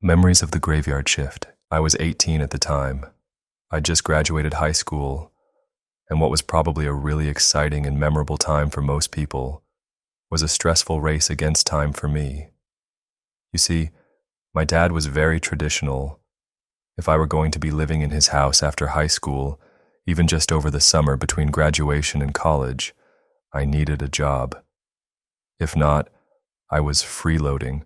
Memories of the graveyard shift. I was 18 at the time. I'd just graduated high school, and what was probably a really exciting and memorable time for most people was a stressful race against time for me. You see, my dad was very traditional. If I were going to be living in his house after high school, even just over the summer between graduation and college, I needed a job. If not, I was freeloading,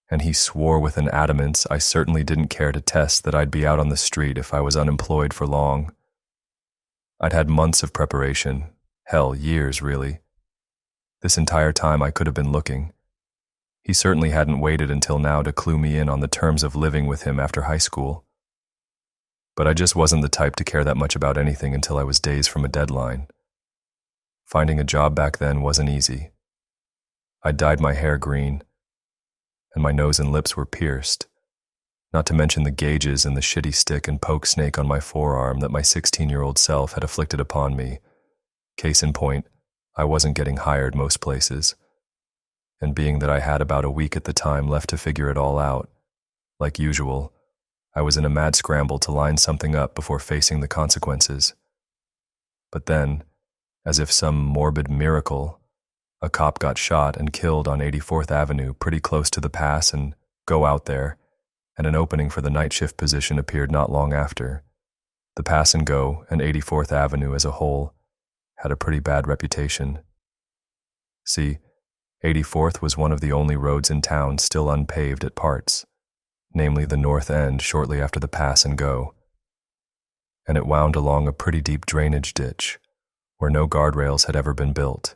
and he swore with an adamance I certainly didn't care to test that I'd be out on the street if I was unemployed for long. I'd had months of preparation, hell, years really. This entire time I could have been looking. He certainly hadn't waited until now to clue me in on the terms of living with him after high school. But I just wasn't the type to care that much about anything until I was days from a deadline. Finding a job back then wasn't easy. I'd dyed my hair green, and my nose and lips were pierced, not to mention the gauges and the shitty stick and poke snake on my forearm that my 16-year-old self had afflicted upon me. Case in point, I wasn't getting hired most places, and being that I had about a week at the time left to figure it all out, like usual, I was in a mad scramble to line something up before facing the consequences. But then, as if some morbid miracle, a cop got shot and killed on 84th Avenue pretty close to the pass and go out there, and an opening for the night shift position appeared not long after. The pass and go and 84th Avenue as a whole had a pretty bad reputation. See, 84th was one of the only roads in town still unpaved at parts, namely the north end shortly after the pass and go. And it wound along a pretty deep drainage ditch where no guardrails had ever been built,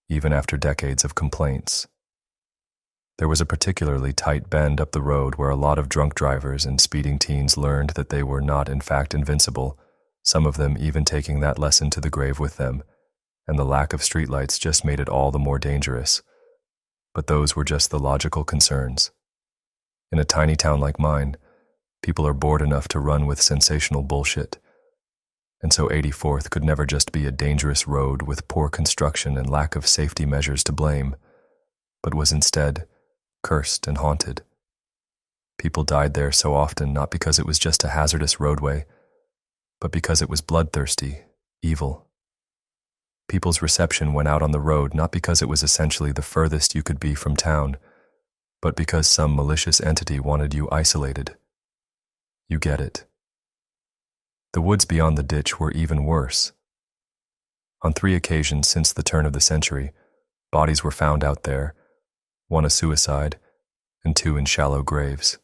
even after decades of complaints. There was a particularly tight bend up the road where a lot of drunk drivers and speeding teens learned that they were not in fact invincible, some of them even taking that lesson to the grave with them, and the lack of streetlights just made it all the more dangerous. But those were just the logical concerns. In a tiny town like mine, people are bored enough to run with sensational bullshit, and so 84th could never just be a dangerous road with poor construction and lack of safety measures to blame, but was instead cursed and haunted. People died there so often not because it was just a hazardous roadway, but because it was bloodthirsty, evil. People's reception went out on the road not because it was essentially the furthest you could be from town, but because some malicious entity wanted you isolated. You get it. The woods beyond the ditch were even worse. On 3 occasions since the turn of the century, bodies were found out there, 1 a suicide, and 2 in shallow graves.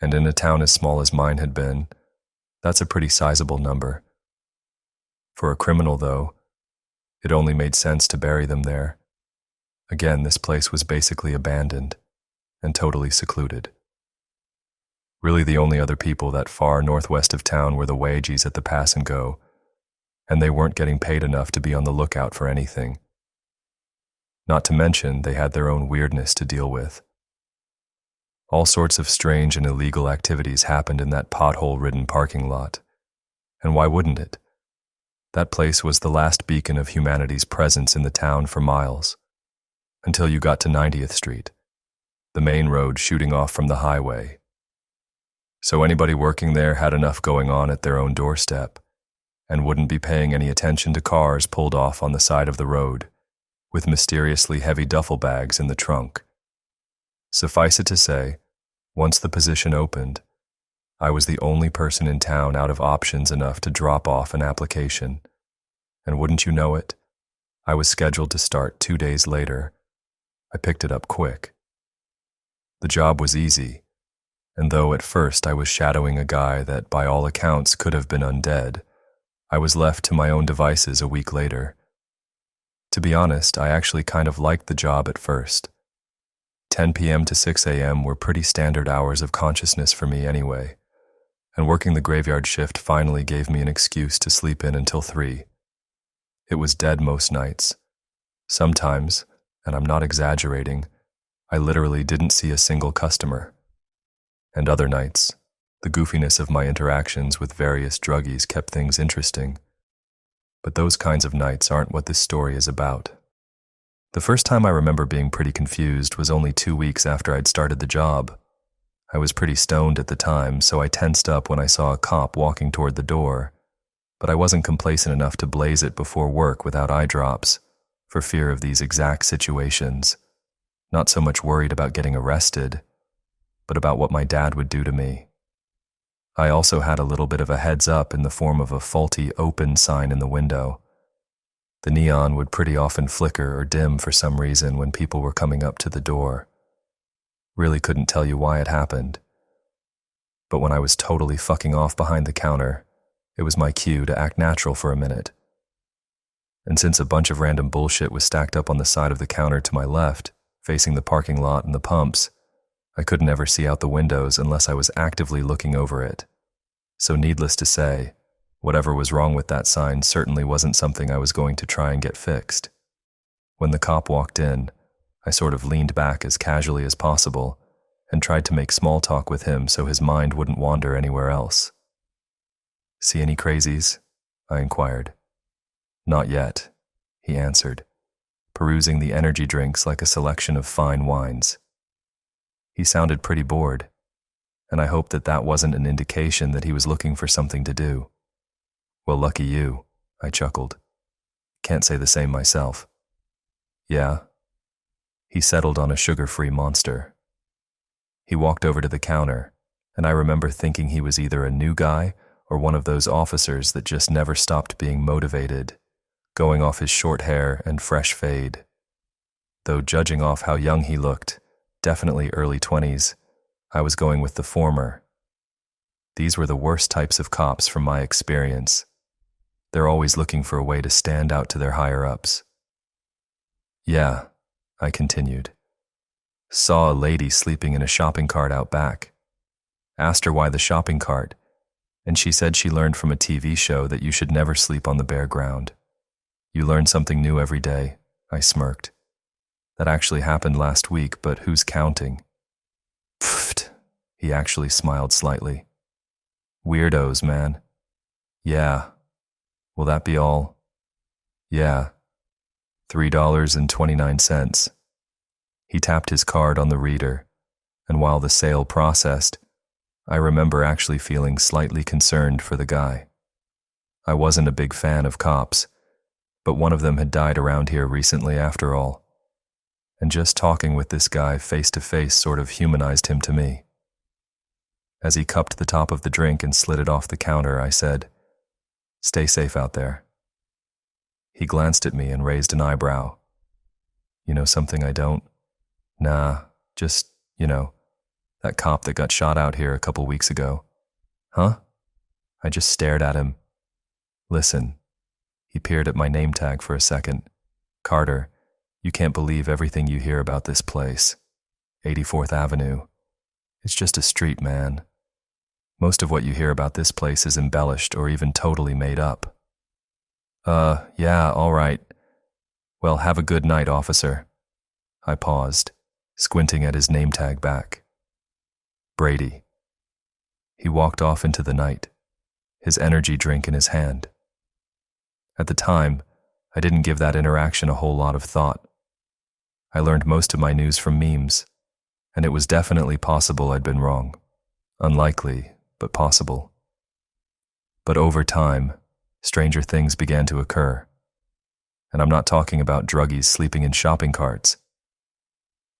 And in a town as small as mine had been, that's a pretty sizable number. For a criminal, though, it only made sense to bury them there. Again, this place was basically abandoned and totally secluded. Really the only other people that far northwest of town were the wages at the pass and go, and they weren't getting paid enough to be on the lookout for anything. Not to mention they had their own weirdness to deal with. All sorts of strange and illegal activities happened in that pothole-ridden parking lot. And why wouldn't it? That place was the last beacon of humanity's presence in the town for miles, until you got to 90th Street, the main road shooting off from the highway. So anybody working there had enough going on at their own doorstep, and wouldn't be paying any attention to cars pulled off on the side of the road, with mysteriously heavy duffel bags in the trunk. Suffice it to say, once the position opened, I was the only person in town out of options enough to drop off an application, and wouldn't you know it, I was scheduled to start 2 days later. I picked it up quick. The job was easy, and though at first I was shadowing a guy that by all accounts could have been undead, I was left to my own devices a week later. To be honest, I actually kind of liked the job at first. 10 p.m. to 6 a.m. were pretty standard hours of consciousness for me anyway, and working the graveyard shift finally gave me an excuse to sleep in until 3. It was dead most nights. Sometimes, and I'm not exaggerating, I literally didn't see a single customer. And other nights, the goofiness of my interactions with various druggies kept things interesting. But those kinds of nights aren't what this story is about. The first time I remember being pretty confused was only 2 weeks after I'd started the job. I was pretty stoned at the time, so I tensed up when I saw a cop walking toward the door, but I wasn't complacent enough to blaze it before work without eye drops, for fear of these exact situations. Not so much worried about getting arrested, but about what my dad would do to me. I also had a little bit of a heads up in the form of a faulty open sign in the window. The neon would pretty often flicker or dim for some reason when people were coming up to the door. Really couldn't tell you why it happened. But when I was totally fucking off behind the counter, it was my cue to act natural for a minute. And since a bunch of random bullshit was stacked up on the side of the counter to my left, facing the parking lot and the pumps, I couldn't ever see out the windows unless I was actively looking over it. So needless to say, whatever was wrong with that sign certainly wasn't something I was going to try and get fixed. When the cop walked in, I sort of leaned back as casually as possible and tried to make small talk with him so his mind wouldn't wander anywhere else. "See any crazies?" I inquired. "Not yet," he answered, perusing the energy drinks like a selection of fine wines. He sounded pretty bored, and I hoped that that wasn't an indication that he was looking for something to do. "Well, lucky you," I chuckled. "Can't say the same myself." "Yeah?" He settled on a sugar-free monster. He walked over to the counter, and I remember thinking he was either a new guy or one of those officers that just never stopped being motivated, going off his short hair and fresh fade. Though judging off how young he looked, definitely early 20s, I was going with the former. These were the worst types of cops from my experience. They're always looking for a way to stand out to their higher-ups. "Yeah," I continued. "Saw a lady sleeping in a shopping cart out back. Asked her why the shopping cart, and she said she learned from a TV show that you should never sleep on the bare ground. You learn something new every day," I smirked. "That actually happened last week, but who's counting?" "Pfft," he actually smiled slightly. "Weirdos, man." "Yeah. Will that be all?" "Yeah. $3.29. He tapped his card on the reader, and while the sale processed, I remember actually feeling slightly concerned for the guy. I wasn't a big fan of cops, but one of them had died around here recently after all, and just talking with this guy face to face sort of humanized him to me. As he cupped the top of the drink and slid it off the counter, I said, "Stay safe out there." He glanced at me and raised an eyebrow. "You know something I don't?" "Nah, just, that cop that got shot out here a couple weeks ago." "Huh?" I just stared at him. "Listen." He peered at my name tag for a second. "Carter, you can't believe everything you hear about this place. 84th Avenue. It's just a street, man. Most of what you hear about this place is embellished or even totally made up." Yeah, all right. Well, have a good night, officer." I paused, squinting at his name tag back. "Brady." He walked off into the night, his energy drink in his hand. At the time, I didn't give that interaction a whole lot of thought. I learned most of my news from memes, and it was definitely possible I'd been wrong. Unlikely, but possible. But over time, stranger things began to occur. And I'm not talking about druggies sleeping in shopping carts.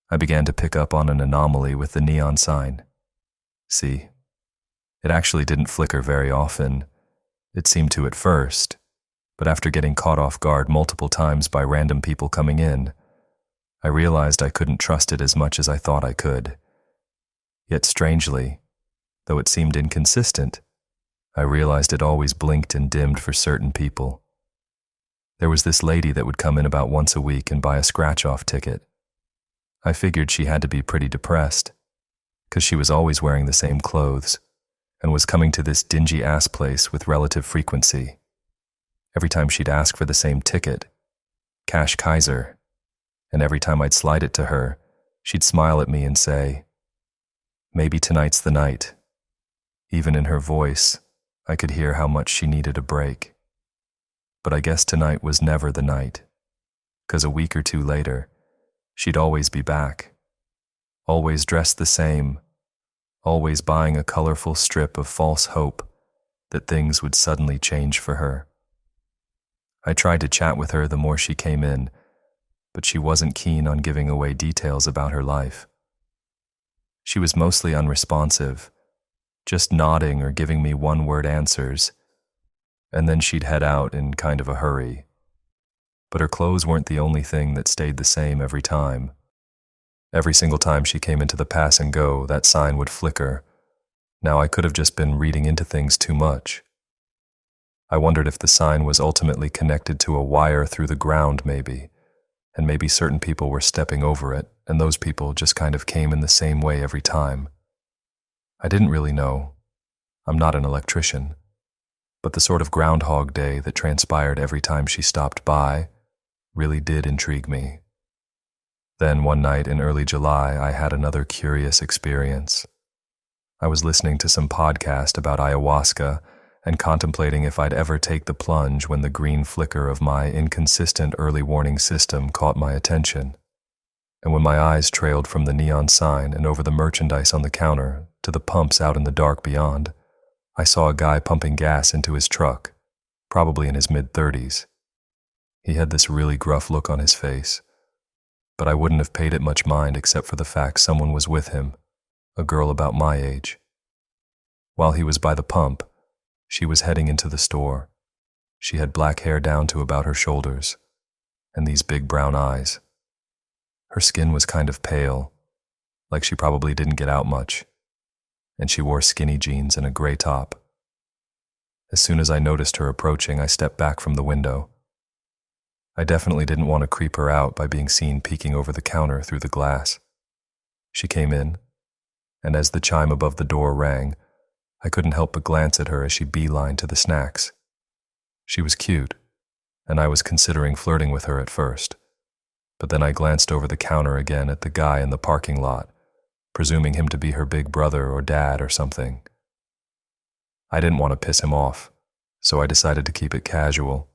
I began to pick up on an anomaly with the neon sign. See, it actually didn't flicker very often. It seemed to at first, but after getting caught off guard multiple times by random people coming in, I realized I couldn't trust it as much as I thought I could. Yet strangely, though it seemed inconsistent, I realized it always blinked and dimmed for certain people. There was this lady that would come in about once a week and buy a scratch-off ticket. I figured she had to be pretty depressed, because she was always wearing the same clothes and was coming to this dingy-ass place with relative frequency. Every time she'd ask for the same ticket, Cash Kaiser, and every time I'd slide it to her, she'd smile at me and say, "Maybe tonight's the night." Even in her voice, I could hear how much she needed a break. But I guess tonight was never the night, 'cause a week or two later, she'd always be back, always dressed the same, always buying a colorful strip of false hope that things would suddenly change for her. I tried to chat with her the more she came in, but she wasn't keen on giving away details about her life. She was mostly unresponsive, just nodding or giving me one-word answers, and then she'd head out in kind of a hurry. But her clothes weren't the only thing that stayed the same every time. Every single time she came into the pass and go, that sign would flicker. Now I could have just been reading into things too much. I wondered if the sign was ultimately connected to a wire through the ground maybe, and maybe certain people were stepping over it, and those people just kind of came in the same way every time. I didn't really know. I'm not an electrician. But the sort of Groundhog Day that transpired every time she stopped by really did intrigue me. Then one night in early July, I had another curious experience. I was listening to some podcast about ayahuasca and contemplating if I'd ever take the plunge when the green flicker of my inconsistent early warning system caught my attention. And when my eyes trailed from the neon sign and over the merchandise on the counter to the pumps out in the dark beyond, I saw a guy pumping gas into his truck, probably in his mid-30s. He had this really gruff look on his face, but I wouldn't have paid it much mind except for the fact someone was with him, a girl about my age. While he was by the pump, she was heading into the store. She had black hair down to about her shoulders, and these big brown eyes. Her skin was kind of pale, like she probably didn't get out much, and she wore skinny jeans and a gray top. As soon as I noticed her approaching, I stepped back from the window. I definitely didn't want to creep her out by being seen peeking over the counter through the glass. She came in, and as the chime above the door rang, I couldn't help but glance at her as she beelined to the snacks. She was cute, and I was considering flirting with her at first, but then I glanced over the counter again at the guy in the parking lot, presuming him to be her big brother or dad or something. I didn't want to piss him off, so I decided to keep it casual.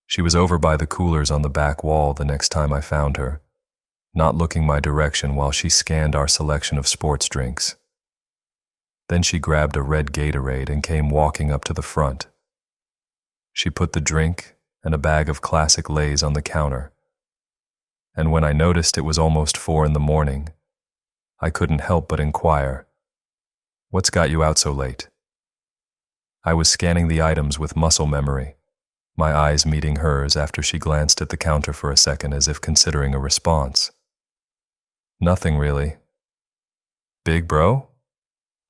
She was over by the coolers on the back wall the next time I found her, not looking my direction while she scanned our selection of sports drinks. Then she grabbed a red Gatorade and came walking up to the front. She put the drink and a bag of classic Lay's on the counter, and when I noticed it was almost 4 a.m, I couldn't help but inquire, "What's got you out so late?" I was scanning the items with muscle memory, my eyes meeting hers after she glanced at the counter for a second as if considering a response. "Nothing really." "Big bro?"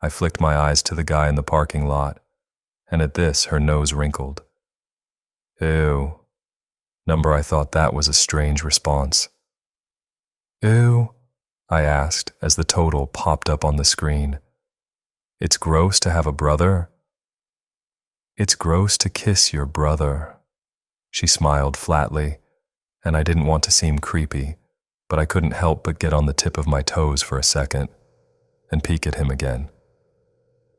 I flicked my eyes to the guy in the parking lot, and at this her nose wrinkled. "Ew." Number, I thought that was a strange response. "Ew?" I asked as the total popped up on the screen. "It's gross to have a brother?" "It's gross to kiss your brother." She smiled flatly, and I didn't want to seem creepy, but I couldn't help but get on the tip of my toes for a second and peek at him again.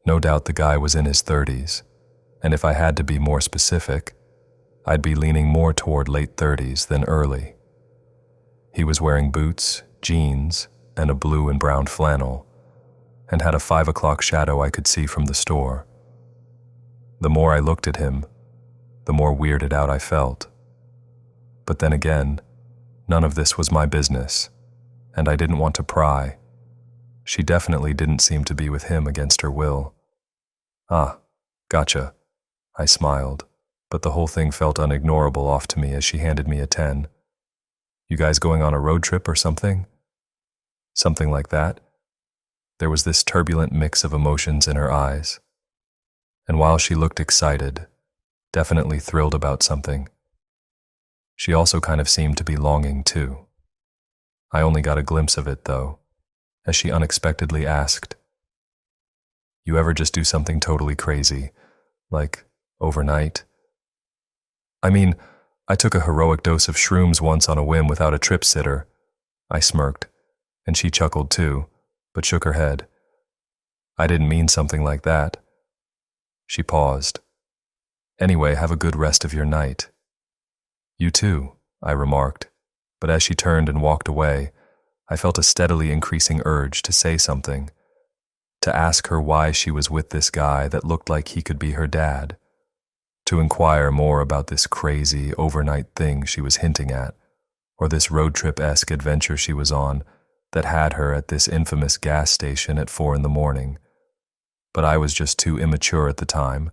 No doubt the guy was in his 30s, and if I had to be more specific, I'd be leaning more toward late 30s than early. He was wearing boots, jeans, and a blue and brown flannel, and had a 5 o'clock shadow I could see from the store. The more I looked at him, the more weirded out I felt. But then again, none of this was my business, and I didn't want to pry. She definitely didn't seem to be with him against her will. "Ah, gotcha," I smiled, but the whole thing felt unignorable off to me as she handed me a 10. "You guys going on a road trip or something?" "Something like that." There was this turbulent mix of emotions in her eyes. And while she looked excited, definitely thrilled about something, she also kind of seemed to be longing too. I only got a glimpse of it, though, as she unexpectedly asked, "You ever just do something totally crazy, like overnight?" "I mean, I took a heroic dose of shrooms once on a whim without a trip sitter." I smirked, and she chuckled too, but shook her head. "I didn't mean something like that." She paused. "Anyway, have a good rest of your night." "You too," I remarked, but as she turned and walked away, I felt a steadily increasing urge to say something. to ask her why she was with this guy that looked like he could be her dad, to inquire more about this crazy overnight thing she was hinting at, or this road trip-esque adventure she was on that had her at this infamous gas station at 4 a.m. But I was just too immature at the time,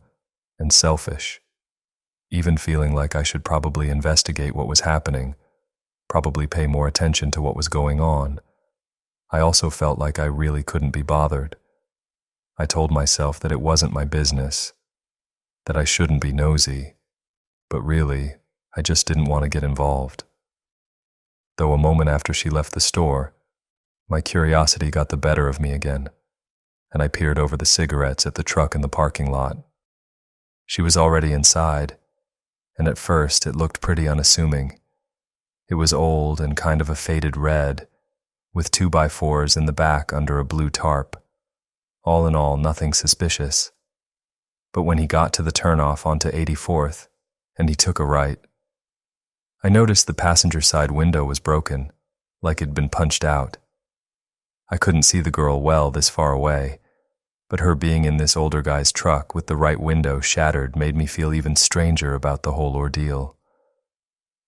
and selfish, even feeling like I should probably investigate what was happening, probably pay more attention to what was going on. I also felt like I really couldn't be bothered. I told myself that it wasn't my business, that I shouldn't be nosy, but really, I just didn't want to get involved. Though a moment after she left the store, my curiosity got the better of me again, and I peered over the cigarettes at the truck in the parking lot. She was already inside, and at first it looked pretty unassuming. It was old and kind of a faded red, with 2x4s in the back under a blue tarp. All in all, nothing suspicious. But when he got to the turnoff onto 84th, and he took a right, I noticed the passenger side window was broken, like it'd been punched out. I couldn't see the girl well this far away, but her being in this older guy's truck with the right window shattered made me feel even stranger about the whole ordeal.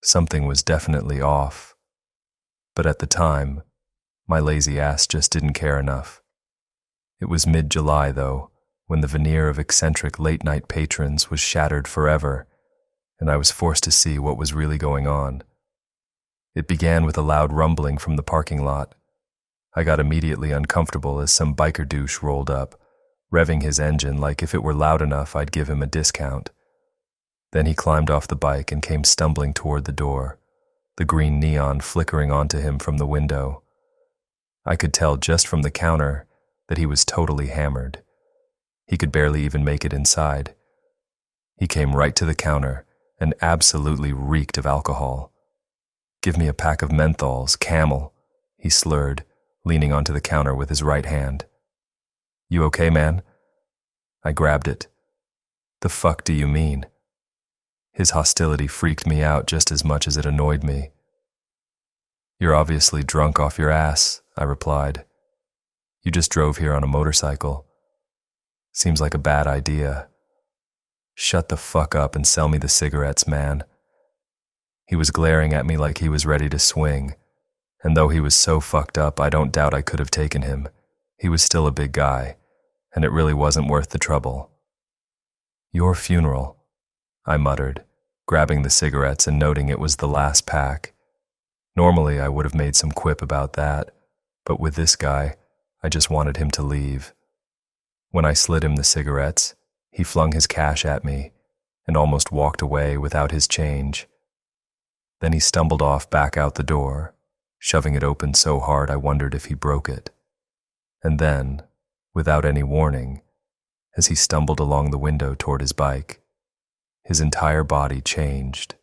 Something was definitely off, but at the time, my lazy ass just didn't care enough. It was mid-July, though, when the veneer of eccentric late-night patrons was shattered forever, and I was forced to see what was really going on. It began with a loud rumbling from the parking lot. I got immediately uncomfortable as some biker douche rolled up, revving his engine like if it were loud enough I'd give him a discount. Then he climbed off the bike and came stumbling toward the door, the green neon flickering onto him from the window. I could tell just from the counter that he was totally hammered. He could barely even make it inside. He came right to the counter and absolutely reeked of alcohol. "Give me a pack of menthols, Camel," he slurred, leaning onto the counter with his right hand. "You okay, man?" I grabbed it. "The fuck do you mean?" His hostility freaked me out just as much as it annoyed me. "You're obviously drunk off your ass," I replied. "You just drove here on a motorcycle. Seems like a bad idea. Shut the fuck up and sell me the cigarettes, man." He was glaring at me like he was ready to swing, and though he was so fucked up, I don't doubt I could have taken him. He was still a big guy, and it really wasn't worth the trouble. "Your funeral," I muttered, grabbing the cigarettes and noting it was the last pack. Normally I would have made some quip about that, but with this guy, I just wanted him to leave. When I slid him the cigarettes, he flung his cash at me and almost walked away without his change. Then he stumbled off back out the door, shoving it open so hard I wondered if he broke it. And then, without any warning, as he stumbled along the window toward his bike, his entire body changed.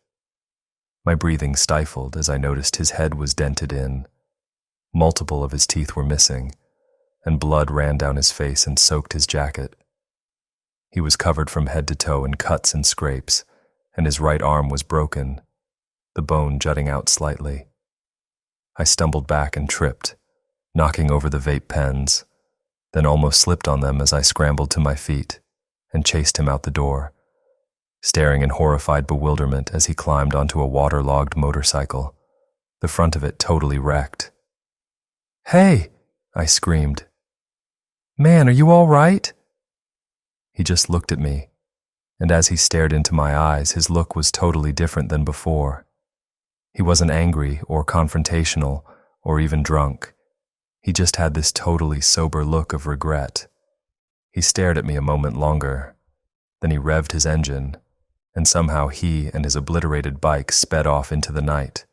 My breathing stifled as I noticed his head was dented in. Multiple of his teeth were missing, and blood ran down his face and soaked his jacket. He was covered from head to toe in cuts and scrapes, and his right arm was broken, the bone jutting out slightly. I stumbled back and tripped, knocking over the vape pens, then almost slipped on them as I scrambled to my feet and chased him out the door, staring in horrified bewilderment as he climbed onto a waterlogged motorcycle, the front of it totally wrecked. "Hey!" I screamed. "Man, are you all right?" He just looked at me, and as he stared into my eyes, his look was totally different than before. He wasn't angry or confrontational or even drunk. He just had this totally sober look of regret. He stared at me a moment longer, then he revved his engine, and somehow he and his obliterated bike sped off into the night,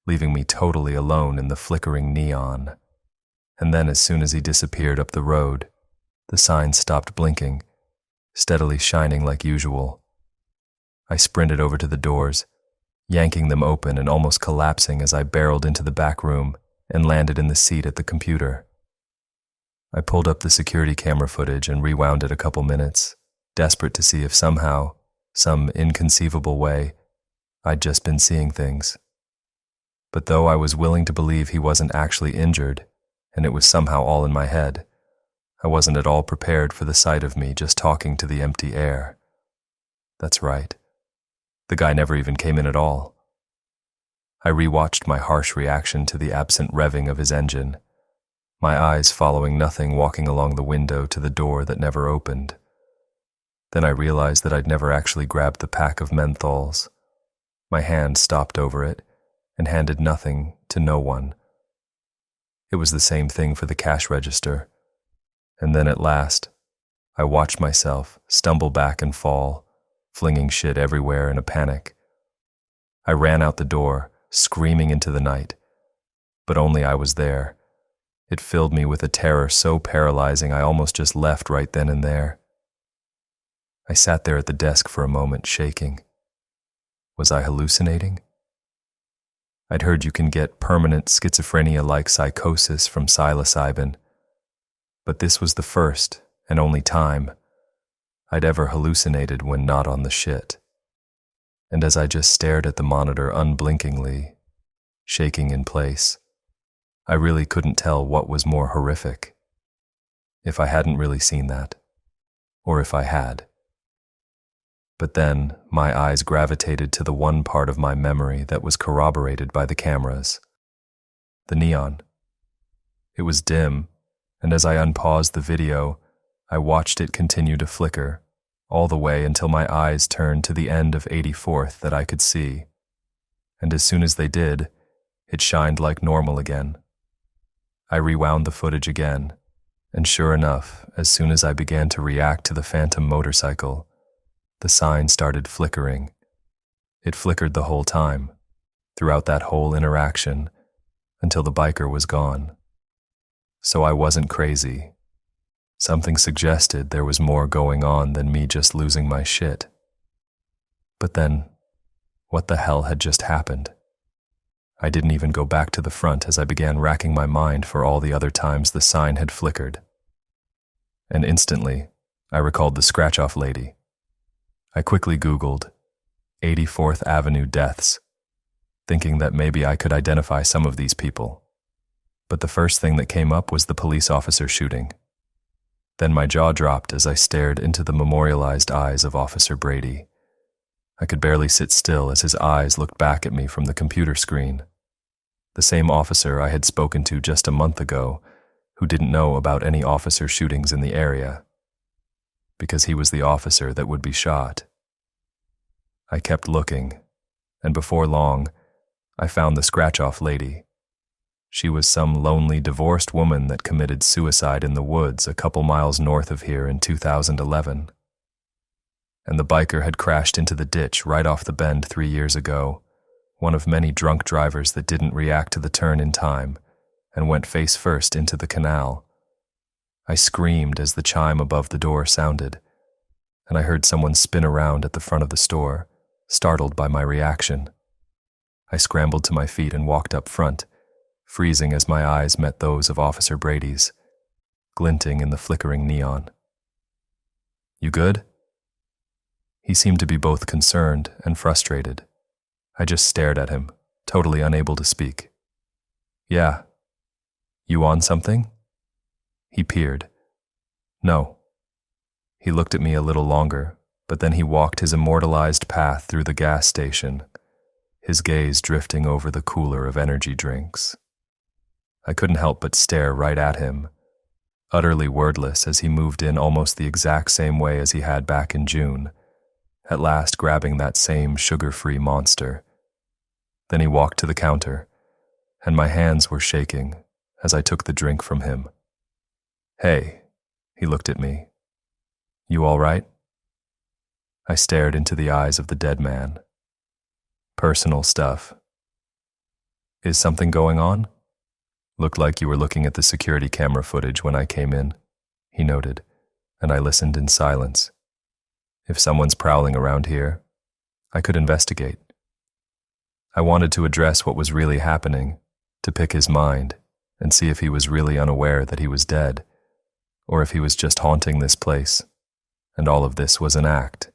leaving me totally alone in the flickering neon. And then as soon as he disappeared up the road, the sign stopped blinking, steadily shining like usual. I sprinted over to the doors, yanking them open and almost collapsing as I barreled into the back room and landed in the seat at the computer. I pulled up the security camera footage and rewound it a couple minutes, desperate to see if somehow, some inconceivable way, I'd just been seeing things. But though I was willing to believe he wasn't actually injured, and it was somehow all in my head, I wasn't at all prepared for the sight of me just talking to the empty air. That's right. The guy never even came in at all. I rewatched my harsh reaction to the absent revving of his engine, my eyes following nothing walking along the window to the door that never opened. Then I realized that I'd never actually grabbed the pack of menthols. My hand stopped over it and handed nothing to no one. It was the same thing for the cash register. And then at last, I watched myself stumble back and fall, flinging shit everywhere in a panic. I ran out the door, screaming into the night. But only I was there. It filled me with a terror so paralyzing I almost just left right then and there. I sat there at the desk for a moment, shaking. Was I hallucinating? I'd heard you can get permanent schizophrenia-like psychosis from psilocybin, but this was the first and only time I'd ever hallucinated when not on the shit. And as I just stared at the monitor unblinkingly, shaking in place, I really couldn't tell what was more horrific. If I hadn't really seen that, or if I had. But then my eyes gravitated to the one part of my memory that was corroborated by the cameras. The neon. It was dim, and as I unpaused the video, I watched it continue to flicker, all the way until my eyes turned to the end of 84th that I could see. And as soon as they did, it shined like normal again. I rewound the footage again, and sure enough, as soon as I began to react to the phantom motorcycle, the sign started flickering. It flickered the whole time, throughout that whole interaction, until the biker was gone. So I wasn't crazy. Something suggested there was more going on than me just losing my shit. But then, what the hell had just happened? I didn't even go back to the front as I began racking my mind for all the other times the sign had flickered. And instantly, I recalled the scratch-off lady. I quickly Googled 84th Avenue deaths, thinking that maybe I could identify some of these people. But the first thing that came up was the police officer shooting. Then my jaw dropped as I stared into the memorialized eyes of Officer Brady. I could barely sit still as his eyes looked back at me from the computer screen. The same officer I had spoken to just a month ago, who didn't know about any officer shootings in the area, because he was the officer that would be shot. I kept looking, and before long, I found the scratch-off lady. She was some lonely, divorced woman that committed suicide in the woods a couple miles north of here in 2011. And the biker had crashed into the ditch right off the bend 3 years ago, one of many drunk drivers that didn't react to the turn in time and went face first into the canal. I screamed as the chime above the door sounded, and I heard someone spin around at the front of the store, startled by my reaction. I scrambled to my feet and walked up front, freezing as my eyes met those of Officer Brady's, glinting in the flickering neon. "You good?" He seemed to be both concerned and frustrated. I just stared at him, totally unable to speak. "Yeah. You on something?" He peered. "No." He looked at me a little longer, but then he walked his immortalized path through the gas station, his gaze drifting over the cooler of energy drinks. I couldn't help but stare right at him, utterly wordless as he moved in almost the exact same way as he had back in June, at last grabbing that same sugar-free monster. Then he walked to the counter, and my hands were shaking as I took the drink from him. "Hey," he looked at me. "You all right?" I stared into the eyes of the dead man. "Personal stuff." "Is something going on?" "Looked like you were looking at the security camera footage when I came in," he noted, and I listened in silence. If someone's prowling around here, I could investigate. I wanted to address what was really happening, to pick his mind and see if he was really unaware that he was dead, or if he was just haunting this place, and all of this was an act.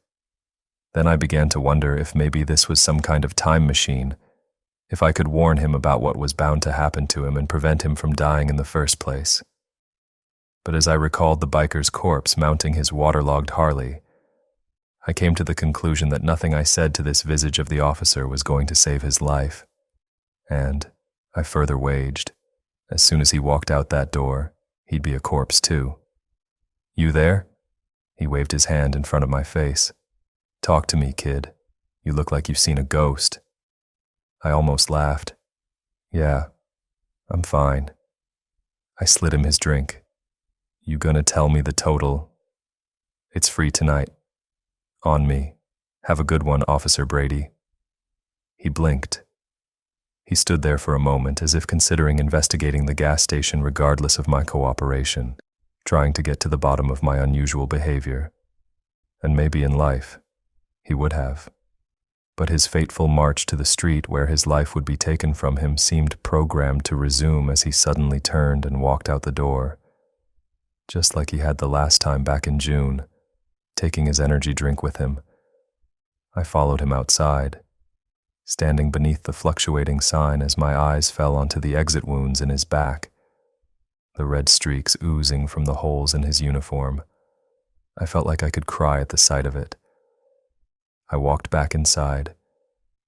Then I began to wonder if maybe this was some kind of time machine, if I could warn him about what was bound to happen to him and prevent him from dying in the first place. But as I recalled the biker's corpse mounting his waterlogged Harley, I came to the conclusion that nothing I said to this visage of the officer was going to save his life. And, I further waged, as soon as he walked out that door, he'd be a corpse too. "You there?" He waved his hand in front of my face. "Talk to me, kid. You look like you've seen a ghost." I almost laughed. "Yeah, I'm fine." I slid him his drink. "You gonna tell me the total?" "It's free tonight." "On me. Have a good one, Officer Brady." He blinked. He stood there for a moment as if considering investigating the gas station regardless of my cooperation, trying to get to the bottom of my unusual behavior. And maybe in life, he would have. But his fateful march to the street where his life would be taken from him seemed programmed to resume as he suddenly turned and walked out the door, just like he had the last time back in June, taking his energy drink with him. I followed him outside, standing beneath the fluctuating sign as my eyes fell onto the exit wounds in his back, the red streaks oozing from the holes in his uniform. I felt like I could cry at the sight of it. I walked back inside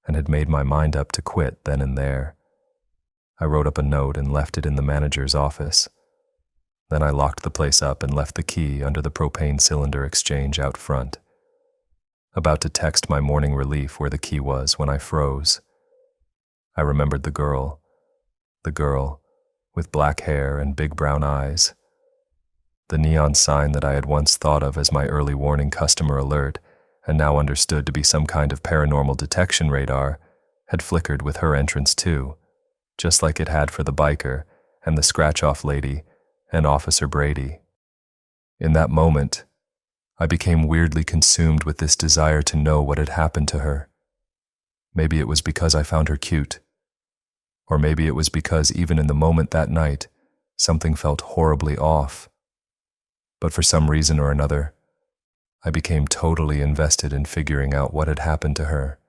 and had made my mind up to quit then and there. I wrote up a note and left it in the manager's office. Then I locked the place up and left the key under the propane cylinder exchange out front. About to text my morning relief where the key was when I froze. I remembered the girl with black hair and big brown eyes. The neon sign that I had once thought of as my early warning customer alert and now understood to be some kind of paranormal detection radar had flickered with her entrance too, just like it had for the biker and the scratch-off lady and Officer Brady. In that moment, I became weirdly consumed with this desire to know what had happened to her. Maybe it was because I found her cute. Or maybe it was because even in the moment that night, something felt horribly off. But for some reason or another, I became totally invested in figuring out what had happened to her,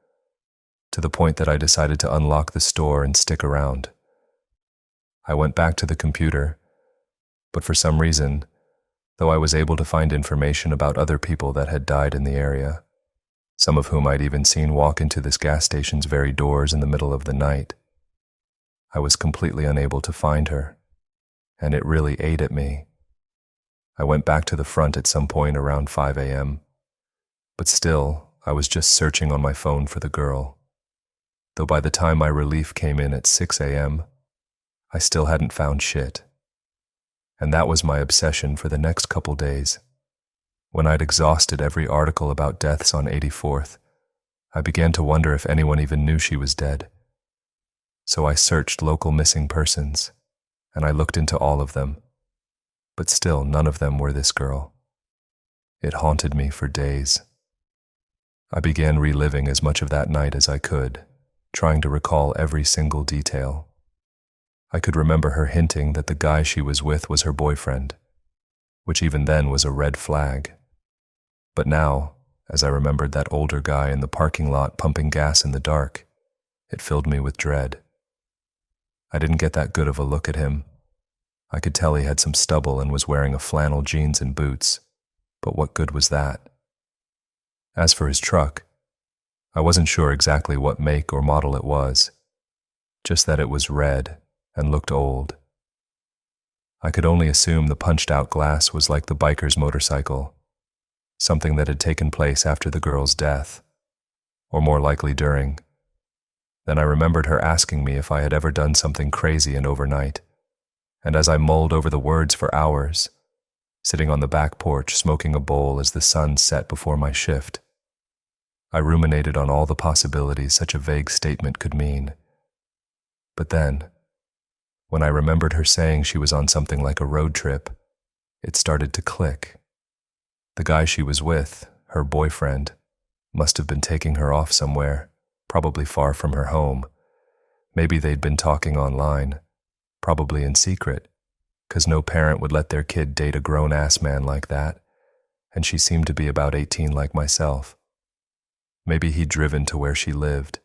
to the point that I decided to unlock the store and stick around. I went back to the computer, but for some reason, though I was able to find information about other people that had died in the area, some of whom I'd even seen walk into this gas station's very doors in the middle of the night, I was completely unable to find her, and it really ate at me. I went back to the front at some point around 5 a.m., but still, I was just searching on my phone for the girl, though by the time my relief came in at 6 a.m., I still hadn't found shit. And that was my obsession for the next couple days. When I'd exhausted every article about deaths on 84th, I began to wonder if anyone even knew she was dead. So I searched local missing persons, and I looked into all of them, but still none of them were this girl. It haunted me for days. I began reliving as much of that night as I could, trying to recall every single detail. I could remember her hinting that the guy she was with was her boyfriend, which even then was a red flag. But now, as I remembered that older guy in the parking lot pumping gas in the dark, it filled me with dread. I didn't get that good of a look at him. I could tell he had some stubble and was wearing a flannel jeans and boots, but what good was that? As for his truck, I wasn't sure exactly what make or model it was, just that it was red and looked old. I could only assume the punched-out glass was like the biker's motorcycle, something that had taken place after the girl's death, or more likely during. Then I remembered her asking me if I had ever done something crazy and overnight, and as I mulled over the words for hours, sitting on the back porch smoking a bowl as the sun set before my shift, I ruminated on all the possibilities such a vague statement could mean. But then, when I remembered her saying she was on something like a road trip, it started to click. The guy she was with, her boyfriend, must have been taking her off somewhere, probably far from her home. Maybe they'd been talking online, probably in secret, 'cause no parent would let their kid date a grown-ass man like that, and she seemed to be about 18 like myself. Maybe he'd driven to where she lived,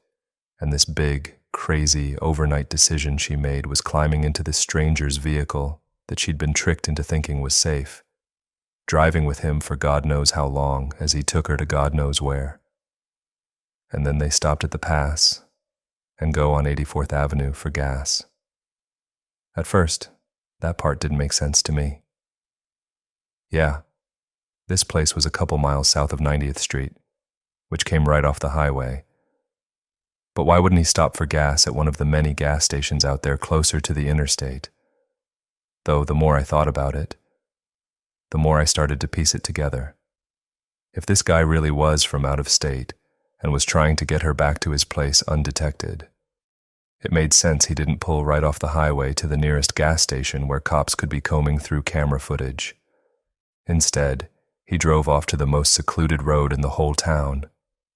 and this big, crazy, overnight decision she made was climbing into this stranger's vehicle that she'd been tricked into thinking was safe, driving with him for God knows how long as he took her to God knows where. And then they stopped at the pass and go on 84th Avenue for gas. At first, that part didn't make sense to me. Yeah, this place was a couple miles south of 90th Street, which came right off the highway. But why wouldn't he stop for gas at one of the many gas stations out there closer to the interstate? Though the more I thought about it, the more I started to piece it together. If this guy really was from out of state and was trying to get her back to his place undetected, it made sense he didn't pull right off the highway to the nearest gas station where cops could be combing through camera footage. Instead, he drove off to the most secluded road in the whole town,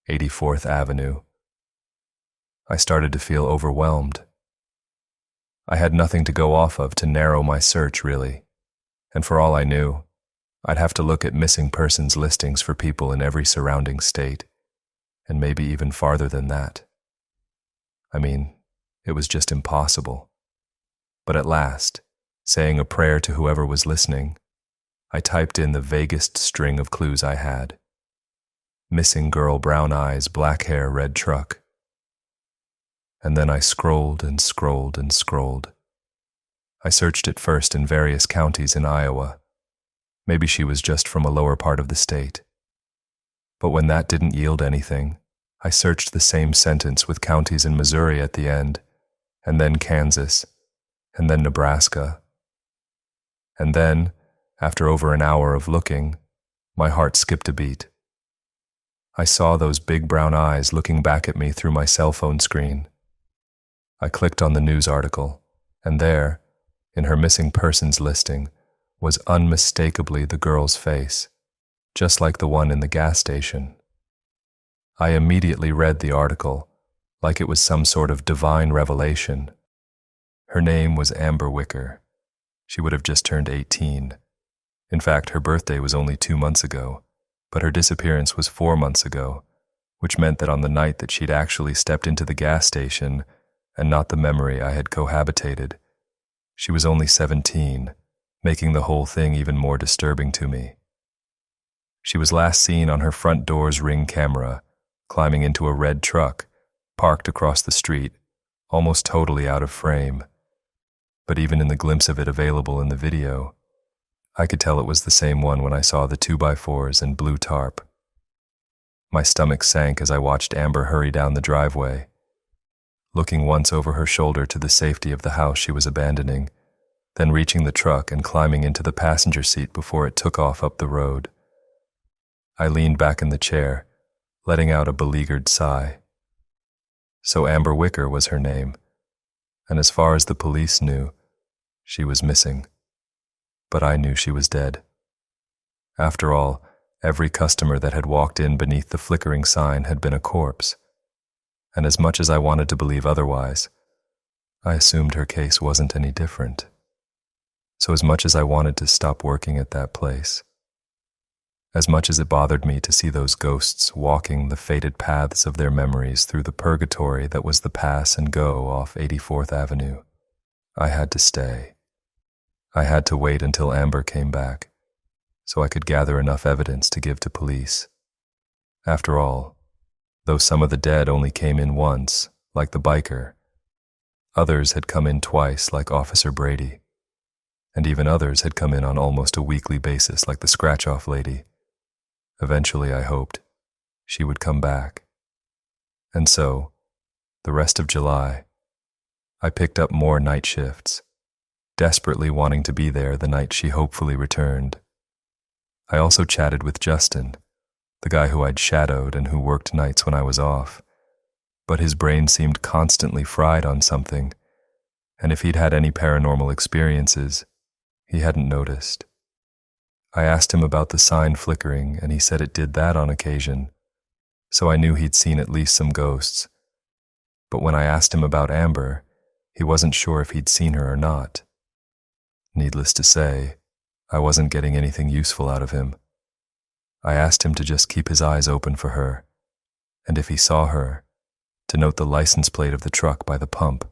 84th Avenue. I started to feel overwhelmed. I had nothing to go off of to narrow my search, really, and for all I knew, I'd have to look at missing persons listings for people in every surrounding state, and maybe even farther than that. I mean, it was just impossible. But at last, saying a prayer to whoever was listening, I typed in the vaguest string of clues I had. Missing girl, brown eyes, black hair, red truck. And then I scrolled and scrolled and scrolled. I searched at first in various counties in Iowa. Maybe she was just from a lower part of the state. But when that didn't yield anything, I searched the same sentence with counties in Missouri at the end, and then Kansas, and then Nebraska. And then, after over an hour of looking, my heart skipped a beat. I saw those big brown eyes looking back at me through my cell phone screen. I clicked on the news article, and there, in her missing persons listing, was unmistakably the girl's face, just like the one in the gas station. I immediately read the article, like it was some sort of divine revelation. Her name was Amber Wicker. She would have just turned 18. In fact, her birthday was only 2 months ago, but her disappearance was 4 months ago, which meant that on the night that she'd actually stepped into the gas station, and not the memory I had cohabitated, she was only 17, making the whole thing even more disturbing to me. She was last seen on her front door's Ring camera, climbing into a red truck, parked across the street, almost totally out of frame. But even in the glimpse of it available in the video, I could tell it was the same one when I saw the 2x4s and blue tarp. My stomach sank as I watched Amber hurry down the driveway, looking once over her shoulder to the safety of the house she was abandoning, then reaching the truck and climbing into the passenger seat before it took off up the road. I leaned back in the chair, letting out a beleaguered sigh. So Amber Wicker was her name, and as far as the police knew, she was missing. But I knew she was dead. After all, every customer that had walked in beneath the flickering sign had been a corpse, and as much as I wanted to believe otherwise, I assumed her case wasn't any different. So as much as I wanted to stop working at that place, as much as it bothered me to see those ghosts walking the fated paths of their memories through the purgatory that was the pass and go off 84th Avenue, I had to stay. I had to wait until Amber came back, so I could gather enough evidence to give to police. After all, though some of the dead only came in once, like the biker, others had come in twice, like Officer Brady, and even others had come in on almost a weekly basis, like the scratch-off lady. Eventually, I hoped, she would come back. And so, the rest of July, I picked up more night shifts, desperately wanting to be there the night she hopefully returned. I also chatted with Justin, the guy who I'd shadowed and who worked nights when I was off, but his brain seemed constantly fried on something, and if he'd had any paranormal experiences, he hadn't noticed. I asked him about the sign flickering, and he said it did that on occasion, so I knew he'd seen at least some ghosts. But when I asked him about Amber, he wasn't sure if he'd seen her or not. Needless to say, I wasn't getting anything useful out of him. I asked him to just keep his eyes open for her, and if he saw her, to note the license plate of the truck by the pump.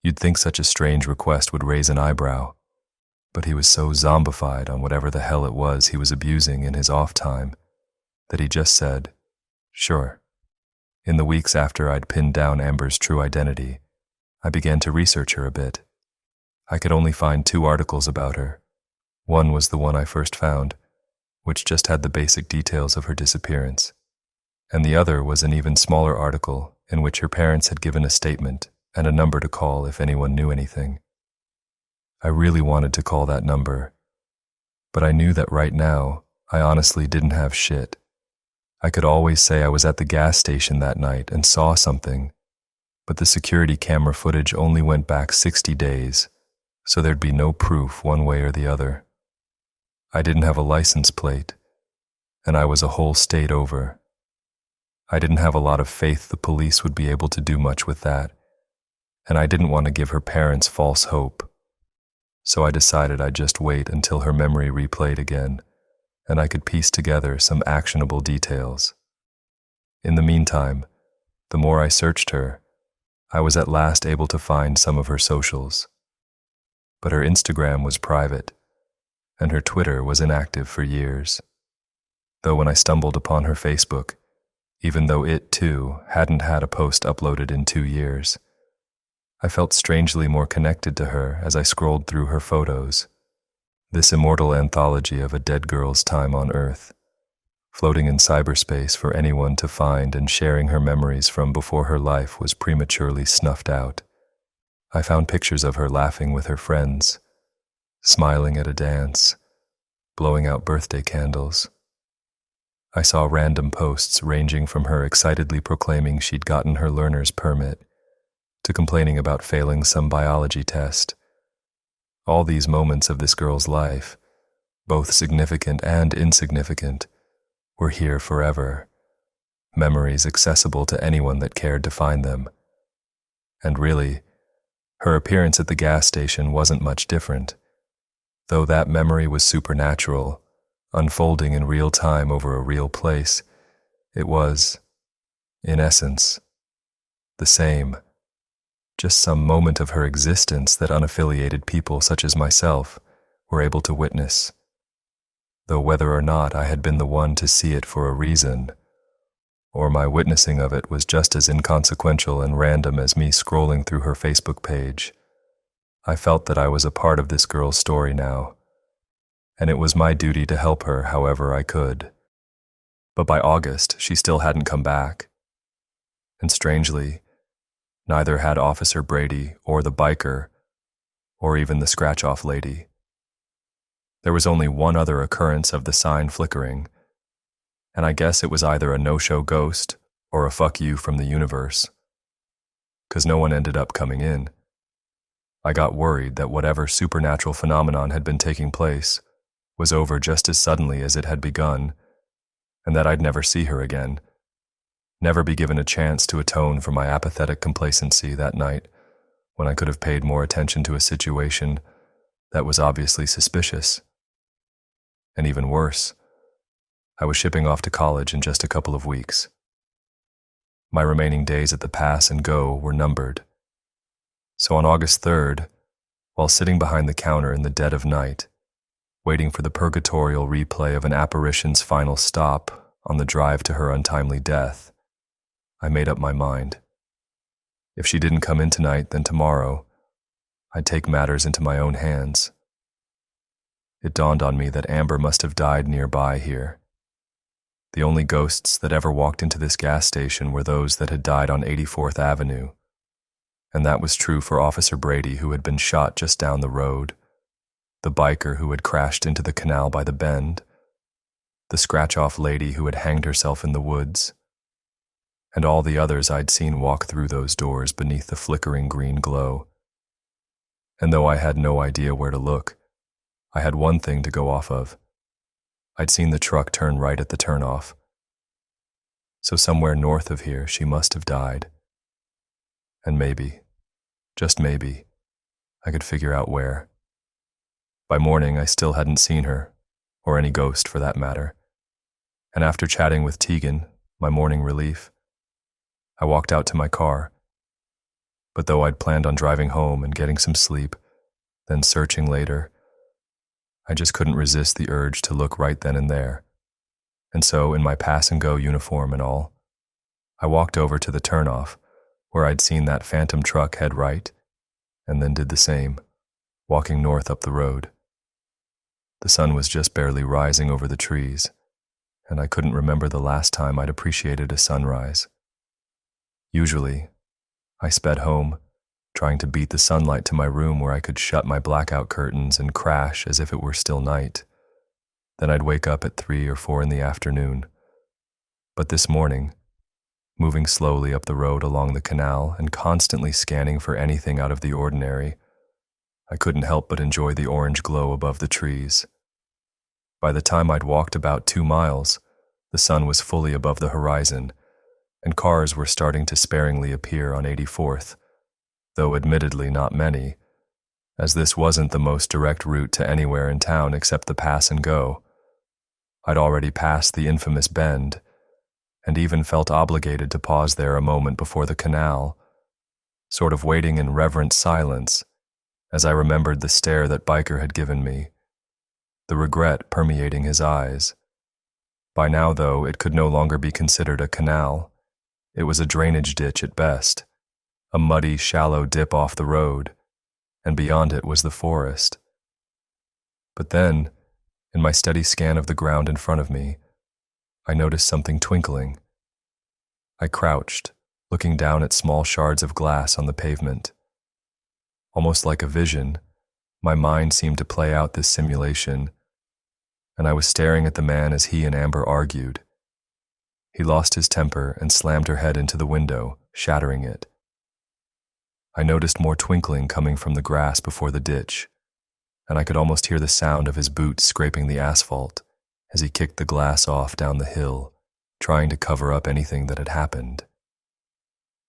You'd think such a strange request would raise an eyebrow, but he was so zombified on whatever the hell it was he was abusing in his off time that he just said, "Sure." In the weeks after I'd pinned down Amber's true identity, I began to research her a bit. I could only find 2 articles about her. One was the one I first found, which just had the basic details of her disappearance, and the other was an even smaller article in which her parents had given a statement and a number to call if anyone knew anything. I really wanted to call that number, but I knew that right now I honestly didn't have shit. I could always say I was at the gas station that night and saw something, but the security camera footage only went back 60 days, so there'd be no proof one way or the other. I didn't have a license plate, and I was a whole state over. I didn't have a lot of faith the police would be able to do much with that, and I didn't want to give her parents false hope. So I decided I'd just wait until her memory replayed again, and I could piece together some actionable details. In the meantime, the more I searched her, I was at last able to find some of her socials. But her Instagram was private, and her Twitter was inactive for years. Though when I stumbled upon her Facebook, even though it, too, hadn't had a post uploaded in 2 years, I felt strangely more connected to her as I scrolled through her photos, this immortal anthology of a dead girl's time on Earth, floating in cyberspace for anyone to find and sharing her memories from before her life was prematurely snuffed out. I found pictures of her laughing with her friends, smiling at a dance, blowing out birthday candles. I saw random posts ranging from her excitedly proclaiming she'd gotten her learner's permit to complaining about failing some biology test. All these moments of this girl's life, both significant and insignificant, were here forever, memories accessible to anyone that cared to find them. And really, her appearance at the gas station wasn't much different, though that memory was supernatural, unfolding in real time over a real place. It was, in essence, the same. Just some moment of her existence that unaffiliated people such as myself were able to witness, though whether or not I had been the one to see it for a reason, or my witnessing of it was just as inconsequential and random as me scrolling through her Facebook page, I felt that I was a part of this girl's story now, and it was my duty to help her however I could. But by August, she still hadn't come back, and strangely, neither had Officer Brady or the biker, or even the scratch-off lady. There was only one other occurrence of the sign flickering, and I guess it was either a no-show ghost or a fuck you from the universe, 'cause no one ended up coming in. I got worried that whatever supernatural phenomenon had been taking place was over just as suddenly as it had begun, and that I'd never see her again, never be given a chance to atone for my apathetic complacency that night when I could have paid more attention to a situation that was obviously suspicious. And even worse, I was shipping off to college in just a couple of weeks. My remaining days at the Pass and Go were numbered. So on August 3rd, while sitting behind the counter in the dead of night, waiting for the purgatorial replay of an apparition's final stop on the drive to her untimely death, I made up my mind. If she didn't come in tonight, then tomorrow, I'd take matters into my own hands. It dawned on me that Amber must have died nearby here. The only ghosts that ever walked into this gas station were those that had died on 84th Avenue, and that was true for Officer Brady, who had been shot just down the road, the biker who had crashed into the canal by the bend, the scratch-off lady who had hanged herself in the woods, and all the others I'd seen walk through those doors beneath the flickering green glow. And though I had no idea where to look, I had one thing to go off of. I'd seen the truck turn right at the turnoff. So somewhere north of here she must have died. And maybe, just maybe, I could figure out where. By morning I still hadn't seen her, or any ghost for that matter. And after chatting with Tegan, my morning relief, I walked out to my car. But though I'd planned on driving home and getting some sleep, then searching later, I just couldn't resist the urge to look right then and there. And so, in my pass-and-go uniform and all, I walked over to the turnoff where I'd seen that phantom truck head right, and then did the same, walking north up the road. The sun was just barely rising over the trees, and I couldn't remember the last time I'd appreciated a sunrise. Usually, I sped home, trying to beat the sunlight to my room where I could shut my blackout curtains and crash as if it were still night. Then I'd wake up at 3 or 4 in the afternoon. But this morning, moving slowly up the road along the canal and constantly scanning for anything out of the ordinary, I couldn't help but enjoy the orange glow above the trees. By the time I'd walked about 2 miles, the sun was fully above the horizon, and cars were starting to sparingly appear on 84th, though admittedly not many, as this wasn't the most direct route to anywhere in town except the pass and go. I'd already passed the infamous bend, and even felt obligated to pause there a moment before the canal, sort of waiting in reverent silence as I remembered the stare that Biker had given me, the regret permeating his eyes. By now, though, it could no longer be considered a canal. It was a drainage ditch at best, a muddy, shallow dip off the road, and beyond it was the forest. But then, in my steady scan of the ground in front of me, I noticed something twinkling. I crouched, looking down at small shards of glass on the pavement. Almost like a vision, my mind seemed to play out this simulation, and I was staring at the man as he and Amber argued. He lost his temper and slammed her head into the window, shattering it. I noticed more twinkling coming from the grass before the ditch, and I could almost hear the sound of his boots scraping the asphalt as he kicked the glass off down the hill, trying to cover up anything that had happened.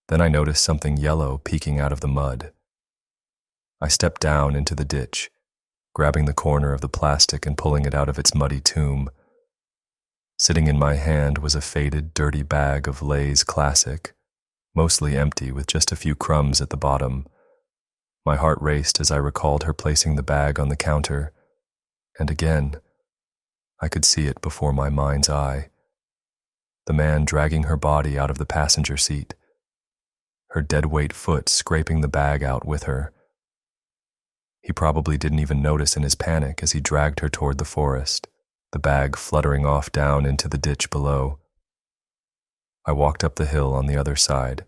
Then I noticed something yellow peeking out of the mud. I stepped down into the ditch, grabbing the corner of the plastic and pulling it out of its muddy tomb. Sitting in my hand was a faded, dirty bag of Lay's Classic, mostly empty with just a few crumbs at the bottom. My heart raced as I recalled her placing the bag on the counter, and again, I could see it before my mind's eye. The man dragging her body out of the passenger seat, her dead-weight foot scraping the bag out with her. He probably didn't even notice in his panic as he dragged her toward the forest, the bag fluttering off down into the ditch below. I walked up the hill on the other side.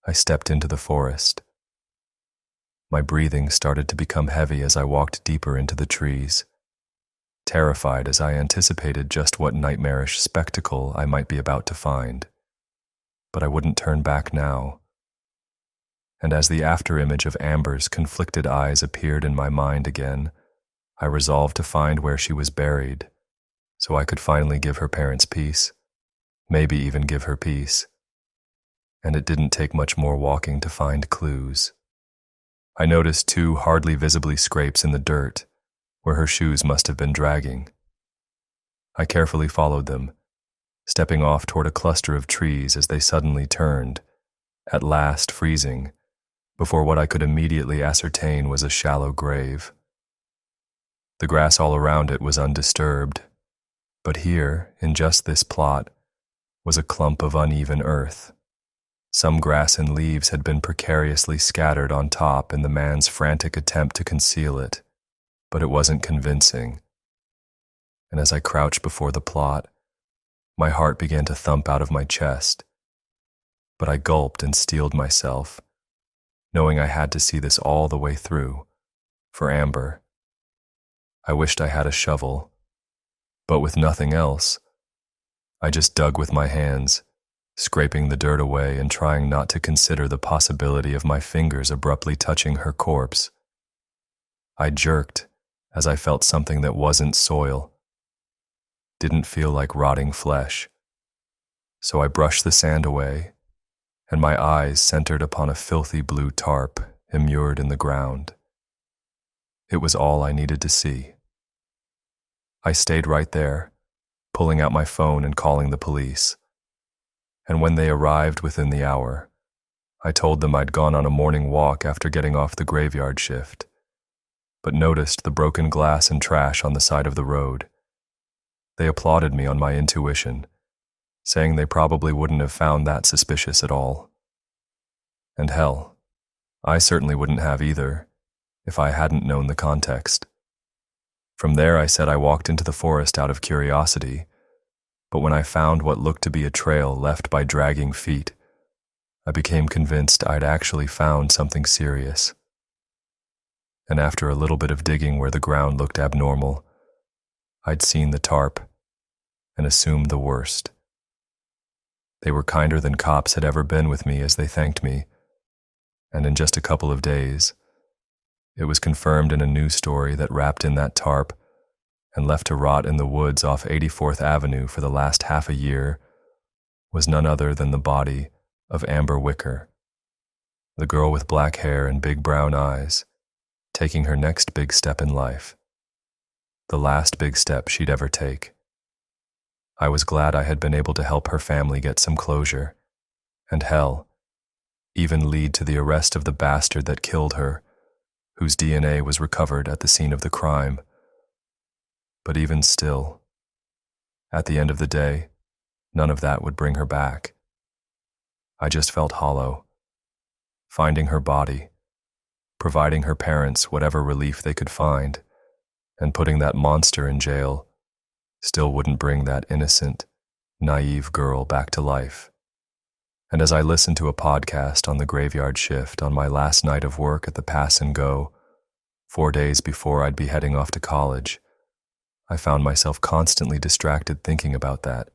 I stepped into the forest. My breathing started to become heavy as I walked deeper into the trees, terrified as I anticipated just what nightmarish spectacle I might be about to find. But I wouldn't turn back now. And as the afterimage of Amber's conflicted eyes appeared in my mind again, I resolved to find where she was buried, so I could finally give her parents peace, maybe even give her peace. And it didn't take much more walking to find clues. I noticed 2 hardly visibly scrapes in the dirt, where her shoes must have been dragging. I carefully followed them, stepping off toward a cluster of trees as they suddenly turned, at last freezing, before what I could immediately ascertain was a shallow grave. The grass all around it was undisturbed, but here, in just this plot, was a clump of uneven earth. Some grass and leaves had been precariously scattered on top in the man's frantic attempt to conceal it, but it wasn't convincing. And as I crouched before the plot, my heart began to thump out of my chest. But I gulped and steeled myself, knowing I had to see this all the way through, for Amber. I wished I had a shovel, but with nothing else, I just dug with my hands, scraping the dirt away and trying not to consider the possibility of my fingers abruptly touching her corpse. I jerked as I felt something that wasn't soil, didn't feel like rotting flesh. So I brushed the sand away, and my eyes centered upon a filthy blue tarp immured in the ground. It was all I needed to see. I stayed right there, pulling out my phone and calling the police. And when they arrived within the hour, I told them I'd gone on a morning walk after getting off the graveyard shift. but noticed the broken glass and trash on the side of the road. They applauded me on my intuition, saying they probably wouldn't have found that suspicious at all. And hell, I certainly wouldn't have either, if I hadn't known the context. From there, I said I walked into the forest out of curiosity, but when I found what looked to be a trail left by dragging feet, I became convinced I'd actually found something serious. And after a little bit of digging where the ground looked abnormal, I'd seen the tarp and assumed the worst. They were kinder than cops had ever been with me as they thanked me, and in just a couple of days, it was confirmed in a news story that wrapped in that tarp and left to rot in the woods off 84th Avenue for the last half a year was none other than the body of Amber Wicker, the girl with black hair and big brown eyes, taking her next big step in life, the last big step she'd ever take. I was glad I had been able to help her family get some closure, and hell, even lead to the arrest of the bastard that killed her, whose DNA was recovered at the scene of the crime. But even still, at the end of the day, none of that would bring her back. I just felt hollow. Finding her body, providing her parents whatever relief they could find, and putting that monster in jail still wouldn't bring that innocent, naive girl back to life. And as I listened to a podcast on the graveyard shift on my last night of work at the Pass and Go, 4 days before I'd be heading off to college, I found myself constantly distracted thinking about that.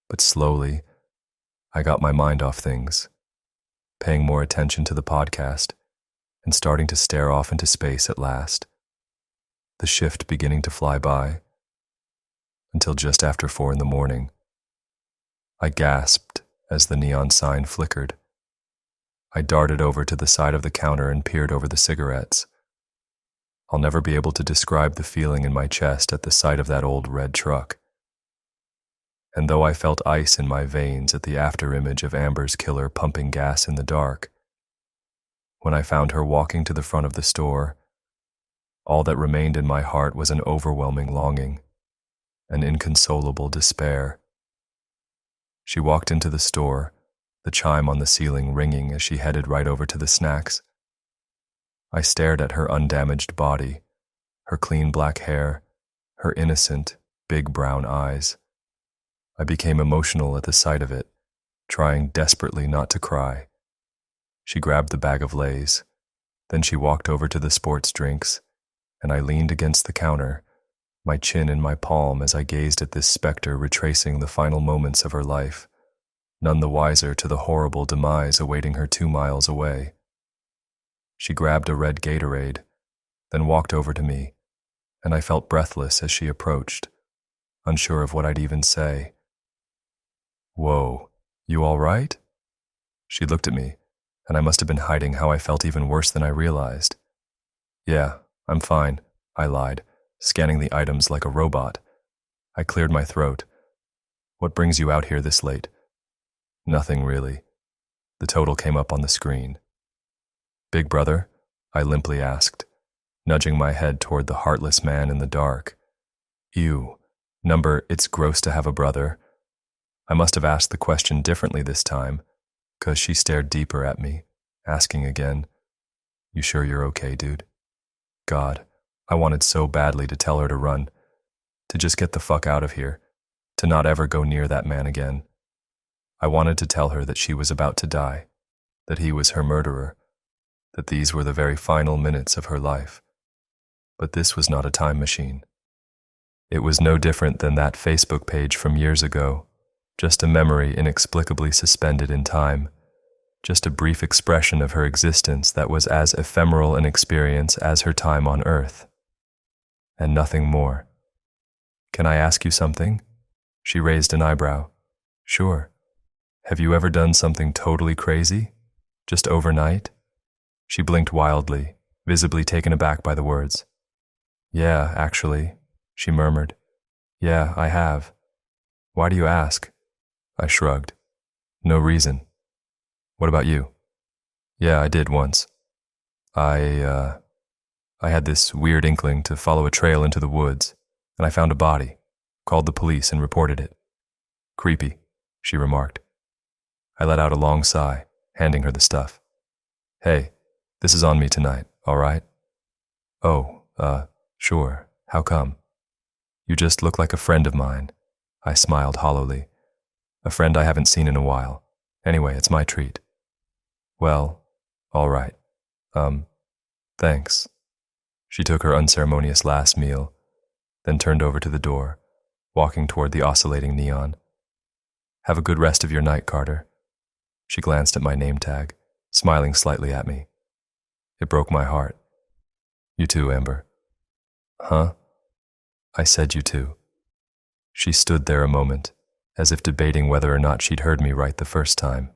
But slowly, I got my mind off things, paying more attention to the podcast and starting to stare off into space at last, the shift beginning to fly by, until just after 4 in the morning. I gasped as the neon sign flickered. I darted over to the side of the counter and peered over the cigarettes. I'll never be able to describe the feeling in my chest at the sight of that old red truck. And though I felt ice in my veins at the afterimage of Amber's killer pumping gas in the dark, when I found her walking to the front of the store, all that remained in my heart was an overwhelming longing, an inconsolable despair. She walked into the store, the chime on the ceiling ringing as she headed right over to the snacks. I stared at her undamaged body, her clean black hair, her innocent, big brown eyes. I became emotional at the sight of it, trying desperately not to cry. She grabbed the bag of Lay's. Then she walked over to the sports drinks, and I leaned against the counter, my chin in my palm as I gazed at this specter retracing the final moments of her life, none the wiser to the horrible demise awaiting her 2 miles away. She grabbed a red Gatorade, then walked over to me, and I felt breathless as she approached, unsure of what I'd even say. "Whoa, you all right?" She looked at me, and I must have been hiding how I felt even worse than I realized. "Yeah, I'm fine," I lied, scanning the items like a robot. I cleared my throat. "What brings you out here this late?" "Nothing, really." The total came up on the screen. "Big brother?" I limply asked, nudging my head toward the heartless man in the dark. "Ew. Number, it's gross to have a brother." I must have asked the question differently this time, 'cause she stared deeper at me, asking again, "You sure you're okay, dude?" God, I wanted so badly to tell her to run, to just get the fuck out of here, to not ever go near that man again. I wanted to tell her that she was about to die, that he was her murderer, that these were the very final minutes of her life. But this was not a time machine. It was no different than that Facebook page from years ago, just a memory inexplicably suspended in time, just a brief expression of her existence that was as ephemeral an experience as her time on Earth. And nothing more. "Can I ask you something?" She raised an eyebrow. "Sure. Have you ever done something totally crazy? Just overnight?" She blinked wildly, visibly taken aback by the words. "Yeah, actually," she murmured. "Yeah, I have." "Why do you ask?" I shrugged. "No reason." "What about you?" "Yeah, I did once. I I had this weird inkling to follow a trail into the woods, and I found a body, called the police and reported it. Creepy, she remarked. I let out a long sigh, handing her the stuff. Hey, this is on me tonight, all right? Oh, sure. How come? You just look like a friend of mine. I smiled hollowly. A friend I haven't seen in a while. Anyway, it's my treat. Well, all right. Thanks. She took her unceremonious last meal, then turned over to the door, walking toward the oscillating neon. Have a good rest of your night, Carter. She glanced at my name tag, smiling slightly at me. It broke my heart. You too, Amber. Huh? I said you too. She stood there a moment, as if debating whether or not she'd heard me right the first time.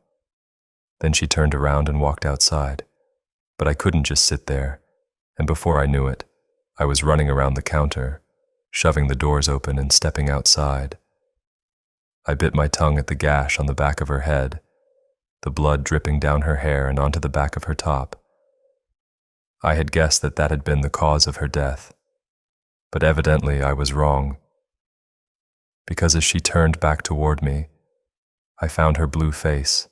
Then she turned around and walked outside, but I couldn't just sit there, and before I knew it, I was running around the counter, shoving the doors open and stepping outside. I bit my tongue at the gash on the back of her head, the blood dripping down her hair and onto the back of her top. I had guessed that had been the cause of her death, but evidently I was wrong. Because as she turned back toward me, I found her blue face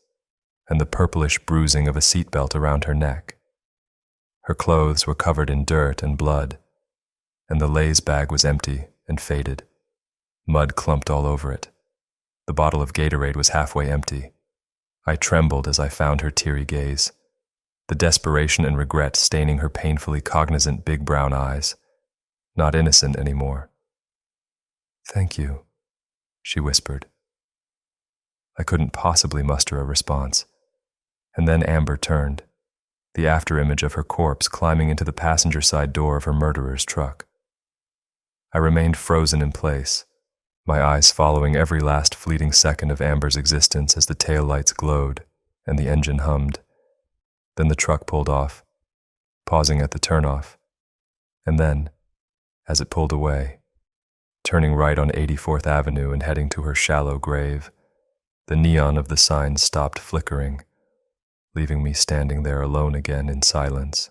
and the purplish bruising of a seatbelt around her neck. Her clothes were covered in dirt and blood, and the Lay's bag was empty and faded. Mud clumped all over it. The bottle of Gatorade was halfway empty. I trembled as I found her teary gaze, the desperation and regret staining her painfully cognizant big brown eyes, not innocent anymore. Thank you, she whispered. I couldn't possibly muster a response, and then Amber turned, the afterimage of her corpse climbing into the passenger side door of her murderer's truck. I remained frozen in place, my eyes following every last fleeting second of Amber's existence as the taillights glowed and the engine hummed. Then the truck pulled off, pausing at the turnoff, and then, as it pulled away, turning right on 84th Avenue and heading to her shallow grave, the neon of the sign stopped flickering, leaving me standing there alone again in silence.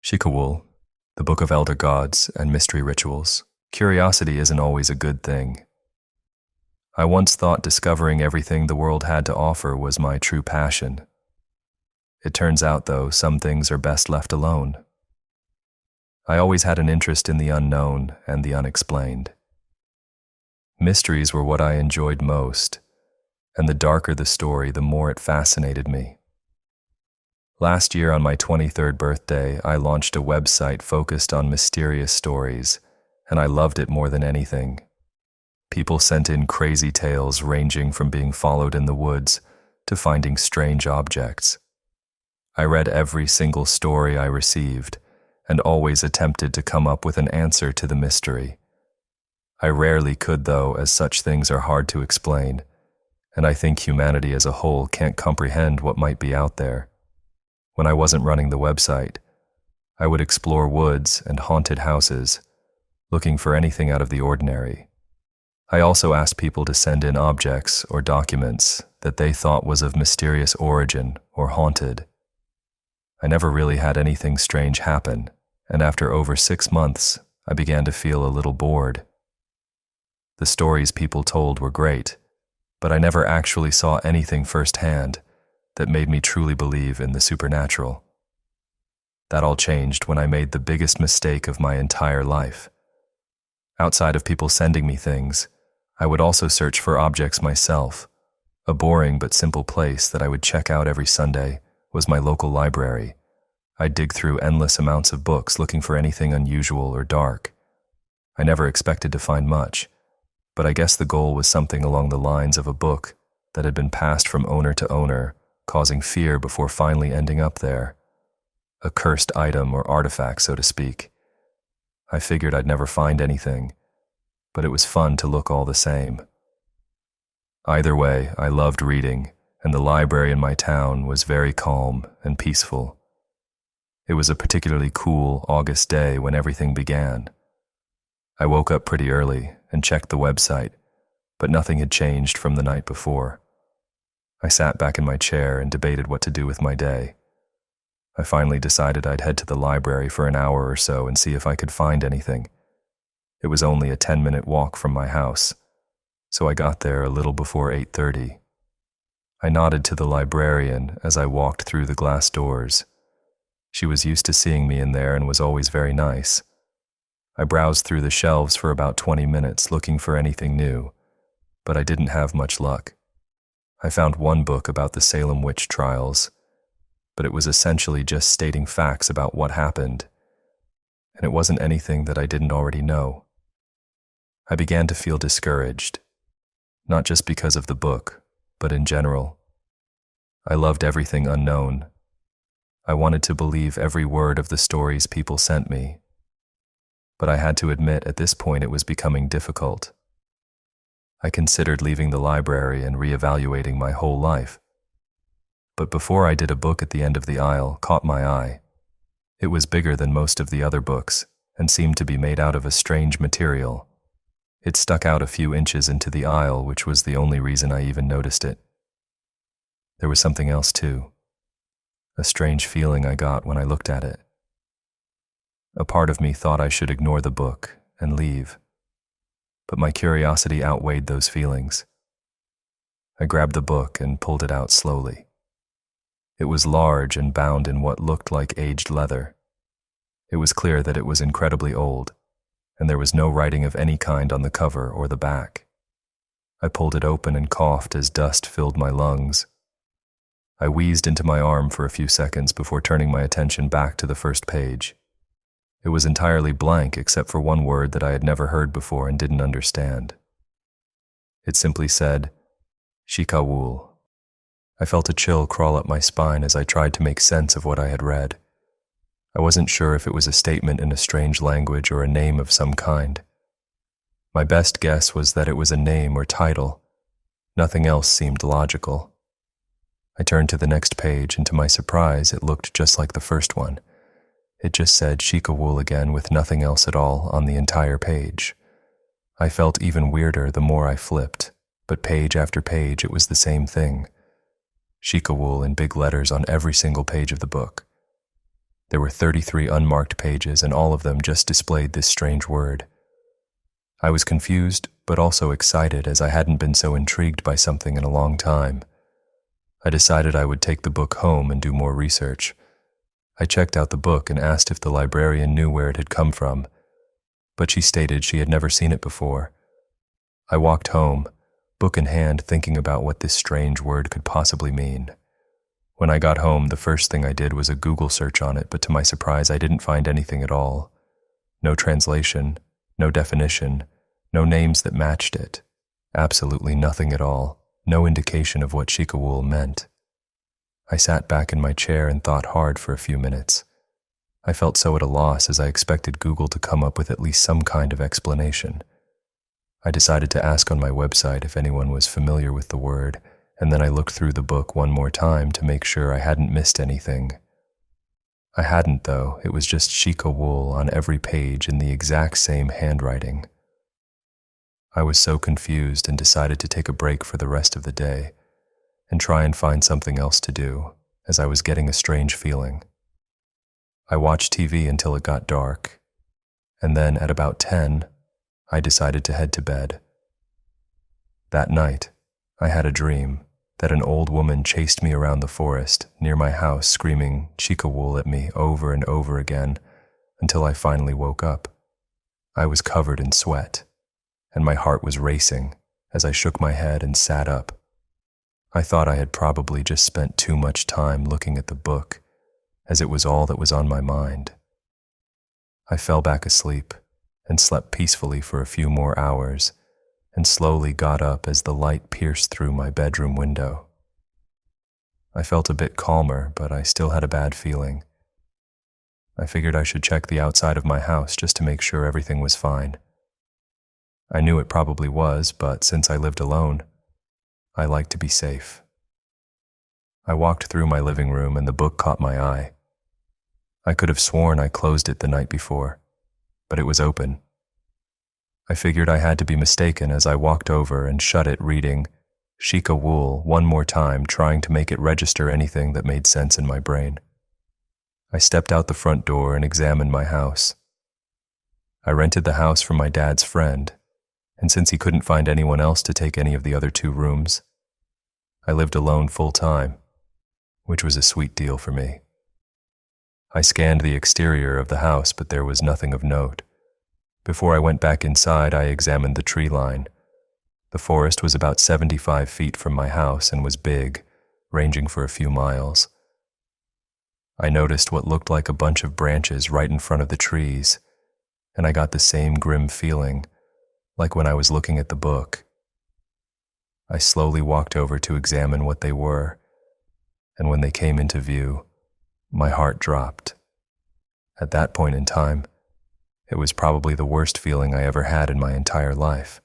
Shikawul, the Book of Elder Gods and Mystery Rituals. Curiosity isn't always a good thing. I once thought discovering everything the world had to offer was my true passion. It turns out, though, some things are best left alone. I always had an interest in the unknown and the unexplained. Mysteries were what I enjoyed most, and the darker the story, the more it fascinated me. Last year on my 23rd birthday, I launched a website focused on mysterious stories, and I loved it more than anything. People sent in crazy tales ranging from being followed in the woods to finding strange objects. I read every single story I received and always attempted to come up with an answer to the mystery. I rarely could, though, as such things are hard to explain, and I think humanity as a whole can't comprehend what might be out there. When I wasn't running the website, I would explore woods and haunted houses, looking for anything out of the ordinary. I also asked people to send in objects or documents that they thought was of mysterious origin or haunted. I never really had anything strange happen, and after over 6 months, I began to feel a little bored. The stories people told were great, but I never actually saw anything firsthand that made me truly believe in the supernatural. That all changed when I made the biggest mistake of my entire life. Outside of people sending me things, I would also search for objects myself. A boring but simple place that I would check out every Sunday was my local library. I'd dig through endless amounts of books looking for anything unusual or dark. I never expected to find much, but I guess the goal was something along the lines of a book that had been passed from owner to owner, causing fear before finally ending up there. A cursed item or artifact, so to speak. I figured I'd never find anything, but it was fun to look all the same. Either way, I loved reading, and the library in my town was very calm and peaceful. It was a particularly cool August day when everything began. I woke up pretty early and checked the website, but nothing had changed from the night before. I sat back in my chair and debated what to do with my day. I finally decided I'd head to the library for an hour or so and see if I could find anything. It was only a 10-minute walk from my house, so I got there a little before 8:30. I nodded to the librarian as I walked through the glass doors. She was used to seeing me in there and was always very nice. I browsed through the shelves for about 20 minutes looking for anything new, but I didn't have much luck. I found one book about the Salem witch trials, but it was essentially just stating facts about what happened, and it wasn't anything that I didn't already know. I began to feel discouraged, not just because of the book, but in general. I loved everything unknown. I wanted to believe every word of the stories people sent me, but I had to admit at this point it was becoming difficult. I considered leaving the library and reevaluating my whole life. But before I did, a book at the end of the aisle caught my eye. It was bigger than most of the other books and seemed to be made out of a strange material. It stuck out a few inches into the aisle, which was the only reason I even noticed it. There was something else too. A strange feeling I got when I looked at it. A part of me thought I should ignore the book and leave, but my curiosity outweighed those feelings. I grabbed the book and pulled it out slowly. It was large and bound in what looked like aged leather. It was clear that it was incredibly old, and there was no writing of any kind on the cover or the back. I pulled it open and coughed as dust filled my lungs. I wheezed into my arm for a few seconds before turning my attention back to the first page. It was entirely blank except for one word that I had never heard before and didn't understand. It simply said, Shikawul. I felt a chill crawl up my spine as I tried to make sense of what I had read. I wasn't sure if it was a statement in a strange language or a name of some kind. My best guess was that it was a name or title. Nothing else seemed logical. I turned to the next page, and to my surprise, it looked just like the first one. It just said Shikawul again with nothing else at all on the entire page. I felt even weirder the more I flipped, but page after page it was the same thing. Shikawul in big letters on every single page of the book. There were 33 unmarked pages, and all of them just displayed this strange word. I was confused, but also excited, as I hadn't been so intrigued by something in a long time. I decided I would take the book home and do more research. I checked out the book and asked if the librarian knew where it had come from, but she stated she had never seen it before. I walked home, book in hand, thinking about what this strange word could possibly mean. When I got home, the first thing I did was a Google search on it, but to my surprise, I didn't find anything at all. No translation, no definition, no names that matched it. Absolutely nothing at all. No indication of what Shikawul meant. I sat back in my chair and thought hard for a few minutes. I felt so at a loss, as I expected Google to come up with at least some kind of explanation. I decided to ask on my website if anyone was familiar with the word, and then I looked through the book one more time to make sure I hadn't missed anything. I hadn't, though. It was just Shikawul on every page in the exact same handwriting. I was so confused and decided to take a break for the rest of the day and try and find something else to do, as I was getting a strange feeling. I watched TV until it got dark, and then at about 10, I decided to head to bed. That night, I had a dream that an old woman chased me around the forest near my house, screaming Shikawul at me over and over again until I finally woke up. I was covered in sweat, and my heart was racing as I shook my head and sat up. I thought I had probably just spent too much time looking at the book, as it was all that was on my mind. I fell back asleep and slept peacefully for a few more hours, and slowly got up as the light pierced through my bedroom window. I felt a bit calmer, but I still had a bad feeling. I figured I should check the outside of my house just to make sure everything was fine. I knew it probably was, but since I lived alone, I liked to be safe. I walked through my living room and the book caught my eye. I could have sworn I closed it the night before, but it was open. I figured I had to be mistaken as I walked over and shut it, reading Shikawul one more time, trying to make it register anything that made sense in my brain. I stepped out the front door and examined my house. I rented the house from my dad's friend, and since he couldn't find anyone else to take any of the other 2 rooms, I lived alone full-time, which was a sweet deal for me. I scanned the exterior of the house, but there was nothing of note. Before I went back inside, I examined the tree line. The forest was about 75 feet from my house and was big, ranging for a few miles. I noticed what looked like a bunch of branches right in front of the trees, and I got the same grim feeling, like when I was looking at the book. I slowly walked over to examine what they were, and when they came into view, my heart dropped. At that point in time, it was probably the worst feeling I ever had in my entire life.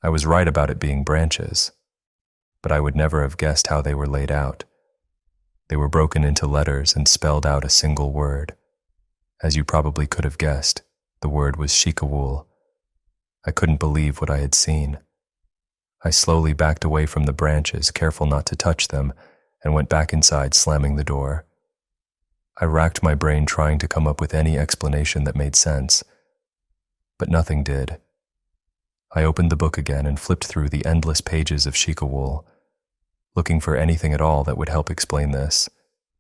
I was right about it being branches, but I would never have guessed how they were laid out. They were broken into letters and spelled out a single word. As you probably could have guessed, the word was shikawul. I couldn't believe what I had seen. I slowly backed away from the branches, careful not to touch them, and went back inside, slamming the door. I racked my brain trying to come up with any explanation that made sense, but nothing did. I opened the book again and flipped through the endless pages of shikawul, looking for anything at all that would help explain this,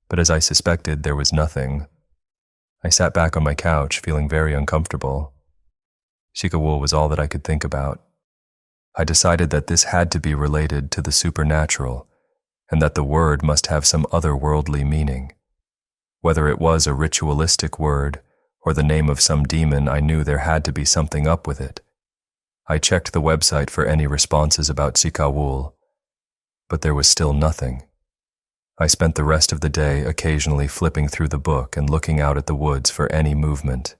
but as I suspected, there was nothing. I sat back on my couch, feeling very uncomfortable. Shikawul was all that I could think about. I decided that this had to be related to the supernatural, and that the word must have some otherworldly meaning. Whether it was a ritualistic word or the name of some demon, I knew there had to be something up with it. I checked the website for any responses about shikawul, but there was still nothing. I spent the rest of the day occasionally flipping through the book and looking out at the woods for any movement.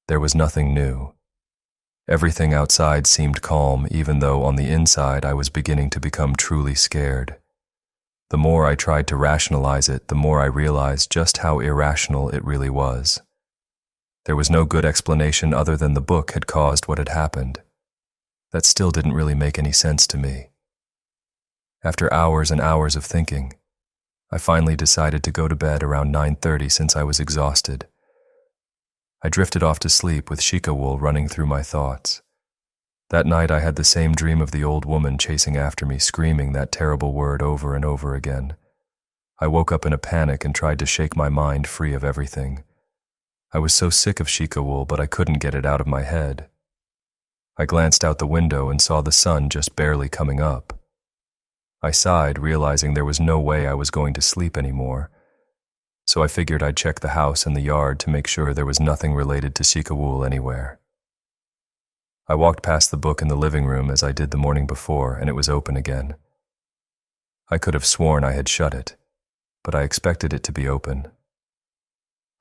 There was nothing new. Everything outside seemed calm, even though on the inside I was beginning to become truly scared. The more I tried to rationalize it, the more I realized just how irrational it really was. There was no good explanation other than the book had caused what had happened. That still didn't really make any sense to me. After hours and hours of thinking, I finally decided to go to bed around 9:30 since I was exhausted. I drifted off to sleep with shikawul running through my thoughts. That night I had the same dream of the old woman chasing after me, screaming that terrible word over and over again. I woke up in a panic and tried to shake my mind free of everything. I was so sick of shikawul, but I couldn't get it out of my head. I glanced out the window and saw the sun just barely coming up. I sighed, realizing there was no way I was going to sleep anymore, so I figured I'd check the house and the yard to make sure there was nothing related to shikawul anywhere. I walked past the book in the living room as I did the morning before, and it was open again. I could have sworn I had shut it, but I expected it to be open.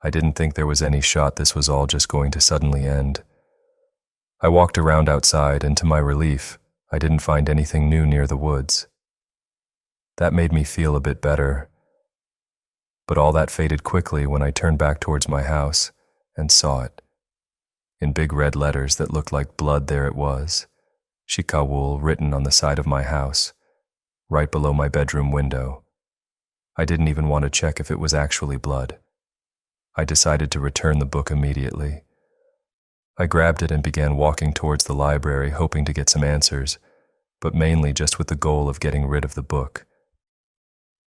I didn't think there was any shot this was all just going to suddenly end. I walked around outside, and to my relief, I didn't find anything new near the woods. That made me feel a bit better, but all that faded quickly when I turned back towards my house and saw it. In big red letters that looked like blood, there it was, shikawul written on the side of my house, right below my bedroom window. I didn't even want to check if it was actually blood. I decided to return the book immediately. I grabbed it and began walking towards the library, hoping to get some answers, but mainly just with the goal of getting rid of the book.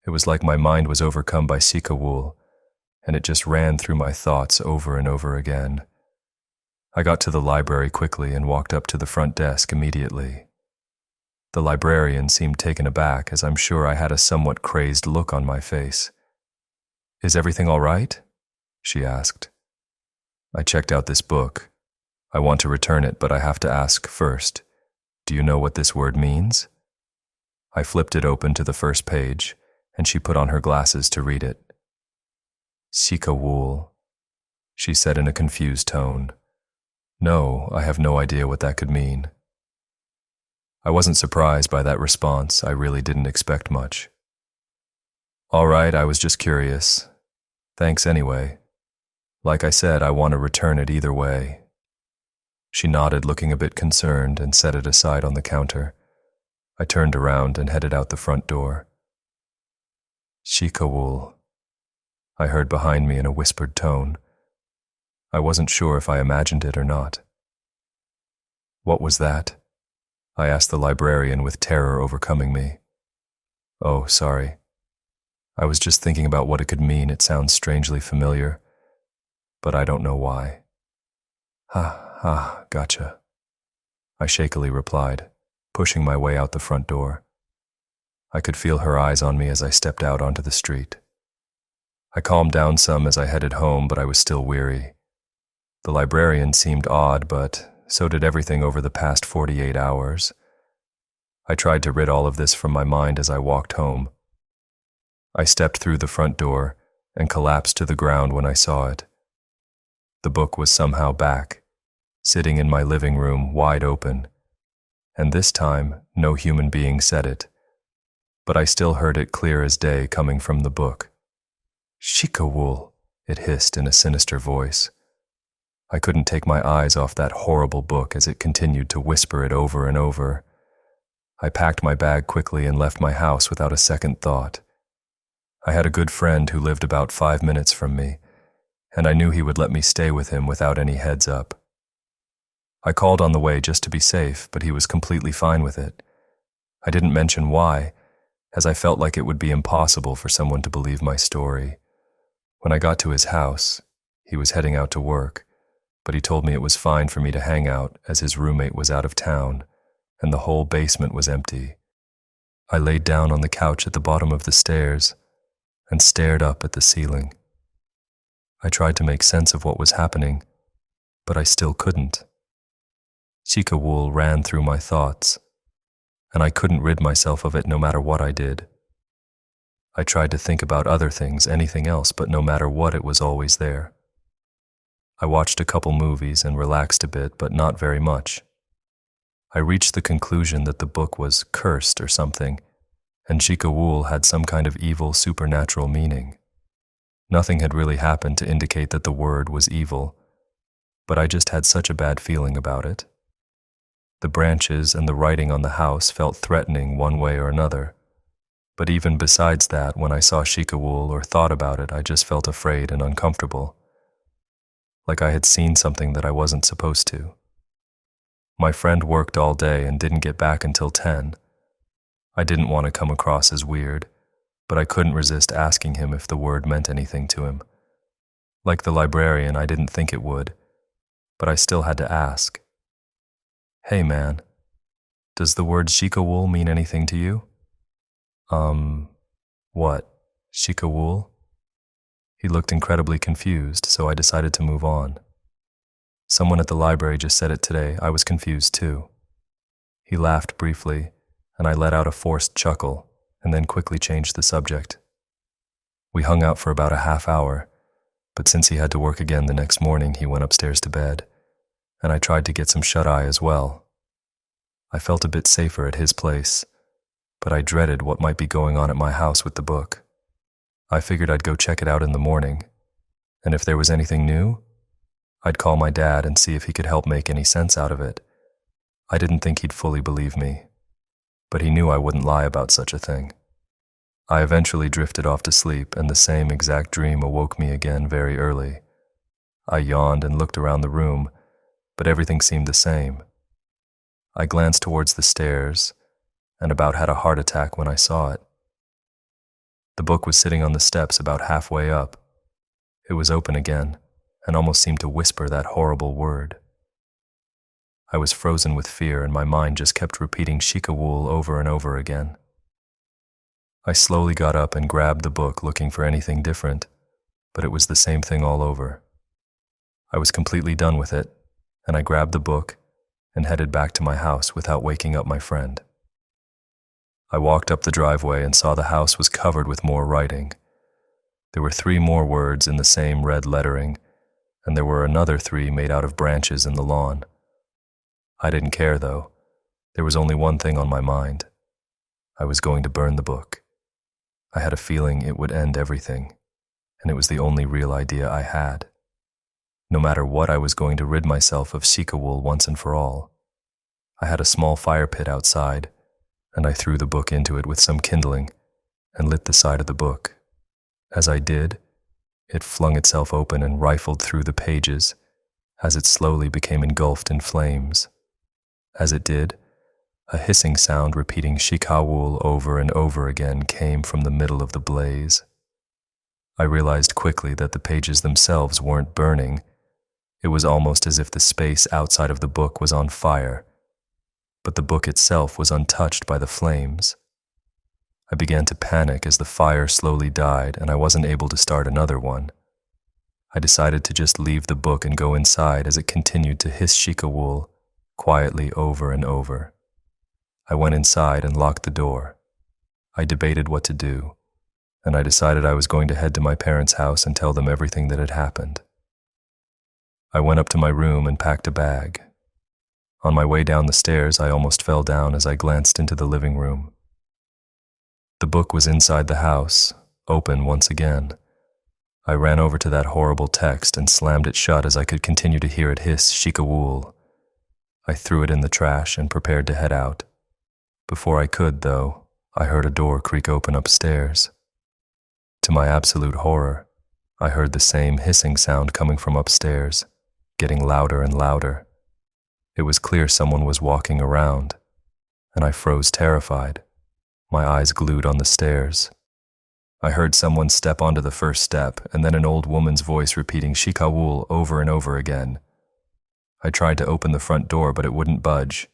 It was like my mind was overcome by shikawul, and it just ran through my thoughts over and over again. I got to the library quickly and walked up to the front desk immediately. The librarian seemed taken aback, as I'm sure I had a somewhat crazed look on my face. "Is everything all right?" she asked. "I checked out this book. I want to return it, but I have to ask first, do you know what this word means?" I flipped it open to the first page, and she put on her glasses to read it. "Shikawul," she said in a confused tone. "No, I have no idea what that could mean." I wasn't surprised by that response. I really didn't expect much. "All right, I was just curious. Thanks anyway. Like I said, I want to return it either way." She nodded, looking a bit concerned, and set it aside on the counter. I turned around and headed out the front door. Shikawul. I heard behind me in a whispered tone. I wasn't sure if I imagined it or not. "What was that?" I asked the librarian with terror overcoming me. "Oh, sorry. I was just thinking about what it could mean. It sounds strangely familiar, but I don't know why." Gotcha," I shakily replied, pushing my way out the front door. I could feel her eyes on me as I stepped out onto the street. I calmed down some as I headed home, but I was still weary. The librarian seemed odd, but so did everything over the past 48 hours. I tried to rid all of this from my mind as I walked home. I stepped through the front door and collapsed to the ground when I saw it. The book was somehow back, sitting in my living room wide open, and this time no human being said it, but I still heard it clear as day coming from the book. "Shikawul," it hissed in a sinister voice. I couldn't take my eyes off that horrible book as it continued to whisper it over and over. I packed my bag quickly and left my house without a second thought. I had a good friend who lived about 5 minutes from me, and I knew he would let me stay with him without any heads up. I called on the way just to be safe, but he was completely fine with it. I didn't mention why, as I felt like it would be impossible for someone to believe my story. When I got to his house, he was heading out to work, but he told me it was fine for me to hang out as his roommate was out of town, and the whole basement was empty. I laid down on the couch at the bottom of the stairs and stared up at the ceiling. I tried to make sense of what was happening, but I still couldn't. Shikawul ran through my thoughts, and I couldn't rid myself of it no matter what I did. I tried to think about other things, anything else, but no matter what, it was always there. I watched a couple movies and relaxed a bit, but not very much. I reached the conclusion that the book was cursed or something, and Shikawul had some kind of evil supernatural meaning. Nothing had really happened to indicate that the word was evil, but I just had such a bad feeling about it. The branches and the writing on the house felt threatening one way or another, but even besides that, when I saw Shikawul or thought about it, I just felt afraid and uncomfortable, like I had seen something that I wasn't supposed to. My friend worked all day and didn't get back until 10. I didn't want to come across as weird, but I couldn't resist asking him if the word meant anything to him. Like the librarian, I didn't think it would, but I still had to ask. "Hey man, does the word Shikawul mean anything to you?" What? Shikawul? He looked incredibly confused, so I decided to move on. "Someone at the library just said it today. I was confused too." He laughed briefly, and I let out a forced chuckle, and then quickly changed the subject. We hung out for about a half hour, but since he had to work again the next morning, he went upstairs to bed, and I tried to get some shut-eye as well. I felt a bit safer at his place, but I dreaded what might be going on at my house with the book. I figured I'd go check it out in the morning, and if there was anything new, I'd call my dad and see if he could help make any sense out of it. I didn't think he'd fully believe me, but he knew I wouldn't lie about such a thing. I eventually drifted off to sleep, and the same exact dream awoke me again very early. I yawned and looked around the room, but everything seemed the same. I glanced towards the stairs, and about had a heart attack when I saw it. The book was sitting on the steps about halfway up. It was open again, and almost seemed to whisper that horrible word. I was frozen with fear, and my mind just kept repeating Shikawul over and over again. I slowly got up and grabbed the book, looking for anything different, but it was the same thing all over. I was completely done with it, and I grabbed the book and headed back to my house without waking up my friend. I walked up the driveway and saw the house was covered with more writing. There were 3 more words in the same red lettering, and there were another 3 made out of branches in the lawn. I didn't care, though. There was only one thing on my mind. I was going to burn the book. I had a feeling it would end everything, and it was the only real idea I had. No matter what, I was going to rid myself of Shikawul once and for all. I had a small fire pit outside, and I threw the book into it with some kindling and lit the side of the book. As I did, It flung itself open and rifled through the pages as it slowly became engulfed in flames. As it did, a hissing sound repeating Shikawul over and over again came from the middle of the blaze. I realized quickly that the pages themselves weren't burning. It was almost as if the space outside of the book was on fire, but the book itself was untouched by the flames. I began to panic as the fire slowly died and I wasn't able to start another one. I decided to just leave the book and go inside as it continued to hiss Shikawul quietly over and over. I went inside and locked the door. I debated what to do, and I decided I was going to head to my parents' house and tell them everything that had happened. I went up to my room and packed a bag. On my way down the stairs, I almost fell down as I glanced into the living room. The book was inside the house, open once again. I ran over to that horrible text and slammed it shut as I could continue to hear it hiss Shikawul. I threw it in the trash and prepared to head out. Before I could, though, I heard a door creak open upstairs. To my absolute horror, I heard the same hissing sound coming from upstairs, getting louder and louder. It was clear someone was walking around, and I froze terrified, my eyes glued on the stairs. I heard someone step onto the first step, and then an old woman's voice repeating Shikawul over and over again. I tried to open the front door, but it wouldn't budge.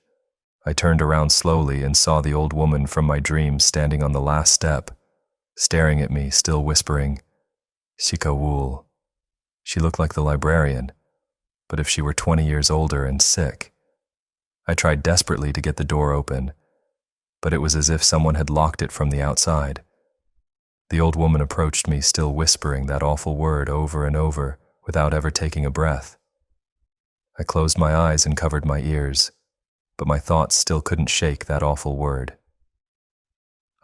I turned around slowly and saw the old woman from my dreams standing on the last step, staring at me, still whispering, Shikawul. She looked like the librarian, but if she were 20 years older and sick. I tried desperately to get the door open, but it was as if someone had locked it from the outside. The old woman approached me, still whispering that awful word over and over, without ever taking a breath. I closed my eyes and covered my ears, but my thoughts still couldn't shake that awful word.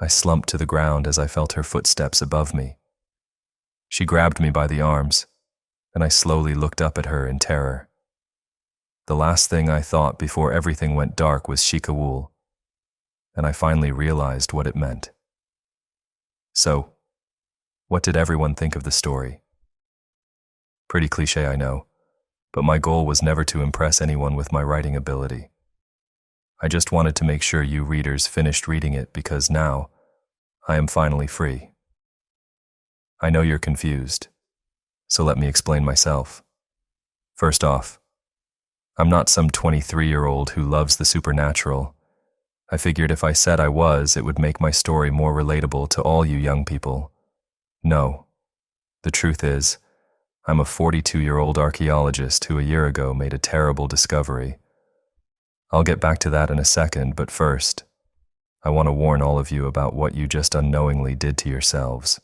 I slumped to the ground as I felt her footsteps above me. She grabbed me by the arms, and I slowly looked up at her in terror. The last thing I thought before everything went dark was Shikawul, and I finally realized what it meant. So, what did everyone think of the story? Pretty cliché, I know, but my goal was never to impress anyone with my writing ability. I just wanted to make sure you readers finished reading it because now I am finally free. I know you're confused, so let me explain myself. First off, I'm not some 23-year-old who loves the supernatural. I figured if I said I was, it would make my story more relatable to all you young people. No, the truth is, I'm a 42-year-old archaeologist who a year ago made a terrible discovery. I'll get back to that in a second, but first, I want to warn all of you about what you just unknowingly did to yourselves.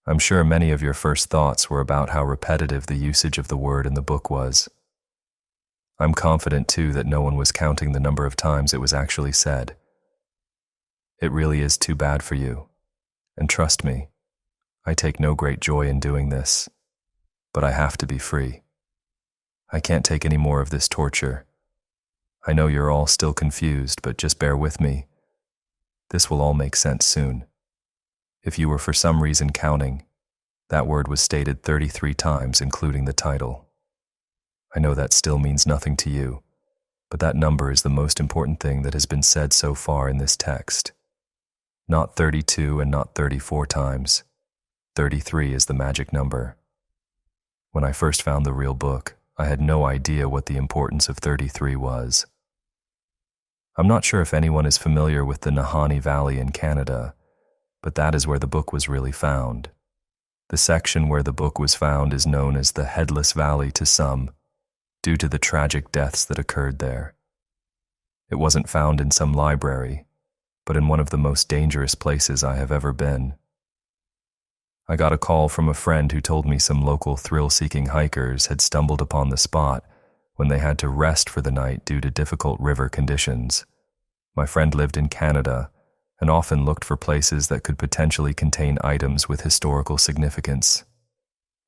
I'm sure many of your first thoughts were about how repetitive the usage of the word in the book was. I'm confident, too, that no one was counting the number of times it was actually said. It really is too bad for you, and trust me, I take no great joy in doing this, but I have to be free. I can't take any more of this torture. I know you're all still confused, but just bear with me. This will all make sense soon. If you were for some reason counting, that word was stated 33 times, including the title. I know that still means nothing to you, but that number is the most important thing that has been said so far in this text. Not 32 and not 34 times. 33 is the magic number. When I first found the real book, I had no idea what the importance of 33 was. I'm not sure if anyone is familiar with the Nahanni Valley in Canada, but that is where the book was really found. The section where the book was found is known as the Headless Valley to some, due to the tragic deaths that occurred there. It wasn't found in some library, but in one of the most dangerous places I have ever been. I got a call from a friend who told me some local thrill-seeking hikers had stumbled upon the spot when they had to rest for the night due to difficult river conditions. My friend lived in Canada and often looked for places that could potentially contain items with historical significance,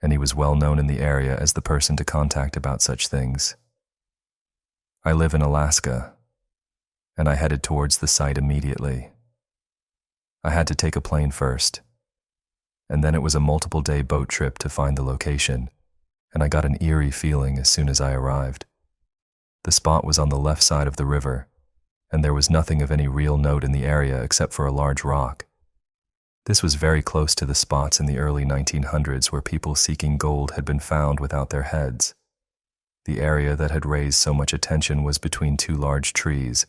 and he was well known in the area as the person to contact about such things. I live in Alaska, and I headed towards the site immediately. I had to take a plane first, and then it was a multiple-day boat trip to find the location, and I got an eerie feeling as soon as I arrived. The spot was on the left side of the river, and there was nothing of any real note in the area except for a large rock. This was very close to the spots in the early 1900s where people seeking gold had been found without their heads. The area that had raised so much attention was between two large trees,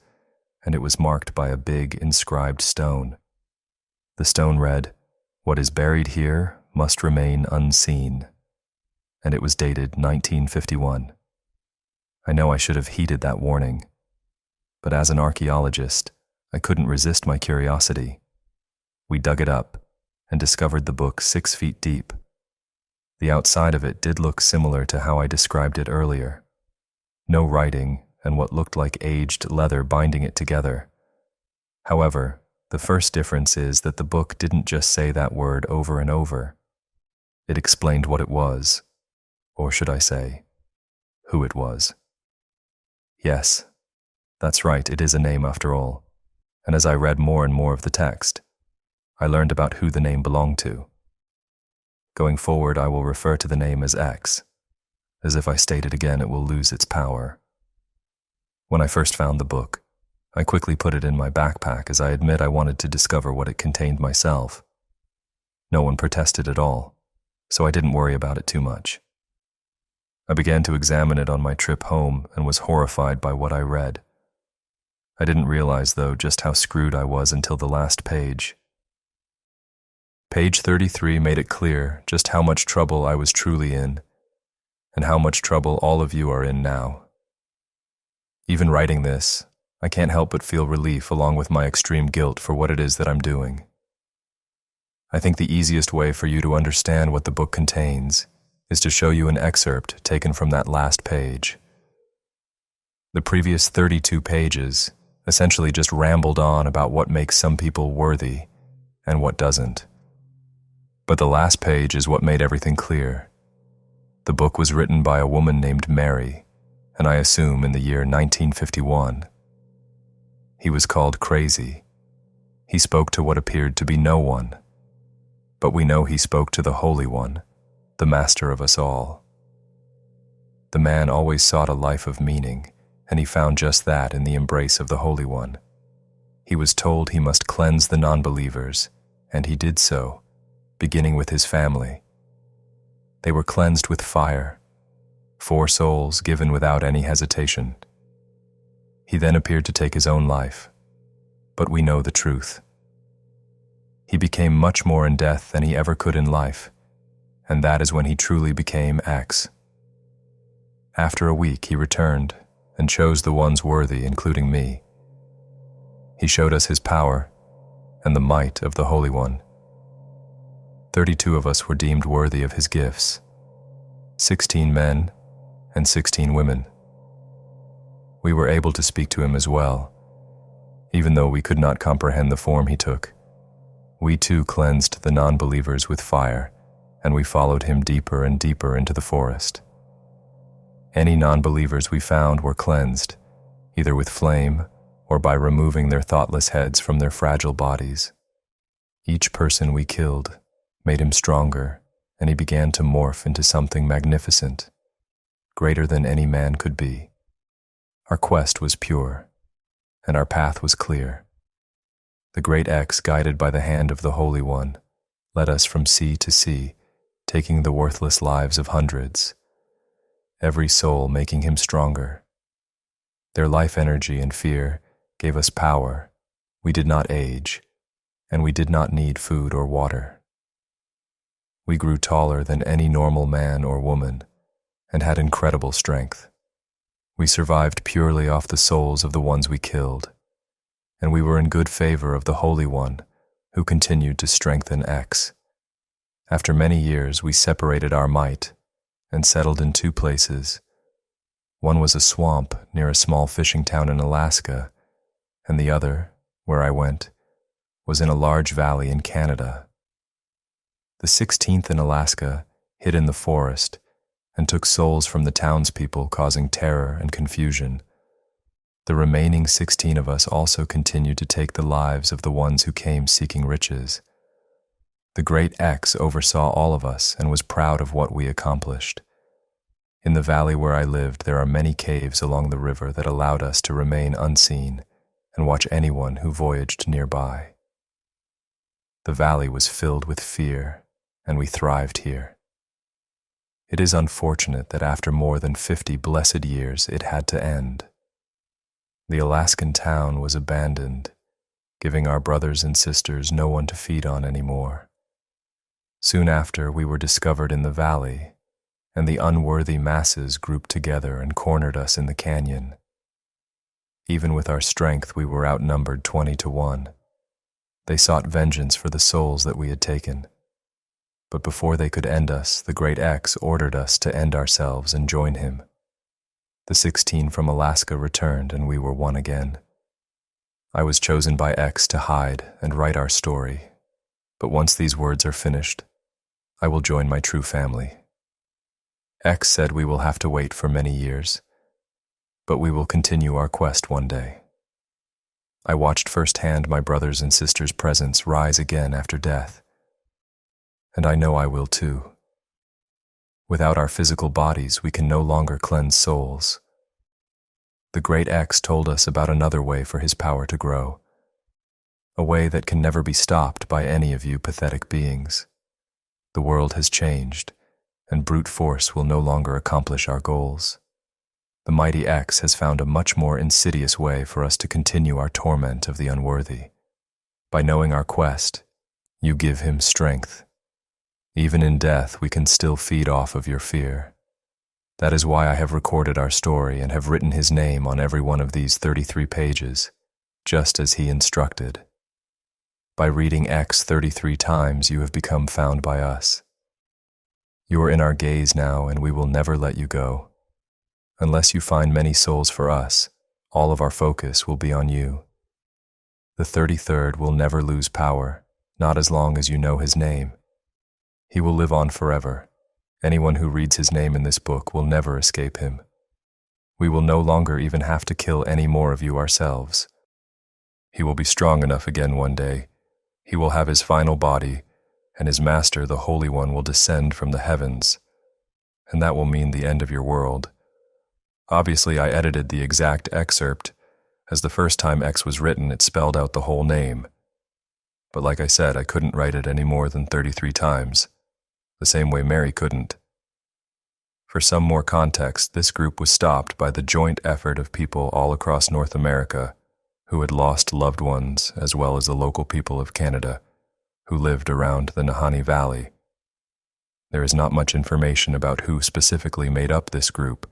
and it was marked by a big inscribed stone. The stone read, "What is buried here must remain unseen," and it was dated 1951. I know I should have heeded that warning, but as an archaeologist, I couldn't resist my curiosity. We dug it up and discovered the book 6 feet deep. The outside of it did look similar to how I described it earlier. No writing and what looked like aged leather binding it together. However, the first difference is that the book didn't just say that word over and over. It explained what it was, or should I say, who it was. Yes, that's right, it is a name after all, and as I read more and more of the text, I learned about who the name belonged to. Going forward, I will refer to the name as X, as if I state it again, it will lose its power. When I first found the book, I quickly put it in my backpack as I admit I wanted to discover what it contained myself. No one protested at all, so I didn't worry about it too much. I began to examine it on my trip home and was horrified by what I read. I didn't realize, though, just how screwed I was until the last page. Page 33 made it clear just how much trouble I was truly in, and how much trouble all of you are in now. Even writing this, I can't help but feel relief along with my extreme guilt for what it is that I'm doing. I think the easiest way for you to understand what the book contains is to show you an excerpt taken from that last page. The previous 32 pages essentially just rambled on about what makes some people worthy and what doesn't. But the last page is what made everything clear. The book was written by a woman named Mary, and I assume in the year 1951. He was called crazy. He spoke to what appeared to be no one. But we know he spoke to the Holy One, the master of us all. The man always sought a life of meaning, and he found just that in the embrace of the Holy One. He was told he must cleanse the non-believers, and he did so, beginning with his family. They were cleansed with fire, 4 souls given without any hesitation. He then appeared to take his own life, but we know the truth. He became much more in death than he ever could in life, and that is when he truly became X. After a week, he returned and chose the ones worthy, including me. He showed us his power and the might of the Holy One. 32 of us were deemed worthy of his gifts, 16 men and 16 women. We were able to speak to him as well, even though we could not comprehend the form he took. We too cleansed the non-believers with fire, and we followed him deeper and deeper into the forest. Any non-believers we found were cleansed, either with flame or by removing their thoughtless heads from their fragile bodies. Each person we killed made him stronger, and he began to morph into something magnificent, greater than any man could be. Our quest was pure, and our path was clear. The great X, guided by the hand of the Holy One, led us from sea to sea, taking the worthless lives of hundreds, every soul making him stronger. Their life energy and fear gave us power. We did not age, and we did not need food or water. We grew taller than any normal man or woman, and had incredible strength. We survived purely off the souls of the ones we killed, and we were in good favor of the Holy One, who continued to strengthen X. After many years, we separated our might and settled in 2 places. One was a swamp near a small fishing town in Alaska, and the other, where I went, was in a large valley in Canada. The 16th in Alaska hid in the forest and took souls from the townspeople, causing terror and confusion. The remaining 16 of us also continued to take the lives of the ones who came seeking riches. The great X oversaw all of us and was proud of what we accomplished. In the valley where I lived, there are many caves along the river that allowed us to remain unseen and watch anyone who voyaged nearby. The valley was filled with fear, and we thrived here. It is unfortunate that after more than 50 blessed years, it had to end. The Alaskan town was abandoned, giving our brothers and sisters no one to feed on anymore. Soon after, we were discovered in the valley, and the unworthy masses grouped together and cornered us in the canyon. Even with our strength, we were outnumbered 20-1. They sought vengeance for the souls that we had taken. But before they could end us, the great X ordered us to end ourselves and join him. The 16 from Alaska returned, and we were one again. I was chosen by X to hide and write our story. But once these words are finished, I will join my true family. X said we will have to wait for many years, but we will continue our quest one day. I watched firsthand my brothers' and sisters' presence rise again after death, and I know I will too. Without our physical bodies, we can no longer cleanse souls. The great X told us about another way for his power to grow, a way that can never be stopped by any of you pathetic beings. The world has changed, and brute force will no longer accomplish our goals. The mighty X has found a much more insidious way for us to continue our torment of the unworthy. By knowing our quest, you give him strength. Even in death, we can still feed off of your fear. That is why I have recorded our story and have written his name on every one of these 33 pages, just as he instructed. By reading X 33 times, you have become found by us. You are in our gaze now, and we will never let you go. Unless you find many souls for us, all of our focus will be on you. The 33rd will never lose power, not as long as you know his name. He will live on forever. Anyone who reads his name in this book will never escape him. We will no longer even have to kill any more of you ourselves. He will be strong enough again one day. He will have his final body, and his master, the Holy One, will descend from the heavens, and that will mean the end of your world. Obviously, I edited the exact excerpt, as the first time X was written, it spelled out the whole name. But like I said, I couldn't write it any more than 33 times, the same way Mary couldn't. For some more context, this group was stopped by the joint effort of people all across North America who had lost loved ones, as well as the local people of Canada who lived around the Nahanni Valley. There is not much information about who specifically made up this group,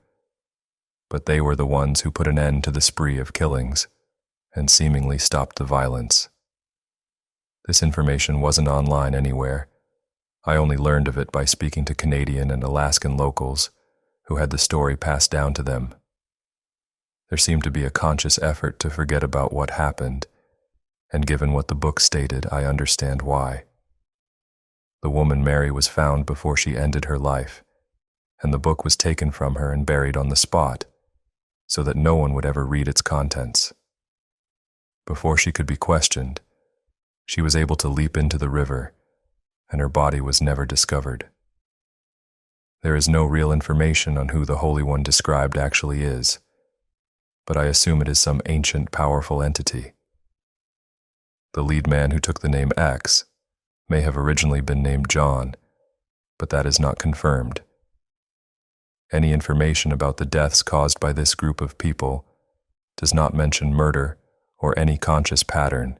but they were the ones who put an end to the spree of killings and seemingly stopped the violence. This information wasn't online anywhere. I only learned of it by speaking to Canadian and Alaskan locals who had the story passed down to them. There seemed to be a conscious effort to forget about what happened, and given what the book stated, I understand why. The woman Mary was found before she ended her life, and the book was taken from her and buried on the spot, so that no one would ever read its contents. Before she could be questioned, she was able to leap into the river, and her body was never discovered. There is no real information on who the Holy One described actually is, but I assume it is some ancient, powerful entity. The lead man who took the name X may have originally been named John, but that is not confirmed. Any information about the deaths caused by this group of people does not mention murder or any conscious pattern,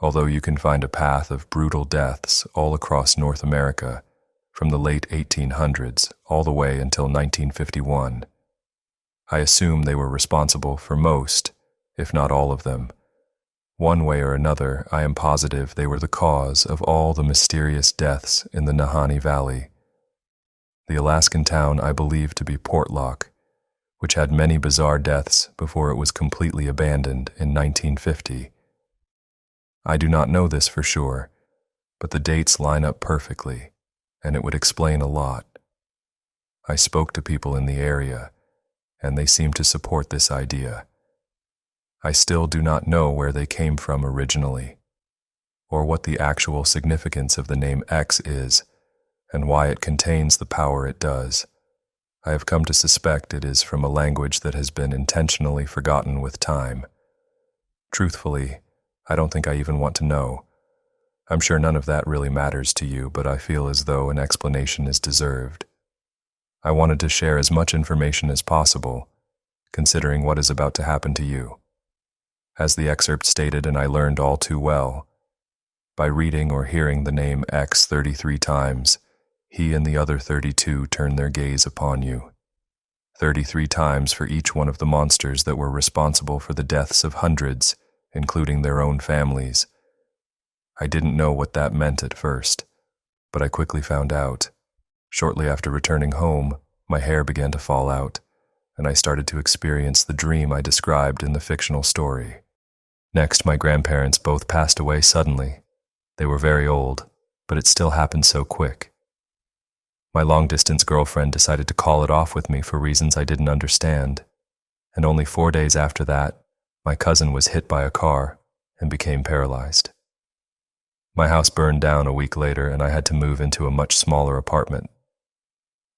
although you can find a path of brutal deaths all across North America from the late 1800s all the way until 1951. I assume they were responsible for most, if not all of them. One way or another, I am positive they were the cause of all the mysterious deaths in the Nahanni Valley. The Alaskan town I believe to be Portlock, which had many bizarre deaths before it was completely abandoned in 1950. I do not know this for sure, but the dates line up perfectly, and it would explain a lot. I spoke to people in the area, and they seem to support this idea. I still do not know where they came from originally, or what the actual significance of the name X is, and why it contains the power it does. I have come to suspect it is from a language that has been intentionally forgotten with time. Truthfully, I don't think I even want to know. I'm sure none of that really matters to you, but I feel as though an explanation is deserved. I wanted to share as much information as possible, considering what is about to happen to you. As the excerpt stated, and I learned all too well, by reading or hearing the name X 33 times, he and the other 32 turn their gaze upon you. 33 times for each one of the monsters that were responsible for the deaths of hundreds, including their own families. I didn't know what that meant at first, but I quickly found out. Shortly after returning home, my hair began to fall out, and I started to experience the dream I described in the fictional story. Next, my grandparents both passed away suddenly. They were very old, but it still happened so quick. My long-distance girlfriend decided to call it off with me for reasons I didn't understand, and only 4 days after that, my cousin was hit by a car and became paralyzed. My house burned down a week later, and I had to move into a much smaller apartment.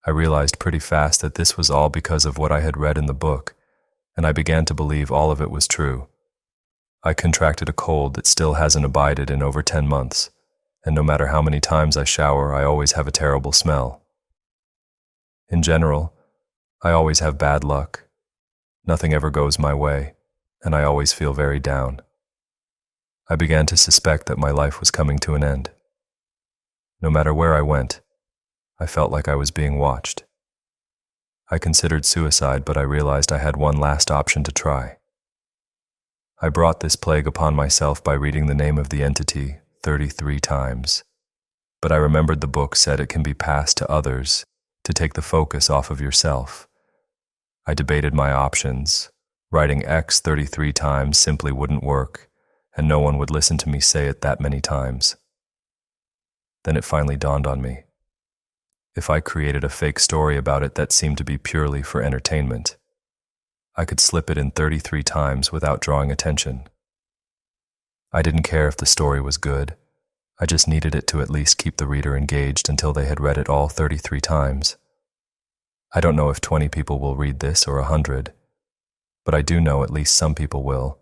I realized pretty fast that this was all because of what I had read in the book, and I began to believe all of it was true. I contracted a cold that still hasn't abated in over 10 months, and no matter how many times I shower, I always have a terrible smell. In general, I always have bad luck. Nothing ever goes my way, and I always feel very down. I began to suspect that my life was coming to an end. No matter where I went, I felt like I was being watched. I considered suicide, but I realized I had one last option to try. I brought this plague upon myself by reading the name of the entity 33 times, but I remembered the book said it can be passed to others to take the focus off of yourself. I debated my options. Writing X 33 times simply wouldn't work, and no one would listen to me say it that many times. Then it finally dawned on me. If I created a fake story about it that seemed to be purely for entertainment, I could slip it in 33 times without drawing attention. I didn't care if the story was good. I just needed it to at least keep the reader engaged until they had read it all 33 times. I don't know if 20 people will read this or 100, but I do know at least some people will,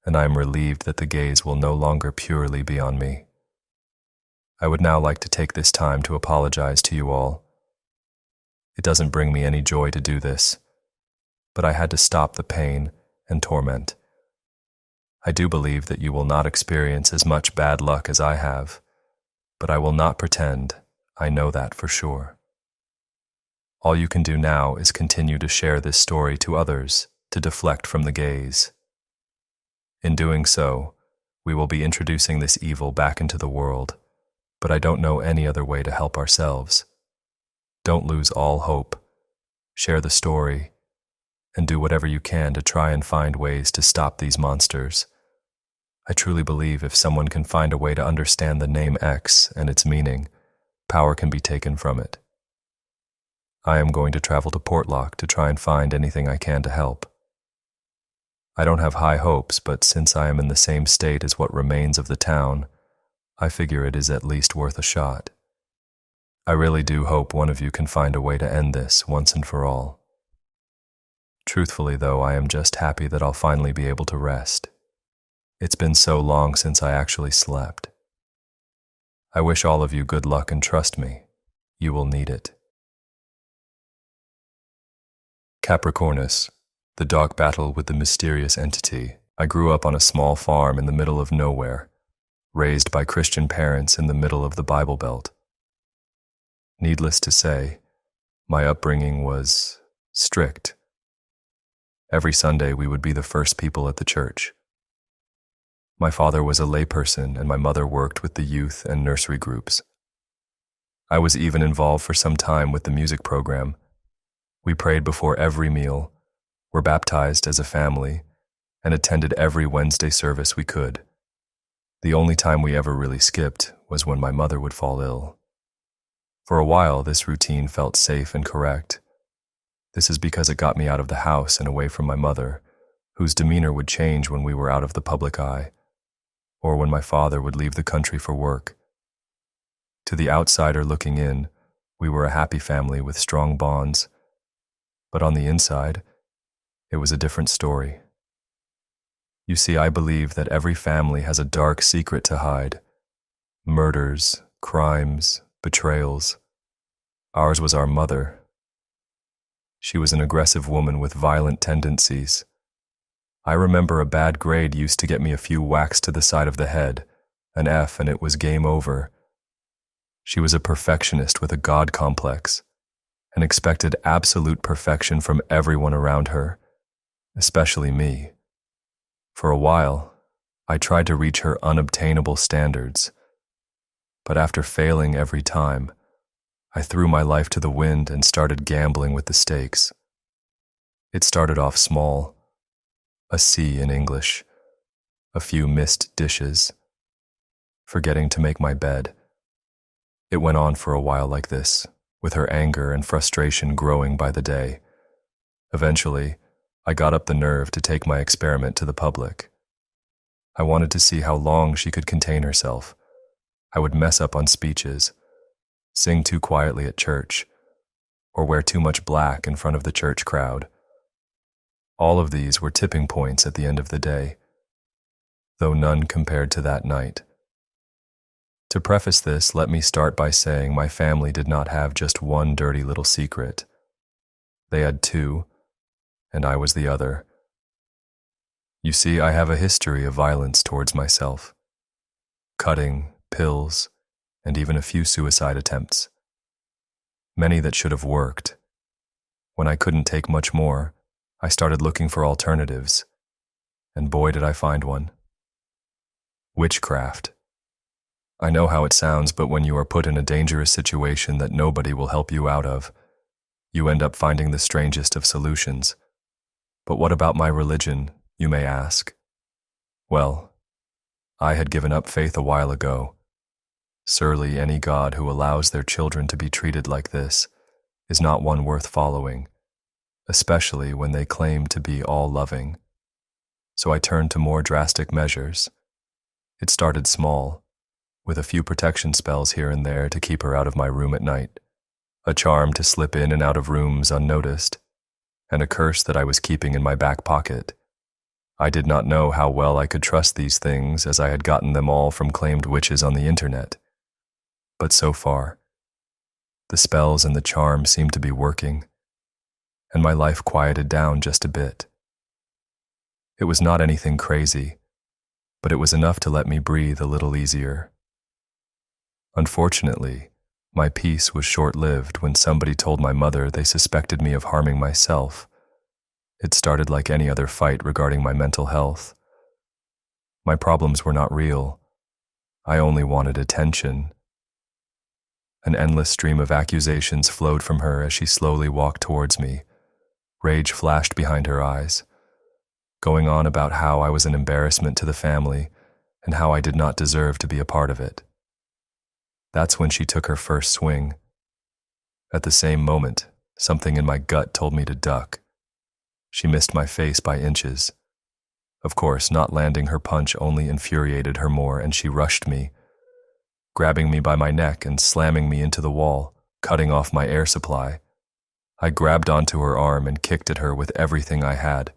and I am relieved that the gaze will no longer purely be on me. I would now like to take this time to apologize to you all. It doesn't bring me any joy to do this, but I had to stop the pain and torment. I do believe that you will not experience as much bad luck as I have, but I will not pretend I know that for sure. All you can do now is continue to share this story to others to deflect from the gaze. In doing so, we will be introducing this evil back into the world, but I don't know any other way to help ourselves. Don't lose all hope. Share the story, and do whatever you can to try and find ways to stop these monsters. I truly believe if someone can find a way to understand the name X and its meaning, power can be taken from it. I am going to travel to Portlock to try and find anything I can to help. I don't have high hopes, but since I am in the same state as what remains of the town, I figure it is at least worth a shot. I really do hope one of you can find a way to end this once and for all. Truthfully, though, I am just happy that I'll finally be able to rest. It's been so long since I actually slept. I wish all of you good luck, and trust me, you will need it. Capricornus, the dog battle with the mysterious entity. I grew up on a small farm in the middle of nowhere, raised by Christian parents in the middle of the Bible Belt. Needless to say, my upbringing was strict. Every Sunday we would be the first people at the church. My father was a layperson and my mother worked with the youth and nursery groups. I was even involved for some time with the music program. We prayed before every meal, were baptized as a family, and attended every Wednesday service we could. The only time we ever really skipped was when my mother would fall ill. For a while, this routine felt safe and correct. This is because it got me out of the house and away from my mother, whose demeanor would change when we were out of the public eye. or when my father would leave the country for work. To the outsider looking in, we were a happy family with strong bonds, but on the inside, it was a different story. You see, I believe that every family has a dark secret to hide. Murders, crimes, betrayals. Ours was our mother. She was an aggressive woman with violent tendencies. I remember a bad grade used to get me a few whacks to the side of the head, an F, and it was game over. She was a perfectionist with a God complex and expected absolute perfection from everyone around her, especially me. For a while, I tried to reach her unobtainable standards, but after failing every time, I threw my life to the wind and started gambling with the stakes. It started off small, a C in English, a few missed dishes, forgetting to make my bed. It went on for a while like this, with her anger and frustration growing by the day. Eventually, I got up the nerve to take my experiment to the public. I wanted to see how long she could contain herself. I would mess up on speeches, sing too quietly at church, or wear too much black in front of the church crowd. All of these were tipping points at the end of the day, though none compared to that night. To preface this, let me start by saying my family did not have just one dirty little secret. They had two, and I was the other. You see, I have a history of violence towards myself. Cutting, pills, and even a few suicide attempts. Many that should have worked. When I couldn't take much more, I started looking for alternatives, and boy did I find one. Witchcraft. I know how it sounds, but when you are put in a dangerous situation that nobody will help you out of, you end up finding the strangest of solutions. But what about my religion, you may ask? Well, I had given up faith a while ago. Surely any God who allows their children to be treated like this is not one worth following, especially when they claim to be all-loving. So I turned to more drastic measures. It started small, with a few protection spells here and there to keep her out of my room at night, a charm to slip in and out of rooms unnoticed, and a curse that I was keeping in my back pocket. I did not know how well I could trust these things, as I had gotten them all from claimed witches on the internet. But so far, the spells and the charm seemed to be working, and my life quieted down just a bit. It was not anything crazy, but it was enough to let me breathe a little easier. Unfortunately, my peace was short-lived when somebody told my mother they suspected me of harming myself. It started like any other fight regarding my mental health. My problems were not real. I only wanted attention. An endless stream of accusations flowed from her as she slowly walked towards me. Rage flashed behind her eyes, going on about how I was an embarrassment to the family and how I did not deserve to be a part of it. That's when she took her first swing. At the same moment, something in my gut told me to duck. She missed my face by inches. Of course, not landing her punch only infuriated her more, and she rushed me, grabbing me by my neck and slamming me into the wall, cutting off my air supply. I grabbed onto her arm and kicked at her with everything I had,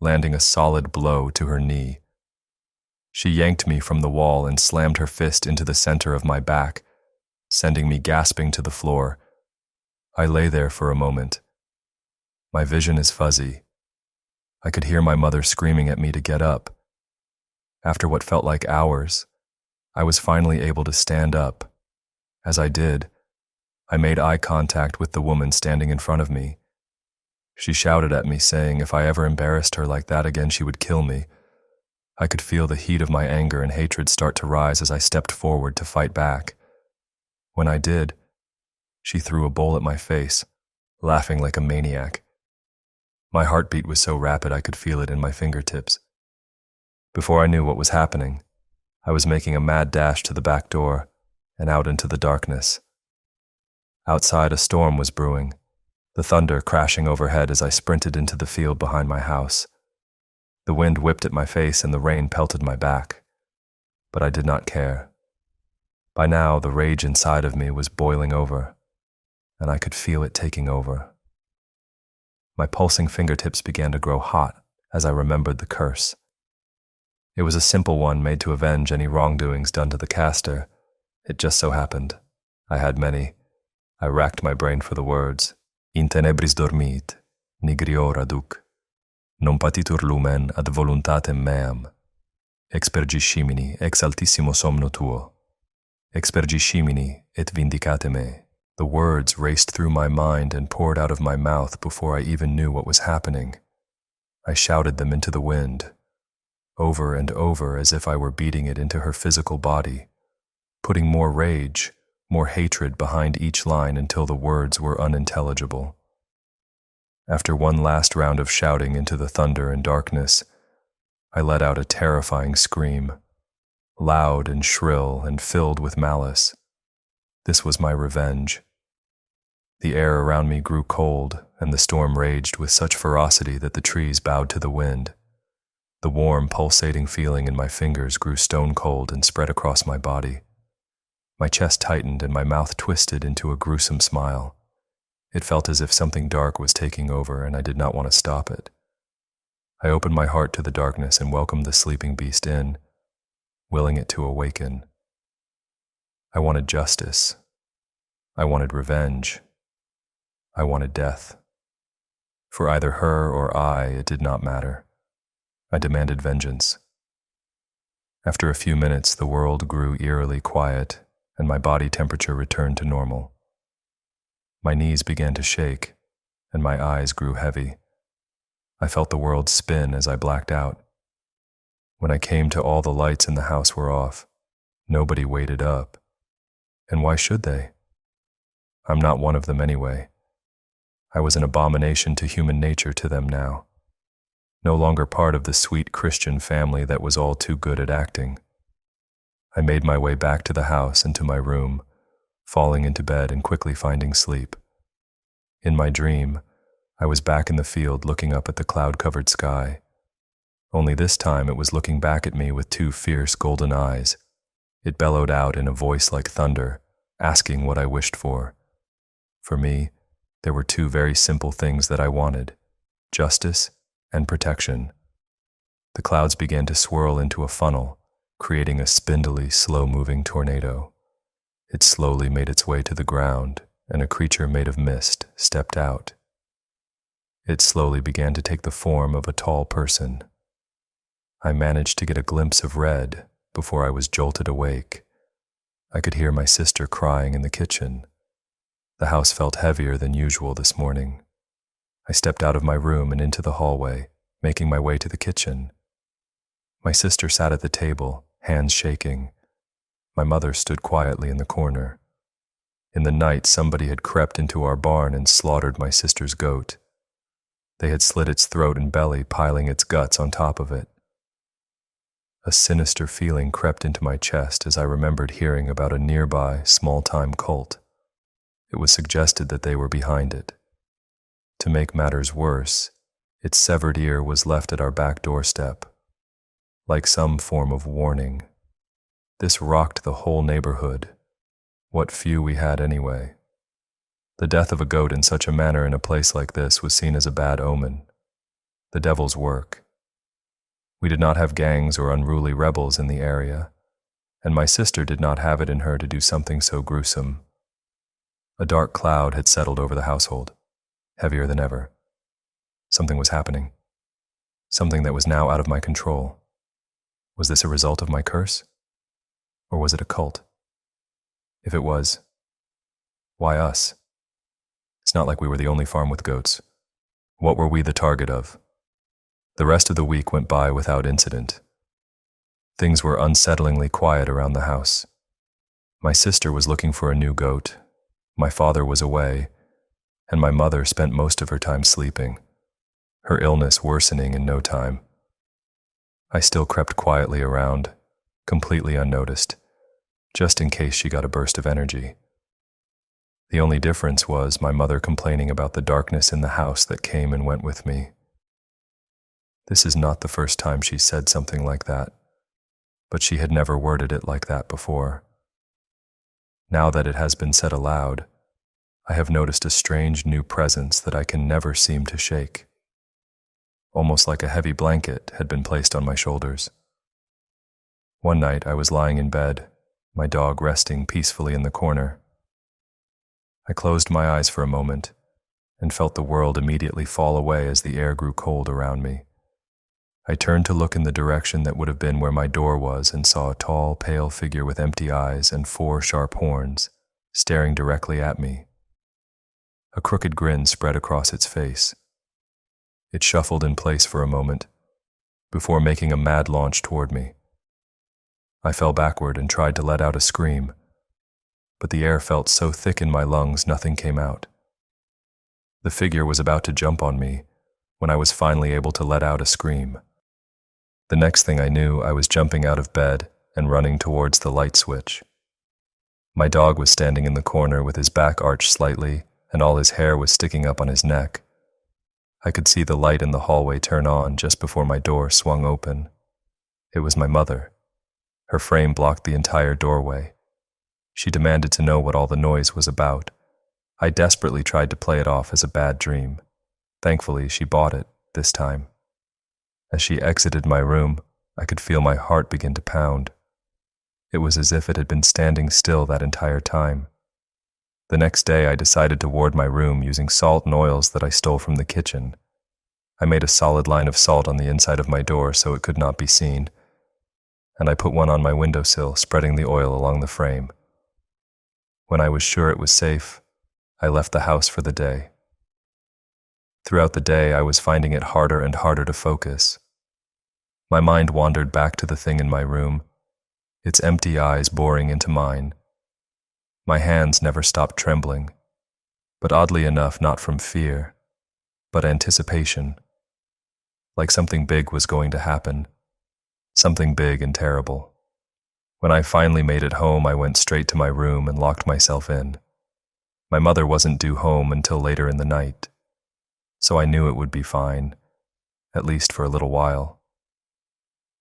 landing a solid blow to her knee. She yanked me from the wall and slammed her fist into the center of my back, sending me gasping to the floor. I lay there for a moment. My vision is fuzzy. I could hear my mother screaming at me to get up. After what felt like hours, I was finally able to stand up. As I did, I made eye contact with the woman standing in front of me. She shouted at me, saying if I ever embarrassed her like that again, she would kill me. I could feel the heat of my anger and hatred start to rise as I stepped forward to fight back. When I did, she threw a bowl at my face, laughing like a maniac. My heartbeat was so rapid I could feel it in my fingertips. Before I knew what was happening, I was making a mad dash to the back door and out into the darkness. Outside, a storm was brewing, the thunder crashing overhead as I sprinted into the field behind my house. The wind whipped at my face and the rain pelted my back. but I did not care. By now, the rage inside of me was boiling over, and I could feel it taking over. My pulsing fingertips began to grow hot as I remembered the curse. It was a simple one made to avenge any wrongdoings done to the caster. It just so happened. I had many. I racked my brain for the words. In tenebris dormit, nigriora duc. Non patitur lumen ad voluntatem meam. Expergiscimini ex altissimo somno tuo. Expergiscimini et vindicate me. The words raced through my mind and poured out of my mouth before I even knew what was happening. I shouted them into the wind, over and over as if I were beating it into her physical body, putting more rage, more hatred behind each line until the words were unintelligible. After one last round of shouting into the thunder and darkness, I let out a terrifying scream, loud and shrill and filled with malice. This was my revenge. The air around me grew cold, and the storm raged with such ferocity that the trees bowed to the wind. The warm, pulsating feeling in my fingers grew stone cold and spread across my body. My chest tightened and my mouth twisted into a gruesome smile. It felt as if something dark was taking over, and I did not want to stop it. I opened my heart to the darkness and welcomed the sleeping beast in, willing it to awaken. I wanted justice. I wanted revenge. I wanted death. For either her or I, it did not matter. I demanded vengeance. After a few minutes, the world grew eerily quiet, and my body temperature returned to normal. My knees began to shake, and my eyes grew heavy. I felt the world spin as I blacked out. When I came to, all the lights in the house were off. Nobody waited up. And why should they? I'm not one of them anyway. I was an abomination to human nature to them now. No longer part of the sweet Christian family that was all too good at acting. I made my way back to the house and to my room, falling into bed and quickly finding sleep. In my dream, I was back in the field looking up at the cloud-covered sky. Only this time it was looking back at me with two fierce golden eyes. It bellowed out in a voice like thunder, asking what I wished for. For me, there were two very simple things that I wanted: justice and protection. The clouds began to swirl into a funnel, creating a spindly, slow-moving tornado. It slowly made its way to the ground, and a creature made of mist stepped out. It slowly began to take the form of a tall person. I managed to get a glimpse of red before I was jolted awake. I could hear my sister crying in the kitchen. The house felt heavier than usual this morning. I stepped out of my room and into the hallway, making my way to the kitchen. My sister sat at the table, hands shaking. My mother stood quietly in the corner. In the night, somebody had crept into our barn and slaughtered my sister's goat. They had slit its throat and belly, piling its guts on top of it. A sinister feeling crept into my chest as I remembered hearing about a nearby, small-time cult. It was suggested that they were behind it. To make matters worse, its severed ear was left at our back doorstep, like some form of warning. This rocked the whole neighborhood, what few we had anyway. The death of a goat in such a manner in a place like this was seen as a bad omen, the devil's work. We did not have gangs or unruly rebels in the area, and my sister did not have it in her to do something so gruesome. A dark cloud had settled over the household, heavier than ever. Something was happening, something that was now out of my control. Was this a result of my curse? Or was it a cult? If it was, why us? It's not like we were the only farm with goats. What were we the target of? The rest of the week went by without incident. Things were unsettlingly quiet around the house. My sister was looking for a new goat. My father was away, and my mother spent most of her time sleeping, her illness worsening in no time. I still crept quietly around, completely unnoticed, just in case she got a burst of energy. The only difference was my mother complaining about the darkness in the house that came and went with me. This is not the first time she said something like that. but she had never worded it like that before. Now that it has been said aloud, I have noticed a strange new presence that I can never seem to shake. Almost like a heavy blanket had been placed on my shoulders. One night I was lying in bed, my dog resting peacefully in the corner. I closed my eyes for a moment and felt the world immediately fall away as the air grew cold around me. I turned to look in the direction that would have been where my door was and saw a tall, pale figure with empty eyes and 4 sharp horns staring directly at me. A crooked grin spread across its face. It shuffled in place for a moment before making a mad launch toward me. I fell backward and tried to let out a scream, but the air felt so thick in my lungs nothing came out. The figure was about to jump on me when I was finally able to let out a scream. The next thing I knew, I was jumping out of bed and running towards the light switch. My dog was standing in the corner with his back arched slightly, and all his hair was sticking up on his neck. I could see the light in the hallway turn on just before my door swung open. It was my mother. Her frame blocked the entire doorway. She demanded to know what all the noise was about. I desperately tried to play it off as a bad dream. Thankfully, she bought it this time. As she exited my room, I could feel my heart begin to pound. It was as if it had been standing still that entire time. The next day, I decided to ward my room using salt and oils that I stole from the kitchen. I made a solid line of salt on the inside of my door so it could not be seen, and I put one on my windowsill, spreading the oil along the frame. When I was sure it was safe, I left the house for the day. Throughout the day, I was finding it harder and harder to focus. My mind wandered back to the thing in my room, its empty eyes boring into mine. My hands never stopped trembling, but oddly enough, not from fear, but anticipation. Like something big was going to happen, something big and terrible. When I finally made it home, I went straight to my room and locked myself in. My mother wasn't due home until later in the night, so I knew it would be fine, at least for a little while.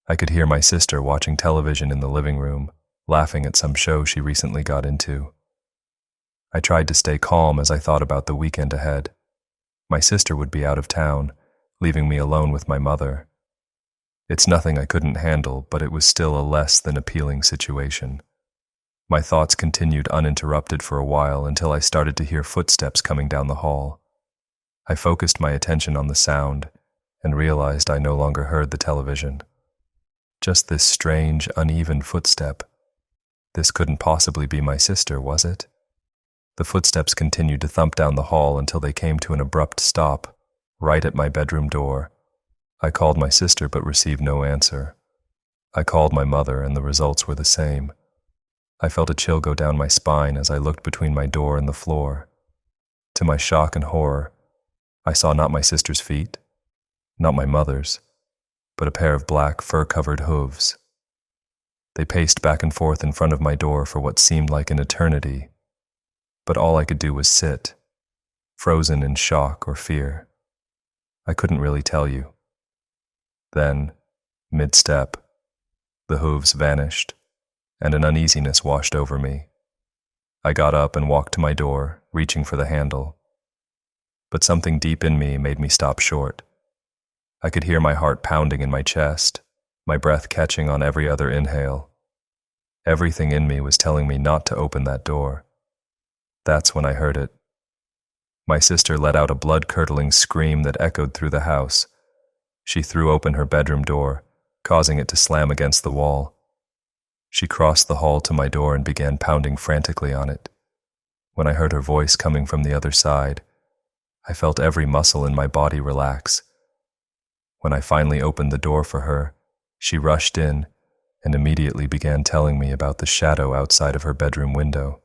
I could hear my sister watching television in the living room, laughing at some show she recently got into. I tried to stay calm as I thought about the weekend ahead. My sister would be out of town, leaving me alone with my mother. It's nothing I couldn't handle, but it was still a less than appealing situation. My thoughts continued uninterrupted for a while until I started to hear footsteps coming down the hall. I focused my attention on the sound and realized I no longer heard the television. Just this strange, uneven footstep. This couldn't possibly be my sister, was it? The footsteps continued to thump down the hall until they came to an abrupt stop, right at my bedroom door. I called my sister but received no answer. I called my mother and the results were the same. I felt a chill go down my spine as I looked between my door and the floor. To my shock and horror, I saw not my sister's feet, not my mother's, but a pair of black, fur-covered hooves. They paced back and forth in front of my door for what seemed like an eternity, but all I could do was sit, frozen in shock or fear. I couldn't really tell you. Then, mid-step, the hooves vanished, and an uneasiness washed over me. I got up and walked to my door, reaching for the handle. But something deep in me made me stop short. I could hear my heart pounding in my chest, my breath catching on every other inhale. Everything in me was telling me not to open that door. That's when I heard it. My sister let out a blood-curdling scream that echoed through the house. She threw open her bedroom door, causing it to slam against the wall. She crossed the hall to my door and began pounding frantically on it. When I heard her voice coming from the other side, I felt every muscle in my body relax. When I finally opened the door for her, she rushed in and immediately began telling me about the shadow outside of her bedroom window.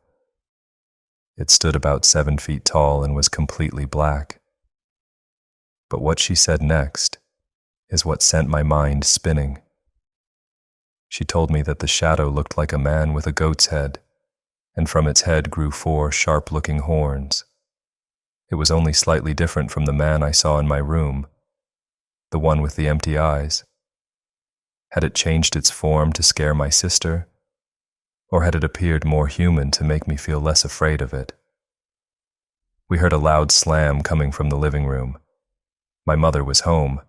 It stood about 7 feet tall and was completely black. But what she said next is what sent my mind spinning. She told me that the shadow looked like a man with a goat's head, and from its head grew 4 sharp-looking horns. It was only slightly different from the man I saw in my room, the one with the empty eyes. Had it changed its form to scare my sister? Or had it appeared more human to make me feel less afraid of it? We heard a loud slam coming from the living room. My mother was home.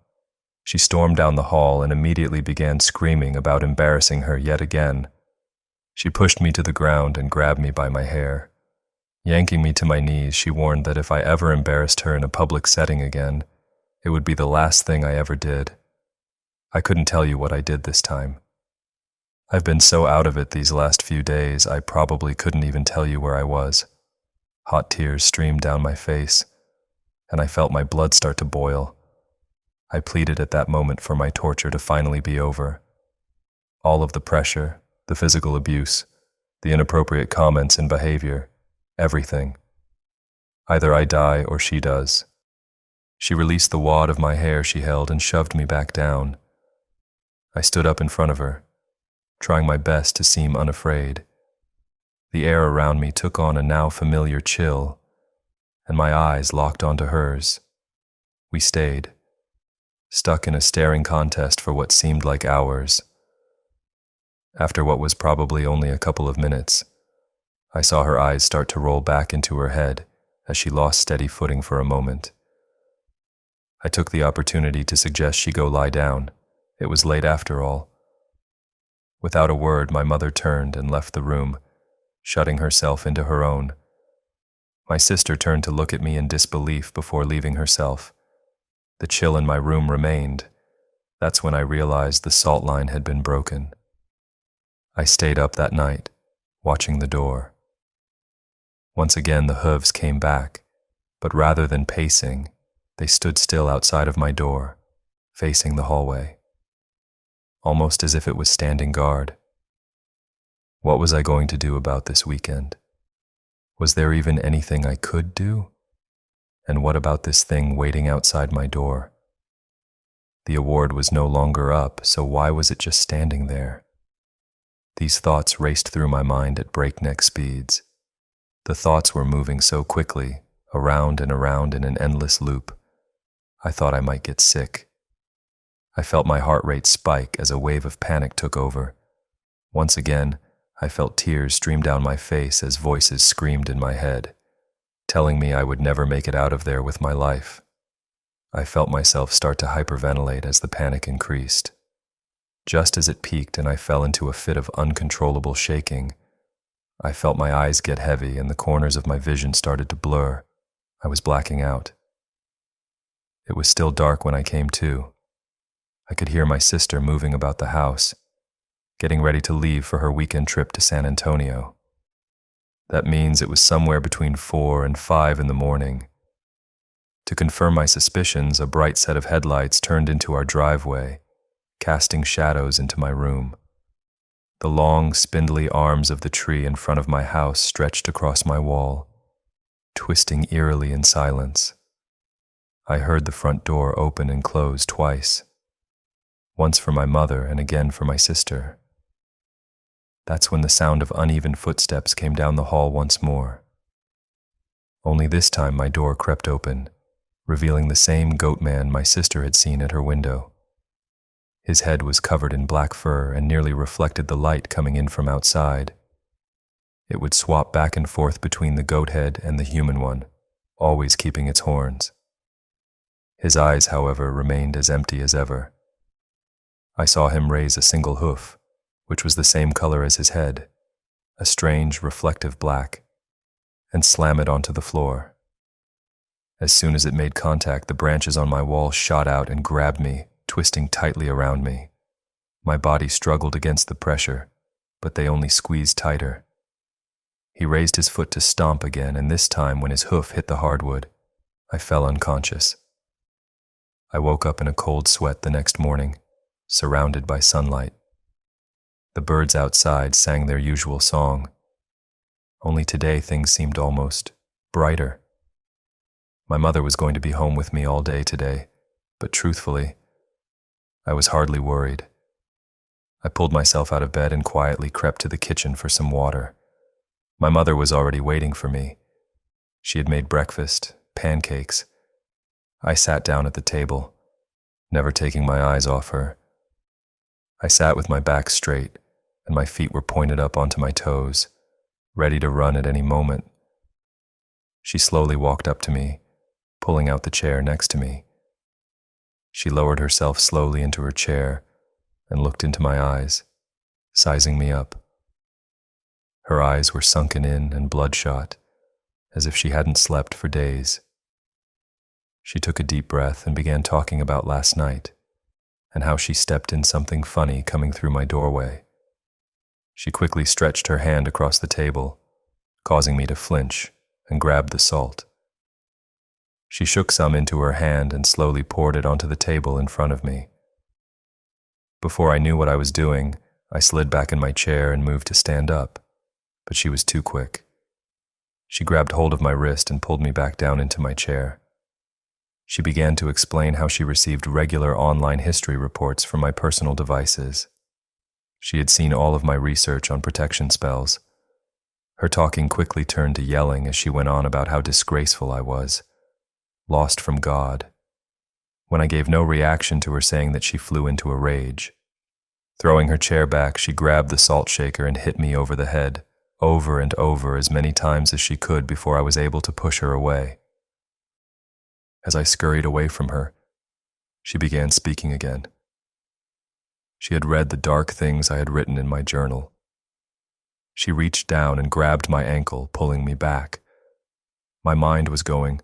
She stormed down the hall and immediately began screaming about embarrassing her yet again. She pushed me to the ground and grabbed me by my hair. Yanking me to my knees, she warned that if I ever embarrassed her in a public setting again, it would be the last thing I ever did. I couldn't tell you what I did this time. I've been so out of it these last few days, I probably couldn't even tell you where I was. Hot tears streamed down my face, and I felt my blood start to boil. I pleaded at that moment for my torture to finally be over. All of the pressure, the physical abuse, the inappropriate comments and behavior, everything. Either I die or she does. She released the wad of my hair she held and shoved me back down. I stood up in front of her, trying my best to seem unafraid. The air around me took on a now familiar chill, and my eyes locked onto hers. We stayed, stuck in a staring contest for what seemed like hours. After what was probably only a couple of minutes, I saw her eyes start to roll back into her head as she lost steady footing for a moment. I took the opportunity to suggest she go lie down. It was late after all. Without a word, my mother turned and left the room, shutting herself into her own. My sister turned to look at me in disbelief before leaving herself. The chill in my room remained. That's when I realized the salt line had been broken. I stayed up that night, watching the door. Once again the hooves came back, but rather than pacing, they stood still outside of my door, facing the hallway, almost as if it was standing guard. What was I going to do about this weekend? Was there even anything I could do? And what about this thing waiting outside my door? The award was no longer up, so why was it just standing there? These thoughts raced through my mind at breakneck speeds. The thoughts were moving so quickly, around and around in an endless loop. I thought I might get sick. I felt my heart rate spike as a wave of panic took over. Once again, I felt tears stream down my face as voices screamed in my head, telling me I would never make it out of there with my life. I felt myself start to hyperventilate as the panic increased. Just as it peaked and I fell into a fit of uncontrollable shaking, I felt my eyes get heavy and the corners of my vision started to blur. I was blacking out. It was still dark when I came to. I could hear my sister moving about the house, getting ready to leave for her weekend trip to San Antonio. That means it was somewhere between 4 and 5 in the morning. To confirm my suspicions, a bright set of headlights turned into our driveway, casting shadows into my room. The long, spindly arms of the tree in front of my house stretched across my wall, twisting eerily in silence. I heard the front door open and close twice, once for my mother and again for my sister. That's when the sound of uneven footsteps came down the hall once more. Only this time my door crept open, revealing the same goat man my sister had seen at her window. His head was covered in black fur and nearly reflected the light coming in from outside. It would swap back and forth between the goat head and the human one, always keeping its horns. His eyes, however, remained as empty as ever. I saw him raise a single hoof, which was the same color as his head, a strange, reflective black, and slam it onto the floor. As soon as it made contact, the branches on my wall shot out and grabbed me, twisting tightly around me. My body struggled against the pressure, but they only squeezed tighter. He raised his foot to stomp again, and this time when his hoof hit the hardwood, I fell unconscious. I woke up in a cold sweat the next morning, surrounded by sunlight. The birds outside sang their usual song. Only today things seemed almost brighter. My mother was going to be home with me all day today, but truthfully, I was hardly worried. I pulled myself out of bed and quietly crept to the kitchen for some water. My mother was already waiting for me. She had made breakfast, pancakes. I sat down at the table, never taking my eyes off her. I sat with my back straight, and my feet were pointed up onto my toes, ready to run at any moment. She slowly walked up to me, pulling out the chair next to me. She lowered herself slowly into her chair and looked into my eyes, sizing me up. Her eyes were sunken in and bloodshot, as if she hadn't slept for days. She took a deep breath and began talking about last night, and how she stepped in something funny coming through my doorway. She quickly stretched her hand across the table, causing me to flinch and grab the salt. She shook some into her hand and slowly poured it onto the table in front of me. Before I knew what I was doing, I slid back in my chair and moved to stand up, but she was too quick. She grabbed hold of my wrist and pulled me back down into my chair. She began to explain how she received regular online history reports from my personal devices. She had seen all of my research on protection spells. Her talking quickly turned to yelling as she went on about how disgraceful I was, lost from God. When I gave no reaction to her saying that, she flew into a rage. Throwing her chair back, she grabbed the salt shaker and hit me over the head, over and over as many times as she could before I was able to push her away. As I scurried away from her, she began speaking again. She had read the dark things I had written in my journal. She reached down and grabbed my ankle, pulling me back. My mind was going,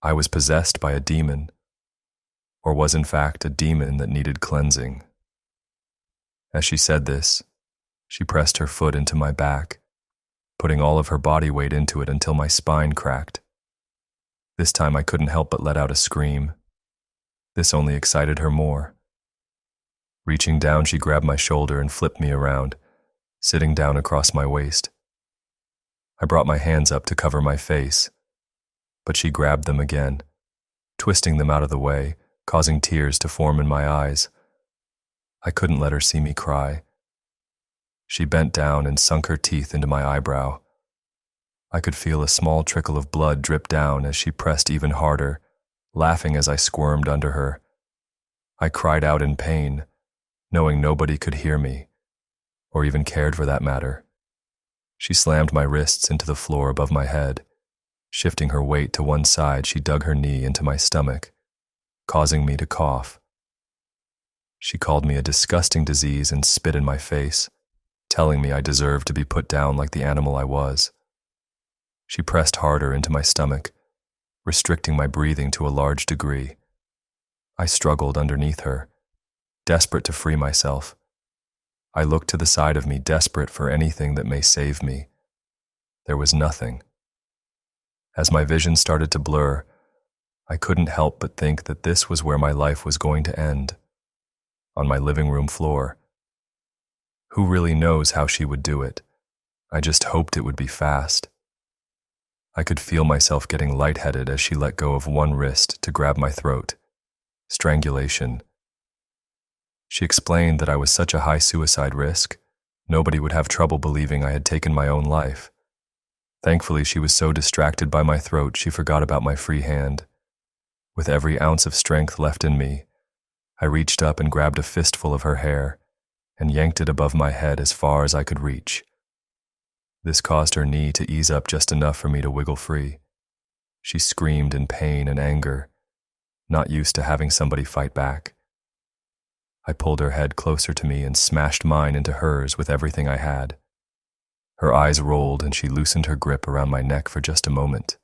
I was possessed by a demon, or was in fact a demon that needed cleansing. As she said this, she pressed her foot into my back, putting all of her body weight into it until my spine cracked. This time I couldn't help but let out a scream. This only excited her more. Reaching down, she grabbed my shoulder and flipped me around, sitting down across my waist. I brought my hands up to cover my face, but she grabbed them again, twisting them out of the way, causing tears to form in my eyes. I couldn't let her see me cry. She bent down and sunk her teeth into my eyebrow. I could feel a small trickle of blood drip down as she pressed even harder, laughing as I squirmed under her. I cried out in pain, knowing nobody could hear me, or even cared for that matter. She slammed my wrists into the floor above my head. Shifting her weight to one side, she dug her knee into my stomach, causing me to cough. She called me a disgusting disease and spit in my face, telling me I deserved to be put down like the animal I was. She pressed harder into my stomach, restricting my breathing to a large degree. I struggled underneath her, desperate to free myself. I looked to the side of me, desperate for anything that may save me. There was nothing. As my vision started to blur, I couldn't help but think that this was where my life was going to end, on my living room floor. Who really knows how she would do it? I just hoped it would be fast. I could feel myself getting lightheaded as she let go of one wrist to grab my throat. Strangulation. She explained that I was such a high suicide risk, nobody would have trouble believing I had taken my own life. Thankfully, she was so distracted by my throat she forgot about my free hand. With every ounce of strength left in me, I reached up and grabbed a fistful of her hair and yanked it above my head as far as I could reach. This caused her knee to ease up just enough for me to wiggle free. She screamed in pain and anger, not used to having somebody fight back. I pulled her head closer to me and smashed mine into hers with everything I had. Her eyes rolled and she loosened her grip around my neck for just a moment,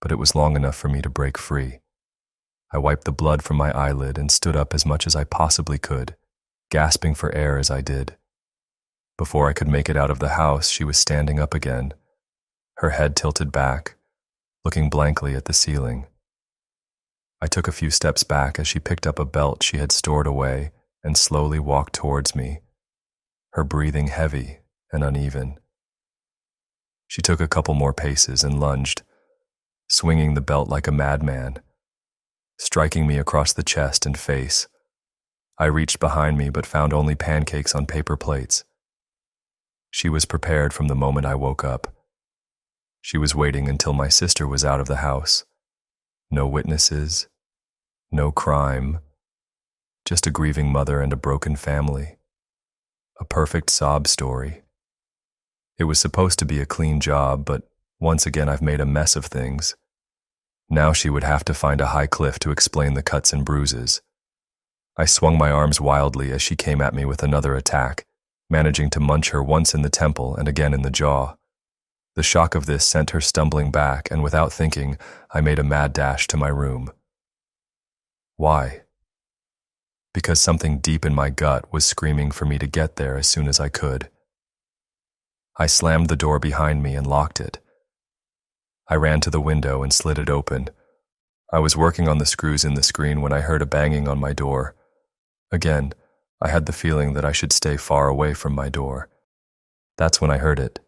but it was long enough for me to break free. I wiped the blood from my eyelid and stood up as much as I possibly could, gasping for air as I did. Before I could make it out of the house, she was standing up again, her head tilted back, looking blankly at the ceiling. I took a few steps back as she picked up a belt she had stored away and slowly walked towards me, her breathing heavy and uneven. She took a couple more paces and lunged, swinging the belt like a madman, striking me across the chest and face. I reached behind me but found only pancakes on paper plates. She was prepared from the moment I woke up. She was waiting until my sister was out of the house. No witnesses, no crime, just a grieving mother and a broken family. A perfect sob story. It was supposed to be a clean job, but once again I've made a mess of things. Now she would have to find a high cliff to explain the cuts and bruises. I swung my arms wildly as she came at me with another attack, managing to munch her once in the temple and again in the jaw. The shock of this sent her stumbling back, and without thinking, I made a mad dash to my room. Why? Because something deep in my gut was screaming for me to get there as soon as I could. I slammed the door behind me and locked it. I ran to the window and slid it open. I was working on the screws in the screen when I heard a banging on my door. Again, I had the feeling that I should stay far away from my door. That's when I heard it.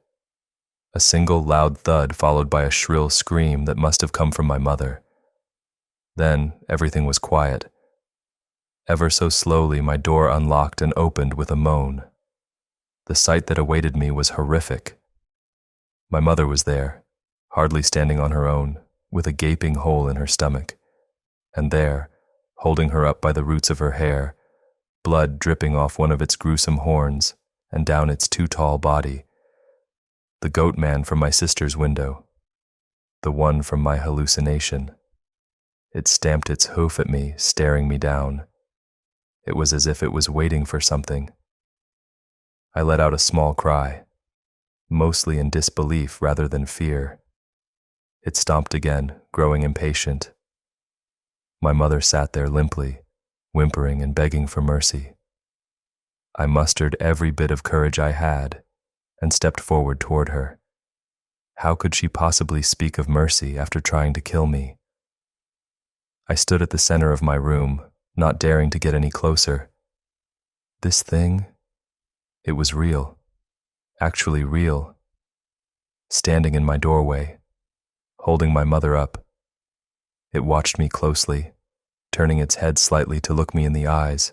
A single loud thud followed by a shrill scream that must have come from my mother. Then everything was quiet. Ever so slowly, my door unlocked and opened with a moan. The sight that awaited me was horrific. My mother was there, hardly standing on her own, with a gaping hole in her stomach. And there, holding her up by the roots of her hair, blood dripping off one of its gruesome horns and down its too tall body, the goat man from my sister's window, the one from my hallucination. It stamped its hoof at me, staring me down. It was as if it was waiting for something. I let out a small cry, mostly in disbelief rather than fear. It stomped again, growing impatient. My mother sat there limply, whimpering and begging for mercy. I mustered every bit of courage I had and stepped forward toward her. How could she possibly speak of mercy after trying to kill me? I stood at the center of my room, not daring to get any closer. This thing, it was real, actually real, standing in my doorway, holding my mother up. It watched me closely, turning its head slightly to look me in the eyes.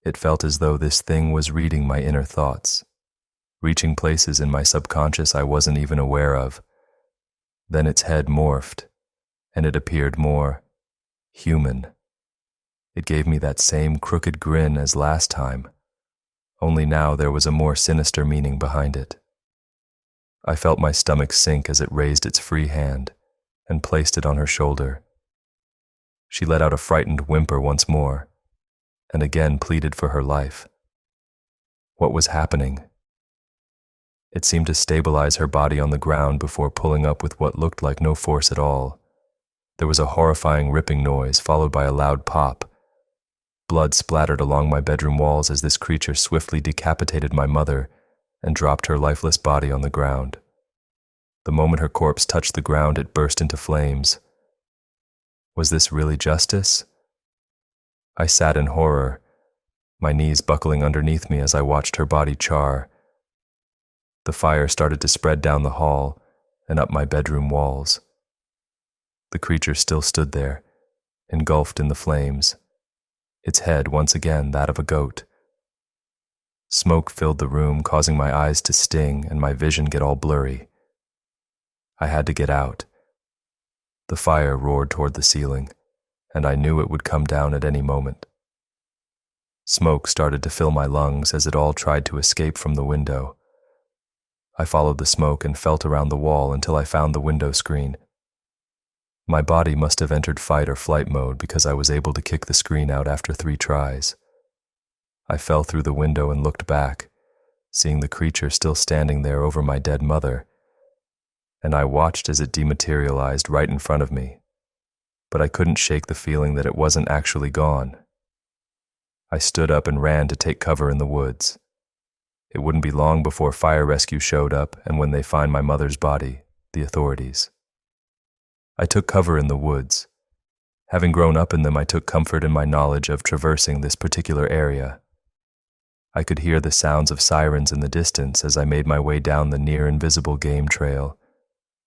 It felt as though this thing was reading my inner thoughts, reaching places in my subconscious I wasn't even aware of. Then its head morphed, and it appeared more human. It gave me that same crooked grin as last time, only now there was a more sinister meaning behind it. I felt my stomach sink as it raised its free hand and placed it on her shoulder. She let out a frightened whimper once more, and again pleaded for her life. What was happening? It seemed to stabilize her body on the ground before pulling up with what looked like no force at all. There was a horrifying ripping noise, followed by a loud pop. Blood splattered along my bedroom walls as this creature swiftly decapitated my mother and dropped her lifeless body on the ground. The moment her corpse touched the ground, it burst into flames. Was this really justice? I sat in horror, my knees buckling underneath me as I watched her body char. The fire started to spread down the hall and up my bedroom walls. The creature still stood there, engulfed in the flames, its head once again that of a goat. Smoke filled the room, causing my eyes to sting and my vision get all blurry. I had to get out. The fire roared toward the ceiling, and I knew it would come down at any moment. Smoke started to fill my lungs as it all tried to escape from the window. I followed the smoke and felt around the wall until I found the window screen. My body must have entered fight or flight mode because I was able to kick the screen out after 3 tries. I fell through the window and looked back, seeing the creature still standing there over my dead mother, and I watched as it dematerialized right in front of me, but I couldn't shake the feeling that it wasn't actually gone. I stood up and ran to take cover in the woods. It wouldn't be long before fire rescue showed up, and when they find my mother's body, the authorities. I took cover in the woods. Having grown up in them, I took comfort in my knowledge of traversing this particular area. I could hear the sounds of sirens in the distance as I made my way down the near-invisible game trail,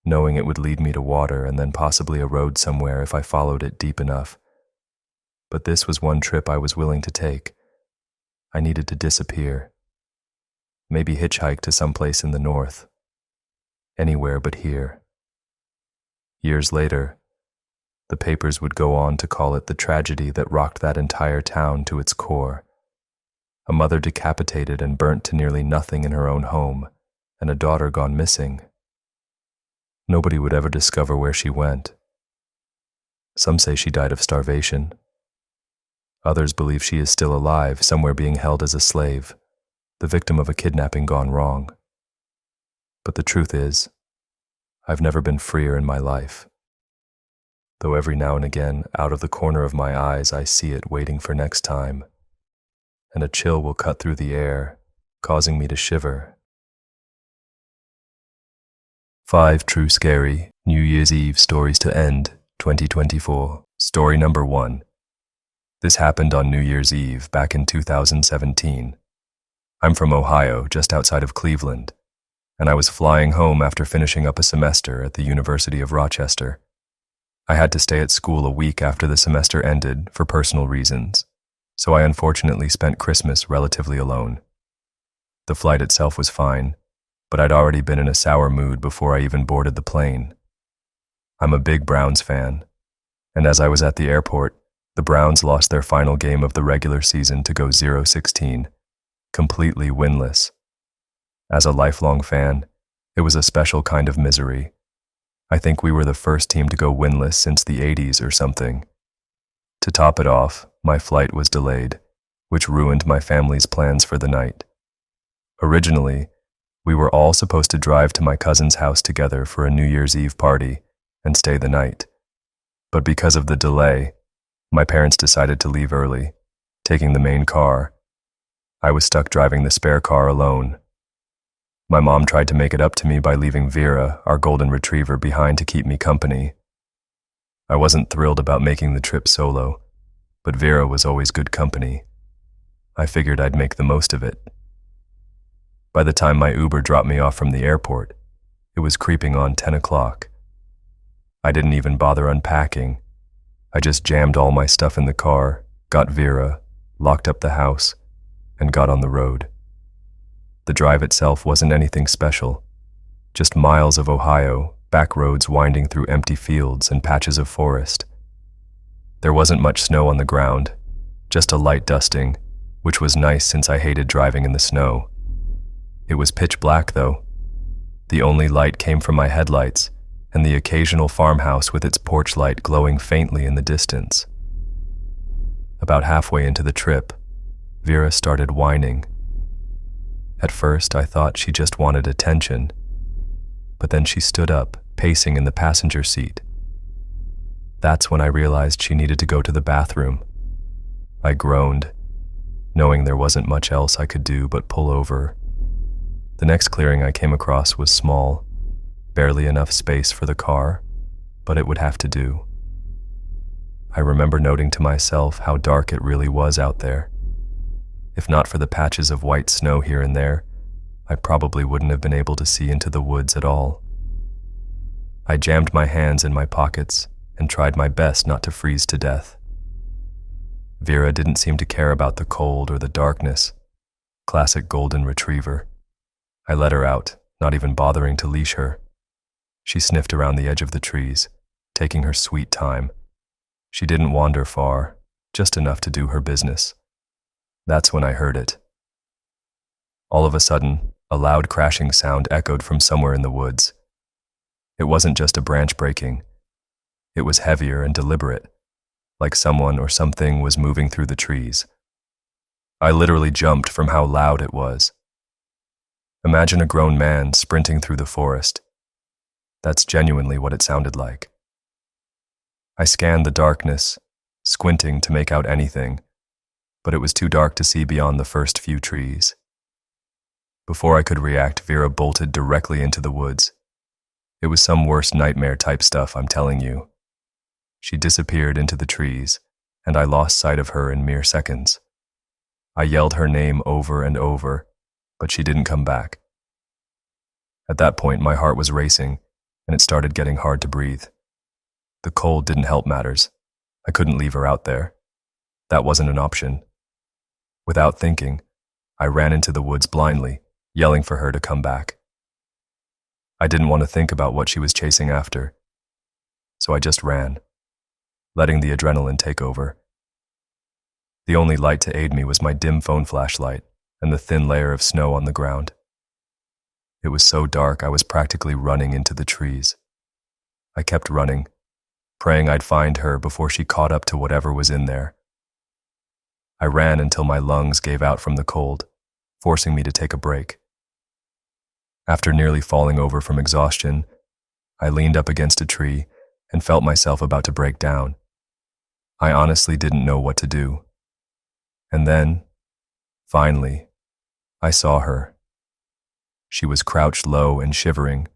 knowing it would lead me to water and then possibly a road somewhere if I followed it deep enough. But this was one trip I was willing to take. I needed to disappear. Maybe hitchhike to some place in the north. Anywhere but here. Years later, The papers would go on to call it the tragedy that rocked that entire town to its core. A mother decapitated and burnt to nearly nothing in her own home, and a daughter gone missing. Nobody would ever discover where she went. Some say she died of starvation. Others believe she is still alive, somewhere being held as a slave, the victim of a kidnapping gone wrong. But the truth is, I've never been freer in my life. Though every now and again, out of the corner of my eyes, I see it waiting for next time, and a chill will cut through the air, causing me to shiver. 5 True Scary New Year's Eve Stories to End, 2024. Story number 1. This happened on New Year's Eve back in 2017. I'm from Ohio, just outside of Cleveland, and I was flying home after finishing up a semester at the University of Rochester. I had to stay at school a week after the semester ended for personal reasons, so I unfortunately spent Christmas relatively alone. The flight itself was fine, but I'd already been in a sour mood before I even boarded the plane. I'm a big Browns fan, and as I was at the airport, the Browns lost their final game of the regular season to go 0-16, completely winless. As a lifelong fan, it was a special kind of misery. I think we were the first team to go winless since the 80s or something. To top it off, my flight was delayed, which ruined my family's plans for the night. Originally, we were all supposed to drive to my cousin's house together for a New Year's Eve party and stay the night. But because of the delay, my parents decided to leave early, taking the main car. I was stuck driving the spare car alone. My mom tried to make it up to me by leaving Vera, our golden retriever, behind to keep me company. I wasn't thrilled about making the trip solo, but Vera was always good company. I figured I'd make the most of it. By the time my Uber dropped me off from the airport, it was creeping on 10 o'clock. I didn't even bother unpacking. I just jammed all my stuff in the car, got Vera, locked up the house, and got on the road. The drive itself wasn't anything special, just miles of Ohio, back roads winding through empty fields and patches of forest. There wasn't much snow on the ground, just a light dusting, which was nice since I hated driving in the snow. It was pitch black though. The only light came from my headlights and the occasional farmhouse with its porch light glowing faintly in the distance. About halfway into the trip, Vera started whining. At first, I thought she just wanted attention, but then she stood up, pacing in the passenger seat. That's when I realized she needed to go to the bathroom. I groaned, knowing there wasn't much else I could do but pull over. The next clearing I came across was small, barely enough space for the car, but it would have to do. I remember noting to myself how dark it really was out there. If not for the patches of white snow here and there, I probably wouldn't have been able to see into the woods at all. I jammed my hands in my pockets and tried my best not to freeze to death. Vera didn't seem to care about the cold or the darkness. Classic golden retriever. I let her out, not even bothering to leash her. She sniffed around the edge of the trees, taking her sweet time. She didn't wander far, just enough to do her business. That's when I heard it. All of a sudden, a loud crashing sound echoed from somewhere in the woods. It wasn't just a branch breaking. It was heavier and deliberate, like someone or something was moving through the trees. I literally jumped from how loud it was. Imagine a grown man sprinting through the forest. That's genuinely what it sounded like. I scanned the darkness, squinting to make out anything, but it was too dark to see beyond the first few trees. Before I could react, Vera bolted directly into the woods. It was some worst nightmare type stuff, I'm telling you. She disappeared into the trees, and I lost sight of her in mere seconds. I yelled her name over and over, but she didn't come back. At that point, my heart was racing, and it started getting hard to breathe. The cold didn't help matters. I couldn't leave her out there. That wasn't an option. Without thinking, I ran into the woods blindly, yelling for her to come back. I didn't want to think about what she was chasing after, so I just ran. letting the adrenaline take over. The only light to aid me was my dim phone flashlight and the thin layer of snow on the ground. It was so dark I was practically running into the trees. I kept running, praying I'd find her before she caught up to whatever was in there. I ran until my lungs gave out from the cold, forcing me to take a break. After nearly falling over from exhaustion, I leaned up against a tree and felt myself about to break down. I honestly didn't know what to do. And then, finally, I saw her. She was crouched low and shivering,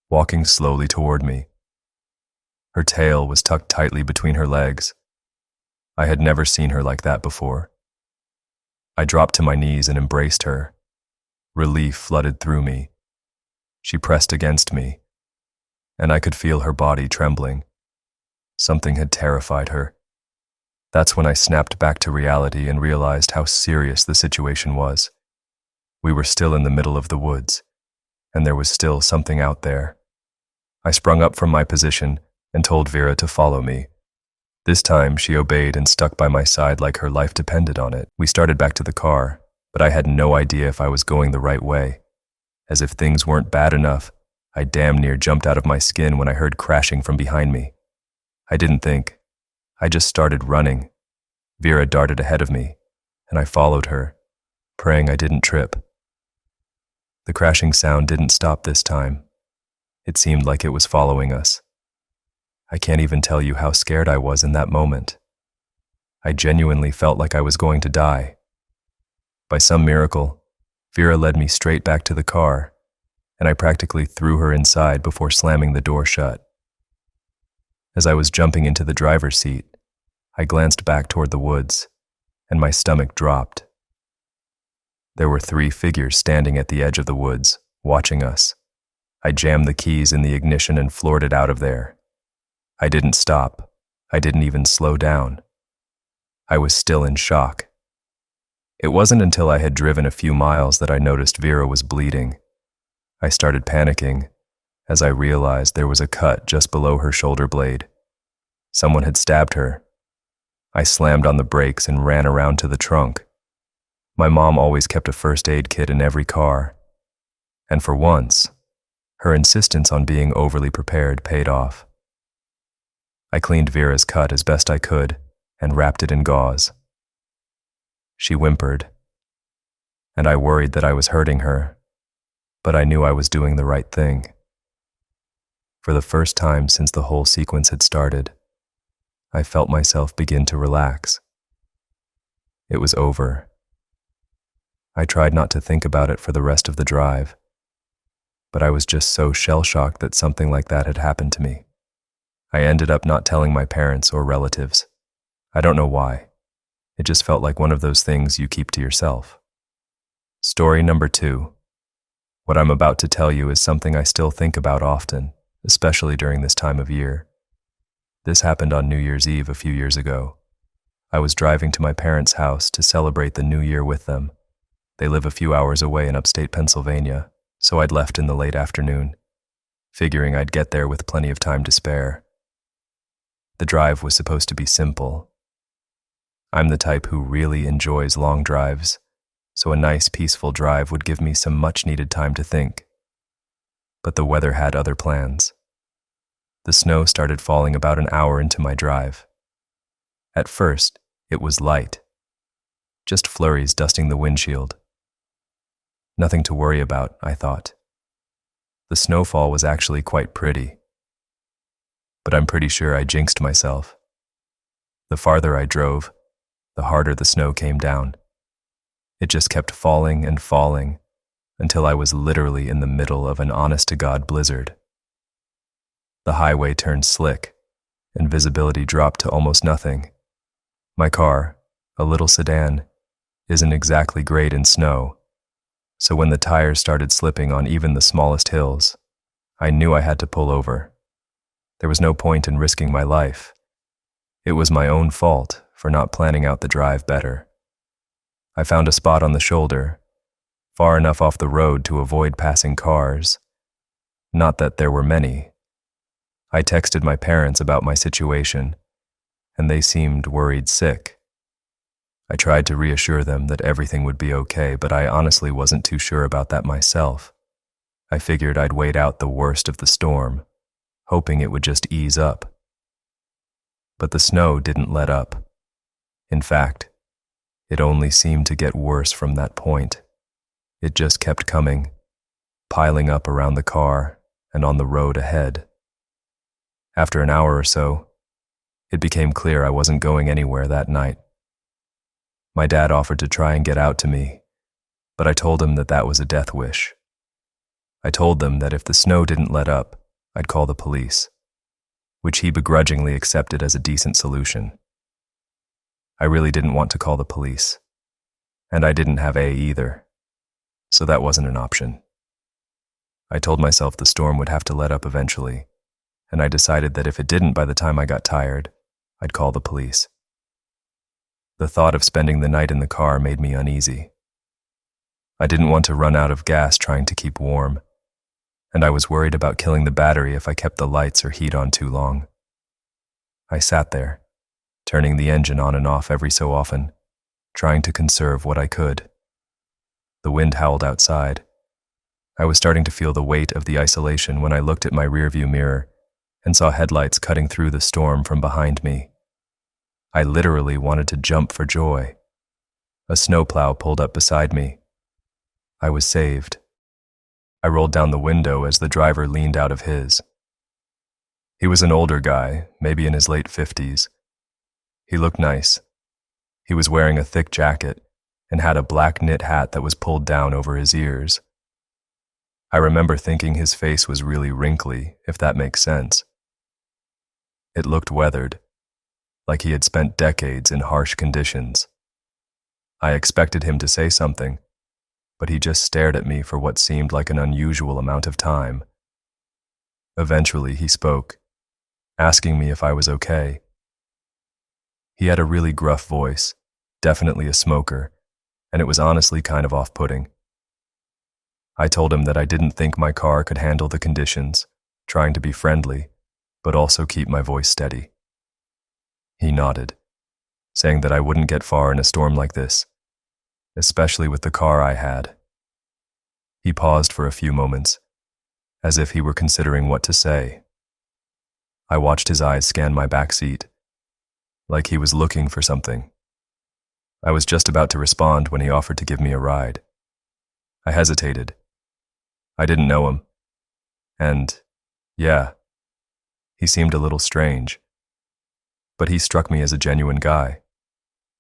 walking slowly toward me. Her tail was tucked tightly between her legs. I had never seen her like that before. I dropped to my knees and embraced her. Relief flooded through me. She pressed against me, and I could feel her body trembling. Something had terrified her. That's when I snapped back to reality and realized how serious the situation was. We were still in the middle of the woods, and there was still something out there. I sprung up from my position and told Vera to follow me. This time, she obeyed and stuck by my side like her life depended on it. We started back to the car, but I had no idea if I was going the right way. As if things weren't bad enough, I damn near jumped out of my skin when I heard crashing from behind me. I didn't think. I just started running. Vera darted ahead of me, and I followed her, praying I didn't trip. The crashing sound didn't stop this time. It seemed like it was following us. I can't even tell you how scared I was in that moment. I genuinely felt like I was going to die. By some miracle, Vera led me straight back to the car, and I practically threw her inside before slamming the door shut. As I was jumping into the driver's seat, I glanced back toward the woods, and my stomach dropped. There were 3 figures standing at the edge of the woods, watching us. I jammed the keys in the ignition and floored it out of there. I didn't stop. I didn't even slow down. I was still in shock. It wasn't until I had driven a few miles that I noticed Vera was bleeding. I started panicking as I realized there was a cut just below her shoulder blade. Someone had stabbed her. I slammed on the brakes and ran around to the trunk. My mom always kept a first aid kit in every car. And for once, her insistence on being overly prepared paid off. I cleaned Vera's cut as best I could and wrapped it in gauze. She whimpered, and I worried that I was hurting her, but I knew I was doing the right thing. For the first time since the whole sequence had started, I felt myself begin to relax. It was over. I tried not to think about it for the rest of the drive, but I was just so shell-shocked that something like that had happened to me. I ended up not telling my parents or relatives. I don't know why. It just felt like one of those things you keep to yourself. Story number 2. What I'm about to tell you is something I still think about often, especially during this time of year. This happened on New Year's Eve a few years ago. I was driving to my parents' house to celebrate the New Year with them. They live a few hours away in upstate Pennsylvania, so I'd left in the late afternoon, figuring I'd get there with plenty of time to spare. The drive was supposed to be simple. I'm the type who really enjoys long drives, so a nice, peaceful drive would give me some much-needed time to think. But the weather had other plans. The snow started falling about an hour into my drive. At first, it was light, just flurries dusting the windshield. Nothing to worry about, I thought. The snowfall was actually quite pretty. But I'm pretty sure I jinxed myself. The farther I drove, the harder the snow came down. It just kept falling and falling until I was literally in the middle of an honest-to-God blizzard. The highway turned slick, and visibility dropped to almost nothing. My car, a little sedan, isn't exactly great in snow, so when the tires started slipping on even the smallest hills, I knew I had to pull over. There was no point in risking my life. It was my own fault for not planning out the drive better. I found a spot on the shoulder, far enough off the road to avoid passing cars. Not that there were many. I texted my parents about my situation, and they seemed worried sick. I tried to reassure them that everything would be okay, but I honestly wasn't too sure about that myself. I figured I'd wait out the worst of the storm, hoping it would just ease up. But the snow didn't let up. In fact, it only seemed to get worse from that point. It just kept coming, piling up around the car and on the road ahead. After an hour or so, it became clear I wasn't going anywhere that night. My dad offered to try and get out to me, but I told him that was a death wish. I told them that if the snow didn't let up, I'd call the police, which he begrudgingly accepted as a decent solution. I really didn't want to call the police, and I didn't have either, so that wasn't an option. I told myself the storm would have to let up eventually, and I decided that if it didn't by the time I got tired, I'd call the police. The thought of spending the night in the car made me uneasy. I didn't want to run out of gas trying to keep warm, and I was worried about killing the battery if I kept the lights or heat on too long. I sat there, turning the engine on and off every so often, trying to conserve what I could. The wind howled outside. I was starting to feel the weight of the isolation when I looked at my rearview mirror and saw headlights cutting through the storm from behind me. I literally wanted to jump for joy. A snowplow pulled up beside me. I was saved. I rolled down the window as the driver leaned out of his. He was an older guy, maybe in his late 50s. He looked nice. He was wearing a thick jacket and had a black knit hat that was pulled down over his ears. I remember thinking his face was really wrinkly, if that makes sense. It looked weathered, like he had spent decades in harsh conditions. I expected him to say something, but he just stared at me for what seemed like an unusual amount of time. Eventually, he spoke, asking me if I was okay. He had a really gruff voice, definitely a smoker, and it was honestly kind of off-putting. I told him that I didn't think my car could handle the conditions, trying to be friendly, but also keep my voice steady. He nodded, saying that I wouldn't get far in a storm like this, especially with the car I had. He paused for a few moments, as if he were considering what to say. I watched his eyes scan my back seat, like he was looking for something. I was just about to respond when he offered to give me a ride. I hesitated. I didn't know him. And, yeah, he seemed a little strange. But he struck me as a genuine guy.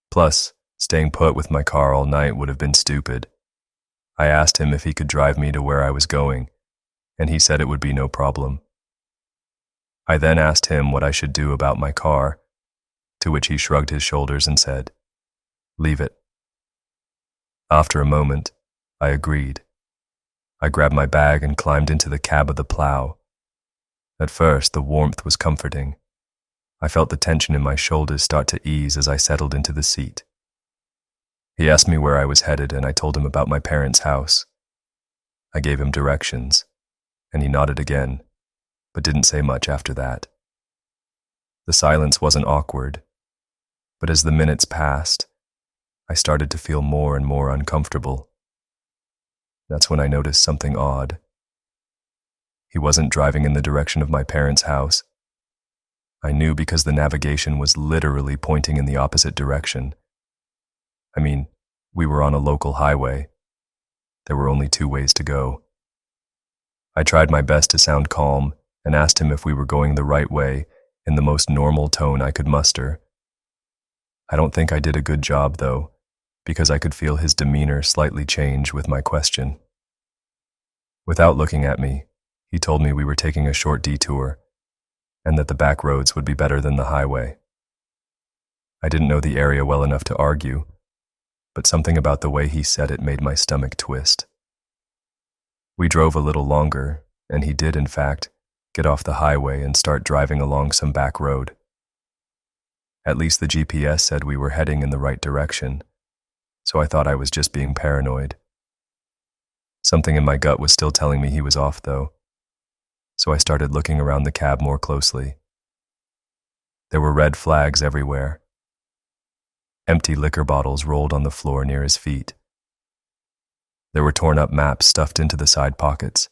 Plus, staying put with my car all night would have been stupid. I asked him if he could drive me to where I was going, and he said it would be no problem. I then asked him what I should do about my car, to which he shrugged his shoulders and said, "Leave it." After a moment, I agreed. I grabbed my bag and climbed into the cab of the plow. At first, the warmth was comforting. I felt the tension in my shoulders start to ease as I settled into the seat. He asked me where I was headed, and I told him about my parents' house. I gave him directions, and he nodded again, but didn't say much after that. The silence wasn't awkward, but as the minutes passed, I started to feel more and more uncomfortable. That's when I noticed something odd. He wasn't driving in the direction of my parents' house. I knew because the navigation was literally pointing in the opposite direction. I mean, we were on a local highway. There were only 2 ways to go. I tried my best to sound calm and asked him if we were going the right way in the most normal tone I could muster. I don't think I did a good job, though, because I could feel his demeanor slightly change with my question. Without looking at me, he told me we were taking a short detour and that the back roads would be better than the highway. I didn't know the area well enough to argue, but something about the way he said it made my stomach twist. We drove a little longer, and he did, in fact, get off the highway and start driving along some back road. At least the GPS said we were heading in the right direction, so I thought I was just being paranoid. Something in my gut was still telling me he was off, though, so I started looking around the cab more closely. There were red flags everywhere. Empty liquor bottles rolled on the floor near his feet. There were torn-up maps stuffed into the side pockets,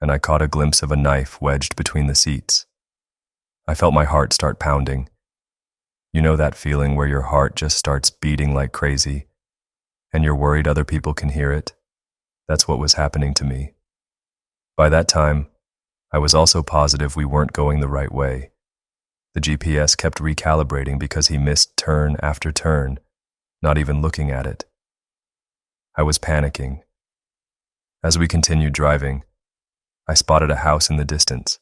and I caught a glimpse of a knife wedged between the seats. I felt my heart start pounding. You know that feeling where your heart just starts beating like crazy, and you're worried other people can hear it? That's what was happening to me. By that time, I was also positive we weren't going the right way. The GPS kept recalibrating because he missed turn after turn, not even looking at it. I was panicking. As we continued driving, I spotted a house in the distance.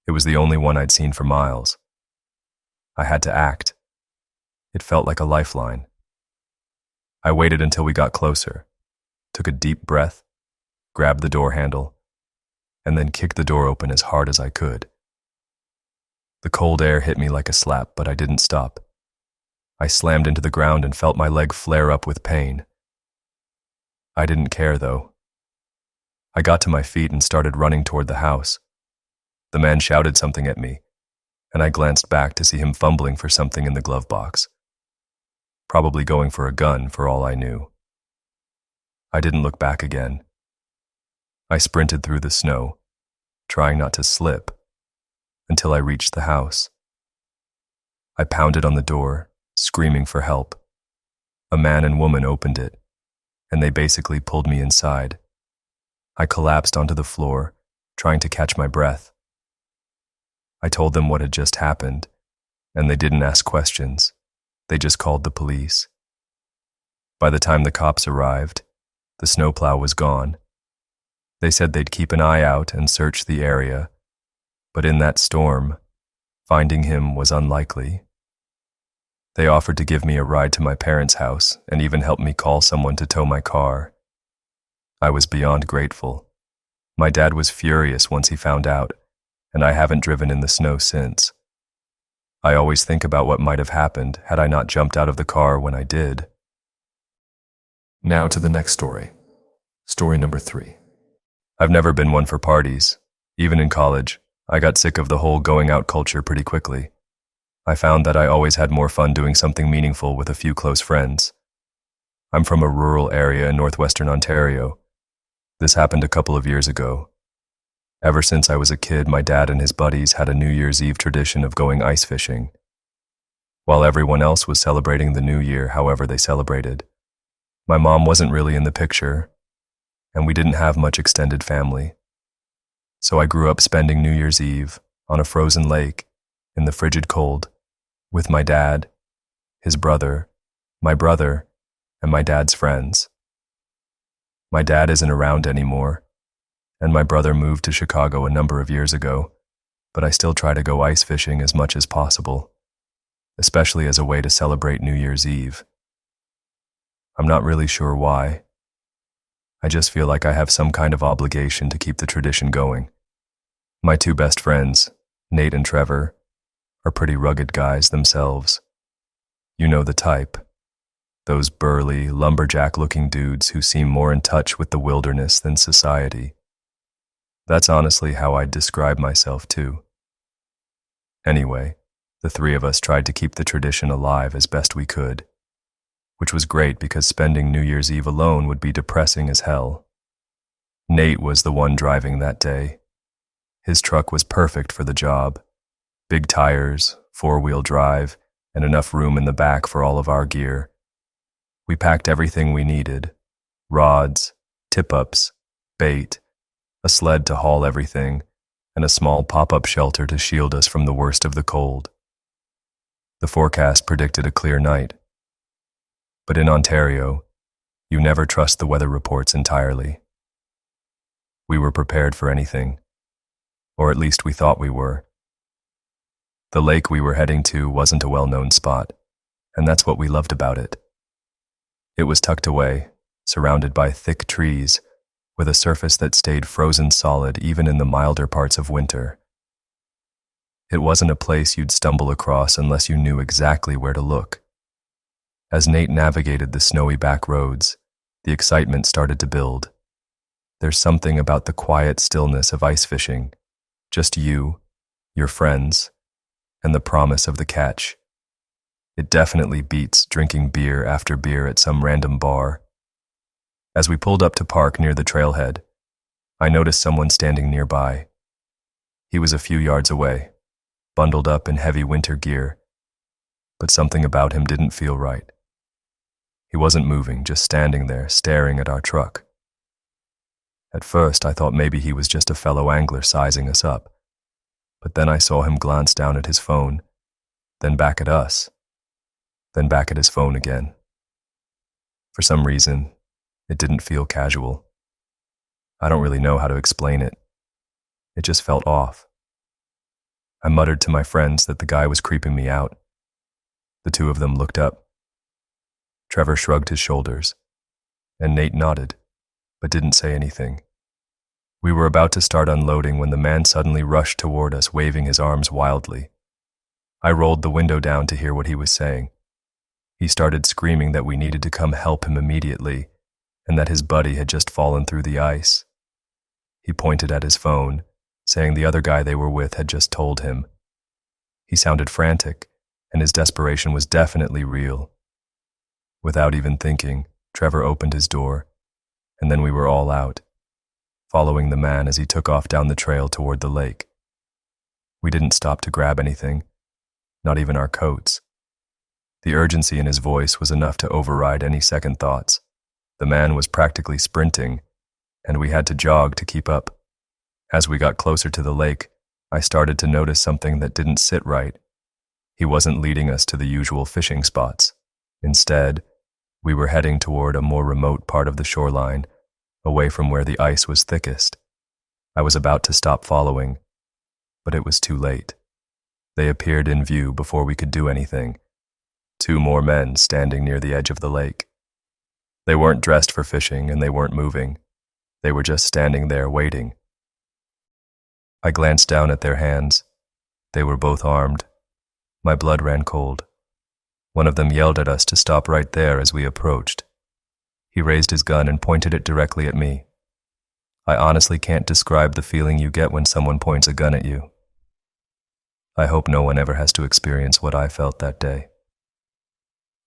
It was the only one I'd seen for miles. I had to act. It felt like a lifeline. I waited until we got closer, took a deep breath, grabbed the door handle, and then kicked the door open as hard as I could. The cold air hit me like a slap, but I didn't stop. I slammed into the ground and felt my leg flare up with pain. I didn't care, though. I got to my feet and started running toward the house. The man shouted something at me, and I glanced back to see him fumbling for something in the glove box. Probably going for a gun, for all I knew. I didn't look back again. I sprinted through the snow, trying not to slip, until I reached the house. I pounded on the door, screaming for help. A man and woman opened it, and they basically pulled me inside. I collapsed onto the floor, trying to catch my breath. I told them what had just happened, and they didn't ask questions. They just called the police. By the time the cops arrived, the snowplow was gone. They said they'd keep an eye out and search the area, but in that storm, finding him was unlikely. They offered to give me a ride to my parents' house and even help me call someone to tow my car. I was beyond grateful. My dad was furious once he found out, and I haven't driven in the snow since. I always think about what might have happened had I not jumped out of the car when I did. Now to the next story. Story number 3. I've never been one for parties. Even in college, I got sick of the whole going out culture pretty quickly. I found that I always had more fun doing something meaningful with a few close friends. I'm from a rural area in northwestern Ontario. This happened a couple of years ago. Ever since I was a kid, my dad and his buddies had a New Year's Eve tradition of going ice fishing. While everyone else was celebrating the new year however they celebrated, my mom wasn't really in the picture, and we didn't have much extended family. So I grew up spending New Year's Eve on a frozen lake in the frigid cold with my dad, his brother, and my dad's friends. My dad isn't around anymore, and my brother moved to Chicago a number of years ago, but I still try to go ice fishing as much as possible, especially as a way to celebrate New Year's Eve. I'm not really sure why. I just feel like I have some kind of obligation to keep the tradition going. My 2 best friends, Nate and Trevor, are pretty rugged guys themselves. You know the type. Those burly, lumberjack-looking dudes who seem more in touch with the wilderness than society. That's honestly how I'd describe myself too. Anyway, the 3 of us tried to keep the tradition alive as best we could, which was great because spending New Year's Eve alone would be depressing as hell. Nate was the one driving that day. His truck was perfect for the job. Big tires, 4-wheel drive, and enough room in the back for all of our gear. We packed everything we needed: rods, tip-ups, bait, a sled to haul everything, and a small pop-up shelter to shield us from the worst of the cold. The forecast predicted a clear night. But in Ontario, you never trust the weather reports entirely. We were prepared for anything, or at least we thought we were. The lake we were heading to wasn't a well-known spot, and that's what we loved about it. It was tucked away, surrounded by thick trees, with a surface that stayed frozen solid even in the milder parts of winter. It wasn't a place you'd stumble across unless you knew exactly where to look. As Nate navigated the snowy back roads, the excitement started to build. There's something about the quiet stillness of ice fishing. Just you, your friends, and the promise of the catch. It definitely beats drinking beer after beer at some random bar. As we pulled up to park near the trailhead, I noticed someone standing nearby. He was a few yards away, bundled up in heavy winter gear, but something about him didn't feel right. He wasn't moving, just standing there, staring at our truck. At first, I thought maybe he was just a fellow angler sizing us up, but then I saw him glance down at his phone, then back at us, then back at his phone again. For some reason, it didn't feel casual. I don't really know how to explain it. It just felt off. I muttered to my friends that the guy was creeping me out. The two of them looked up. Trevor shrugged his shoulders, and Nate nodded, but didn't say anything. We were about to start unloading when the man suddenly rushed toward us, waving his arms wildly. I rolled the window down to hear what he was saying. He started screaming that we needed to come help him immediately, and that his buddy had just fallen through the ice. He pointed at his phone, saying the other guy they were with had just told him. He sounded frantic, and his desperation was definitely real. Without even thinking, Trevor opened his door, and then we were all out, following the man as he took off down the trail toward the lake. We didn't stop to grab anything, not even our coats. The urgency in his voice was enough to override any second thoughts. The man was practically sprinting, and we had to jog to keep up. As we got closer to the lake, I started to notice something that didn't sit right. He wasn't leading us to the usual fishing spots. Instead, we were heading toward a more remote part of the shoreline, away from where the ice was thickest. I was about to stop following, but it was too late. They appeared in view before we could do anything. 2 more men standing near the edge of the lake. They weren't dressed for fishing and they weren't moving. They were just standing there waiting. I glanced down at their hands. They were both armed. My blood ran cold. One of them yelled at us to stop right there as we approached. He raised his gun and pointed it directly at me. I honestly can't describe the feeling you get when someone points a gun at you. I hope no one ever has to experience what I felt that day.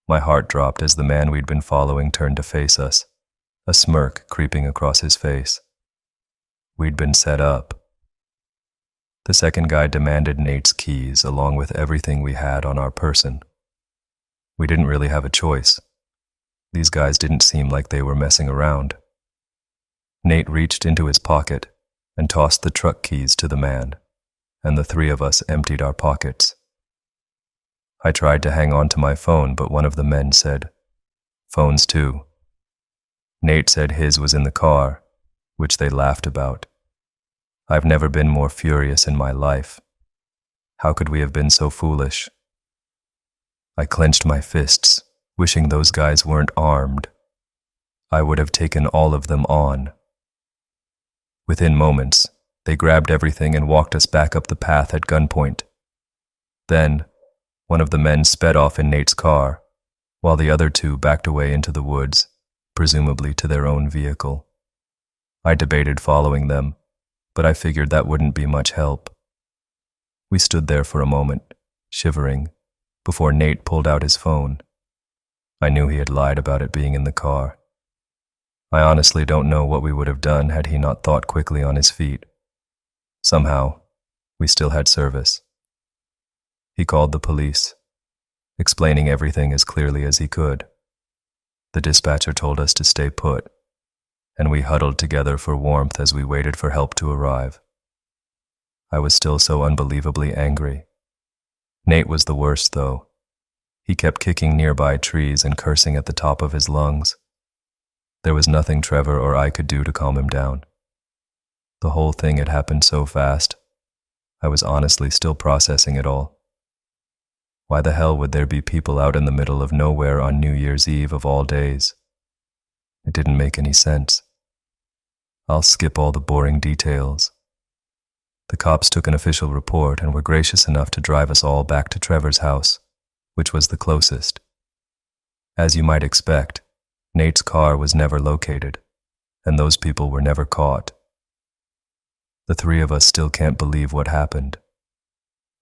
My heart dropped as the man we'd been following turned to face us, a smirk creeping across his face. We'd been set up. The second guy demanded Nate's keys along with everything we had on our person. We didn't really have a choice. These guys didn't seem like they were messing around. Nate reached into his pocket and tossed the truck keys to the man, and the 3 of us emptied our pockets. I tried to hang on to my phone, but one of the men said, "Phones too." Nate said his was in the car, which they laughed about. I've never been more furious in my life. How could we have been so foolish? I clenched my fists, wishing those guys weren't armed. I would have taken all of them on. Within moments, they grabbed everything and walked us back up the path at gunpoint. Then, one of the men sped off in Nate's car, while the other 2 backed away into the woods, presumably to their own vehicle. I debated following them, but I figured that wouldn't be much help. We stood there for a moment, shivering, before Nate pulled out his phone. I knew he had lied about it being in the car. I honestly don't know what we would have done had he not thought quickly on his feet. Somehow, we still had service. He called the police, explaining everything as clearly as he could. The dispatcher told us to stay put, and we huddled together for warmth as we waited for help to arrive. I was still so unbelievably angry. Nate was the worst, though. He kept kicking nearby trees and cursing at the top of his lungs. There was nothing Trevor or I could do to calm him down. The whole thing had happened so fast. I was honestly still processing it all. Why the hell would there be people out in the middle of nowhere on New Year's Eve of all days? It didn't make any sense. I'll skip all the boring details. The cops took an official report and were gracious enough to drive us all back to Trevor's house, which was the closest. As you might expect, Nate's car was never located, and those people were never caught. The 3 of us still can't believe what happened.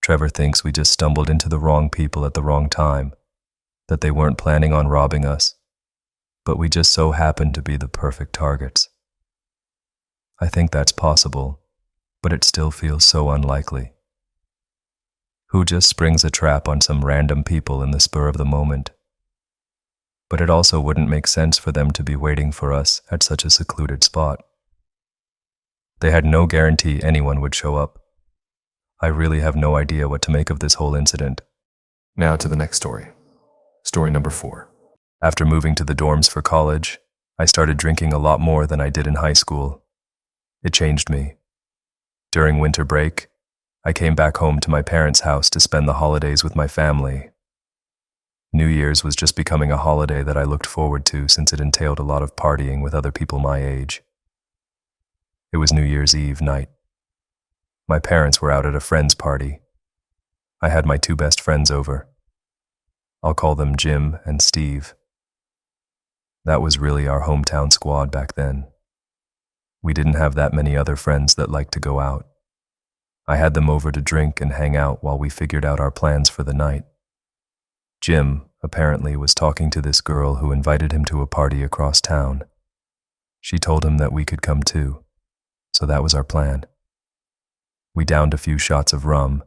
Trevor thinks we just stumbled into the wrong people at the wrong time, that they weren't planning on robbing us, but we just so happened to be the perfect targets. I think that's possible, but it still feels so unlikely. Who just springs a trap on some random people in the spur of the moment? But it also wouldn't make sense for them to be waiting for us at such a secluded spot. They had no guarantee anyone would show up. I really have no idea what to make of this whole incident. Now to the next story. Story number 4. After moving to the dorms for college, I started drinking a lot more than I did in high school. It changed me. During winter break, I came back home to my parents' house to spend the holidays with my family. New Year's was just becoming a holiday that I looked forward to since it entailed a lot of partying with other people my age. It was New Year's Eve night. My parents were out at a friend's party. I had my 2 best friends over. I'll call them Jim and Steve. That was really our hometown squad back then. We didn't have that many other friends that liked to go out. I had them over to drink and hang out while we figured out our plans for the night. Jim, apparently, was talking to this girl who invited him to a party across town. She told him that we could come too, so that was our plan. We downed a few shots of rum,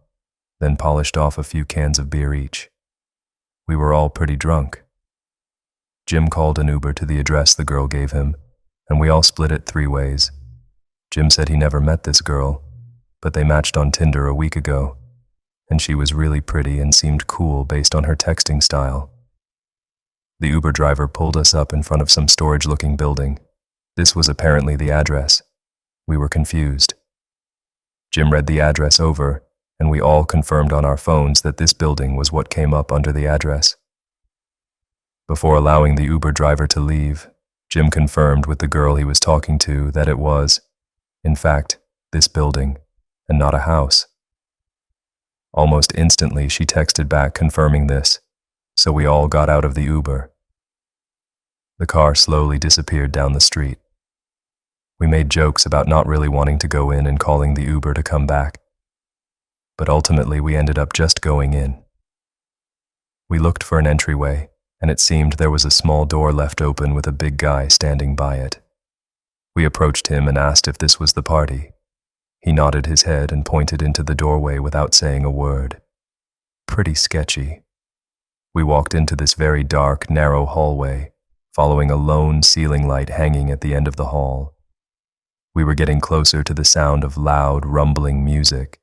then polished off a few cans of beer each. We were all pretty drunk. Jim called an Uber to the address the girl gave him, and we all split it 3 ways. Jim said he never met this girl, but they matched on Tinder a week ago, and she was really pretty and seemed cool based on her texting style. The Uber driver pulled us up in front of some storage-looking building. This was apparently the address. We were confused. Jim read the address over, and we all confirmed on our phones that this building was what came up under the address. Before allowing the Uber driver to leave, Jim confirmed with the girl he was talking to that it was, in fact, this building, and not a house. Almost instantly, she texted back confirming this, so we all got out of the Uber. The car slowly disappeared down the street. We made jokes about not really wanting to go in and calling the Uber to come back, but ultimately we ended up just going in. We looked for an entryway, and it seemed there was a small door left open with a big guy standing by it. We approached him and asked if this was the party. He nodded his head and pointed into the doorway without saying a word. Pretty sketchy. We walked into this very dark, narrow hallway, following a lone ceiling light hanging at the end of the hall. We were getting closer to the sound of loud, rumbling music.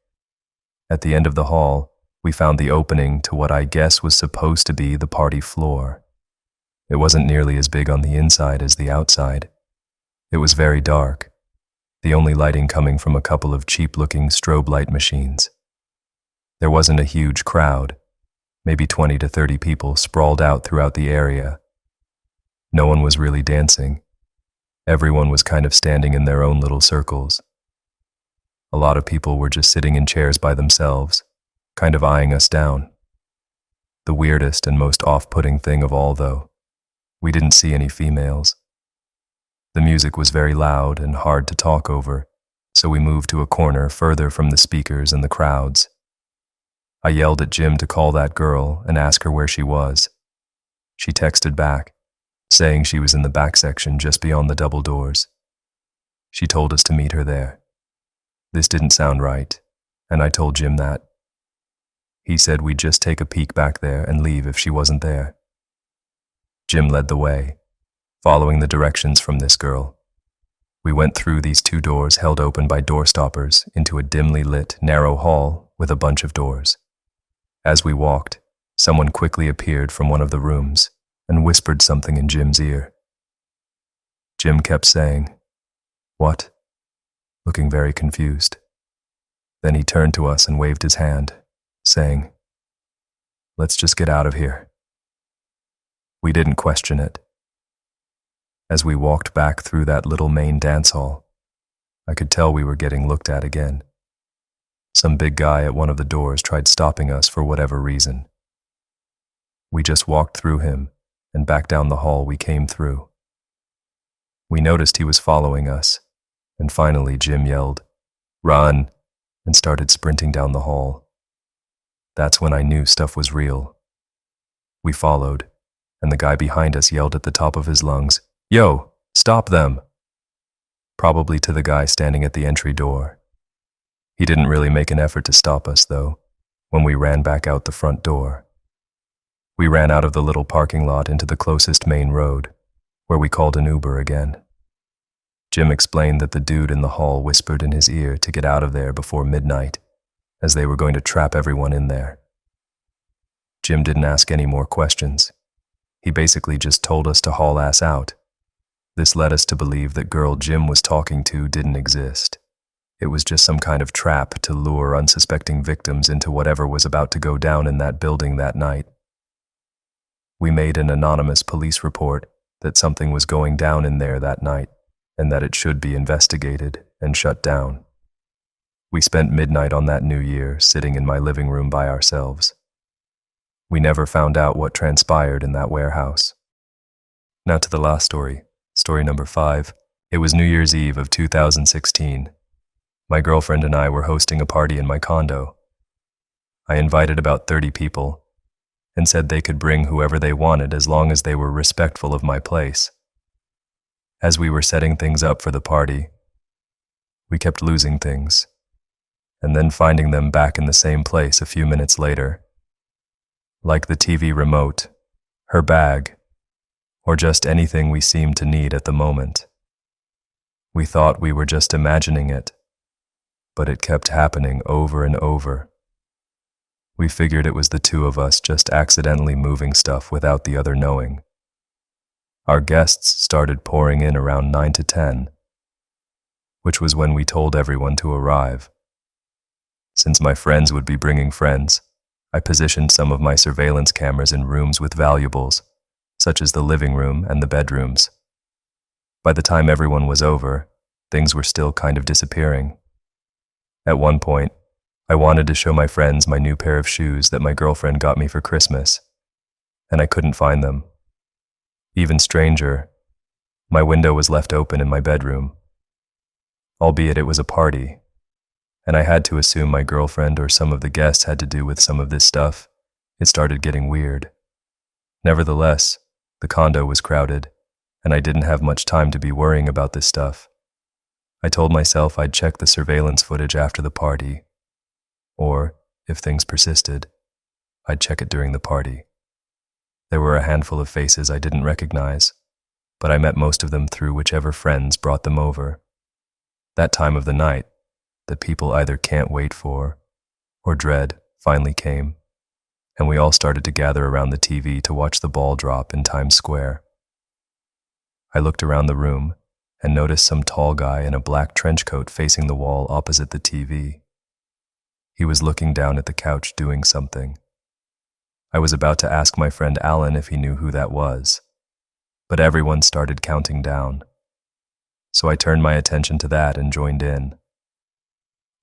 At the end of the hall, we found the opening to what I guess was supposed to be the party floor. It wasn't nearly as big on the inside as the outside. It was very dark, the only lighting coming from a couple of cheap-looking strobe light machines. There wasn't a huge crowd, maybe 20 to 30 people sprawled out throughout the area. No one was really dancing. Everyone was kind of standing in their own little circles. A lot of people were just sitting in chairs by themselves, kind of eyeing us down. The weirdest and most off-putting thing of all, though, we didn't see any females. The music was very loud and hard to talk over, so we moved to a corner further from the speakers and the crowds. I yelled at Jim to call that girl and ask her where she was. She texted back, saying she was in the back section just beyond the double doors. She told us to meet her there. This didn't sound right, and I told Jim that. He said we'd just take a peek back there and leave if she wasn't there. Jim led the way, following the directions from this girl. We went through these 2 doors held open by door stoppers into a dimly lit, narrow hall with a bunch of doors. As we walked, someone quickly appeared from one of the rooms and whispered something in Jim's ear. Jim kept saying, "What?" looking very confused. Then he turned to us and waved his hand, saying, "Let's just get out of here." We didn't question it. As we walked back through that little main dance hall, I could tell we were getting looked at again. Some big guy at one of the doors tried stopping us for whatever reason. We just walked through him and back down the hall we came through. We noticed he was following us, and finally Jim yelled, "Run!" and started sprinting down the hall. That's when I knew stuff was real. We followed, and the guy behind us yelled at the top of his lungs, "Yo, stop them!" Probably to the guy standing at the entry door. He didn't really make an effort to stop us, though, when we ran back out the front door. We ran out of the little parking lot into the closest main road, where we called an Uber again. Jim explained that the dude in the hall whispered in his ear to get out of there before midnight, as they were going to trap everyone in there. Jim didn't ask any more questions. He basically just told us to haul ass out. This led us to believe that girl Jim was talking to didn't exist. It was just some kind of trap to lure unsuspecting victims into whatever was about to go down in that building that night. We made an anonymous police report that something was going down in there that night, and that it should be investigated and shut down. We spent midnight on that New Year sitting in my living room by ourselves. We never found out what transpired in that warehouse. Now to the last story, story number 5. It was New Year's Eve of 2016. My girlfriend and I were hosting a party in my condo. I invited about 30 people and said they could bring whoever they wanted as long as they were respectful of my place. As we were setting things up for the party, we kept losing things, and then finding them back in the same place a few minutes later. Like the TV remote, her bag, or just anything we seemed to need at the moment. We thought we were just imagining it, but it kept happening over and over. We figured it was the two of us just accidentally moving stuff without the other knowing. Our guests started pouring in around 9 to 10, which was when we told everyone to arrive. Since my friends would be bringing friends, I positioned some of my surveillance cameras in rooms with valuables, such as the living room and the bedrooms. By the time everyone was over, things were still kind of disappearing. At one point, I wanted to show my friends my new pair of shoes that my girlfriend got me for Christmas, and I couldn't find them. Even stranger, my window was left open in my bedroom. Albeit it was a party, and I had to assume my girlfriend or some of the guests had to do with some of this stuff, it started getting weird. Nevertheless, the condo was crowded, and I didn't have much time to be worrying about this stuff. I told myself I'd check the surveillance footage after the party, or, if things persisted, I'd check it during the party. There were a handful of faces I didn't recognize, but I met most of them through whichever friends brought them over. That time of the night, that people either can't wait for or dread, finally came, and we all started to gather around the TV to watch the ball drop in Times Square. I looked around the room and noticed some tall guy in a black trench coat facing the wall opposite the TV. He was looking down at the couch doing something. I was about to ask my friend Alan if he knew who that was, but everyone started counting down. So I turned my attention to that and joined in.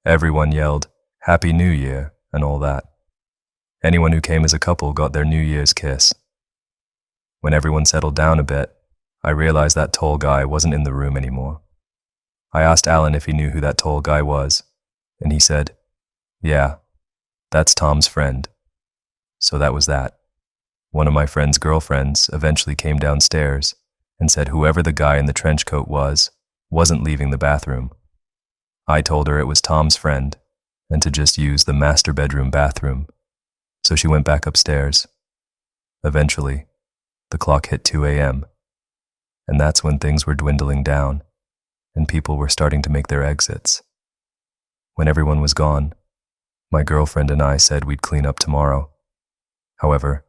Everyone yelled, "Happy New Year," and all that. Anyone who came as a couple got their New Year's kiss. When everyone settled down a bit, I realized that tall guy wasn't in the room anymore. I asked Alan if he knew who that tall guy was, and he said, "Yeah, that's Tom's friend." So that was that. One of my friend's girlfriends eventually came downstairs and said whoever the guy in the trench coat wasn't leaving the bathroom. I told her it was Tom's friend and to just use the master bedroom bathroom, so she went back upstairs. Eventually, the clock hit 2 a.m., and that's when things were dwindling down and people were starting to make their exits. When everyone was gone, my girlfriend and I said we'd clean up tomorrow. However,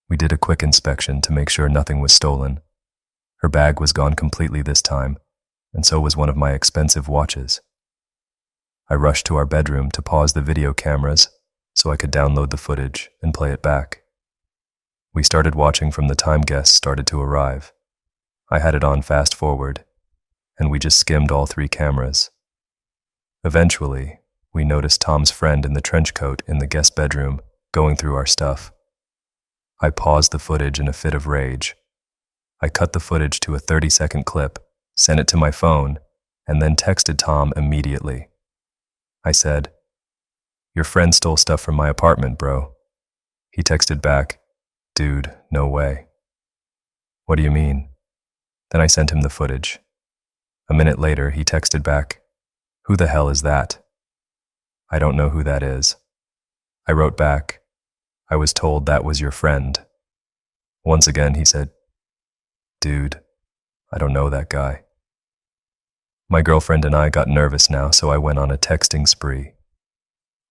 we did a quick inspection to make sure nothing was stolen. Her bag was gone completely this time, and so was one of my expensive watches. I rushed to our bedroom to pause the video cameras so I could download the footage and play it back. We started watching from the time guests started to arrive. I had it on fast forward, and we just skimmed all 3 cameras. Eventually, we noticed Tom's friend in the trench coat in the guest bedroom going through our stuff. I paused the footage in a fit of rage. I cut the footage to a 30-second clip, sent it to my phone, and then texted Tom immediately. I said, Your friend stole stuff from my apartment, bro. He texted back, dude, no way. What do you mean? Then I sent him the footage. A minute later, he texted back, who the hell is that? I don't know who that is. I wrote back, I was told that was your friend. Once again, he said, dude, I don't know that guy. My girlfriend and I got nervous now, so I went on a texting spree,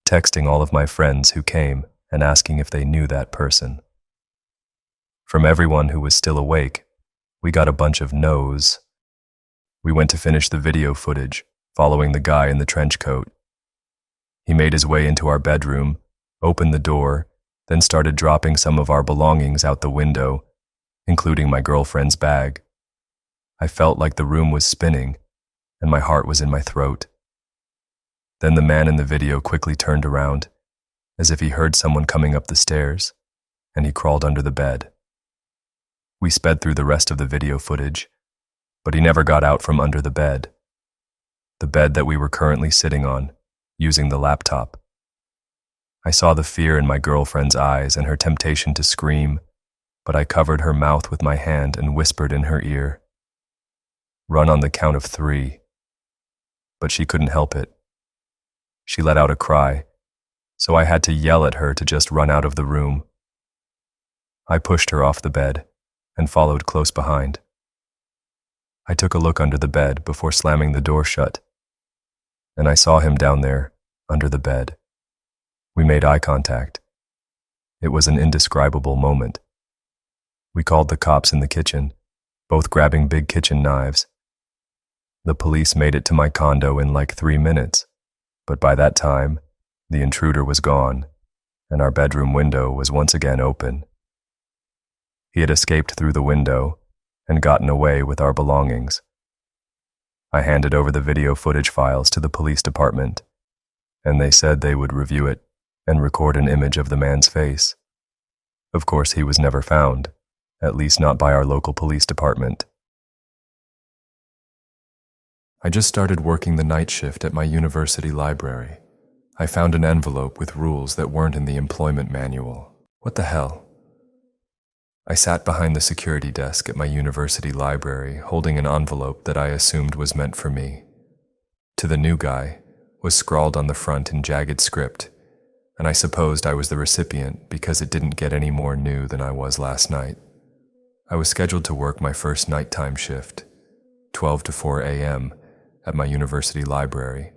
texting all of my friends who came and asking if they knew that person. From everyone who was still awake, we got a bunch of no's. We went to finish the video footage, following the guy in the trench coat. He made his way into our bedroom, opened the door, then started dropping some of our belongings out the window, including my girlfriend's bag. I felt like the room was spinning, and my heart was in my throat. Then the man in the video quickly turned around, as if he heard someone coming up the stairs, and he crawled under the bed. We sped through the rest of the video footage, but he never got out from under the bed that we were currently sitting on, using the laptop. I saw the fear in my girlfriend's eyes and her temptation to scream, but I covered her mouth with my hand and whispered in her ear, "Run on the count of 3. But she couldn't help it. She let out a cry, so I had to yell at her to just run out of the room. I pushed her off the bed and followed close behind. I took a look under the bed before slamming the door shut, and I saw him down there, under the bed. We made eye contact. It was an indescribable moment. We called the cops in the kitchen, both grabbing big kitchen knives. The police made it to my condo in like 3 minutes, but by that time, the intruder was gone, and our bedroom window was once again open. He had escaped through the window and gotten away with our belongings. I handed over the video footage files to the police department, and they said they would review it and record an image of the man's face. Of course, he was never found, at least not by our local police department. I just started working the night shift at my university library. I found an envelope with rules that weren't in the employment manual. What the hell? I sat behind the security desk at my university library, holding an envelope that I assumed was meant for me. "To the new guy" was scrawled on the front in jagged script, and I supposed I was the recipient because it didn't get any more new than I was last night. I was scheduled to work my first nighttime shift, 12 to 4 a.m., at my university library.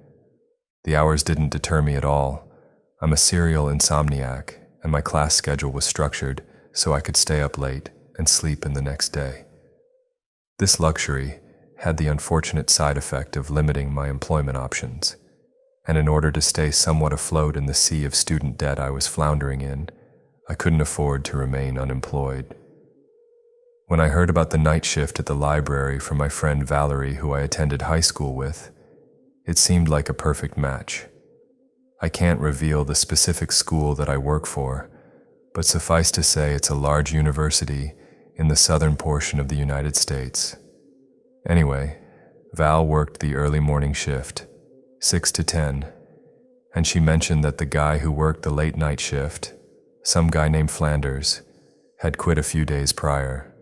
The hours didn't deter me at all. I'm a serial insomniac, and my class schedule was structured so I could stay up late and sleep in the next day. This luxury had the unfortunate side effect of limiting my employment options, and in order to stay somewhat afloat in the sea of student debt I was floundering in, I couldn't afford to remain unemployed. When I heard about the night shift at the library from my friend Valerie, who I attended high school with, it seemed like a perfect match. I can't reveal the specific school that I work for, but suffice to say it's a large university in the southern portion of the United States. Anyway, Val worked the early morning shift, 6 to 10, and she mentioned that the guy who worked the late night shift, some guy named Flanders, had quit a few days prior.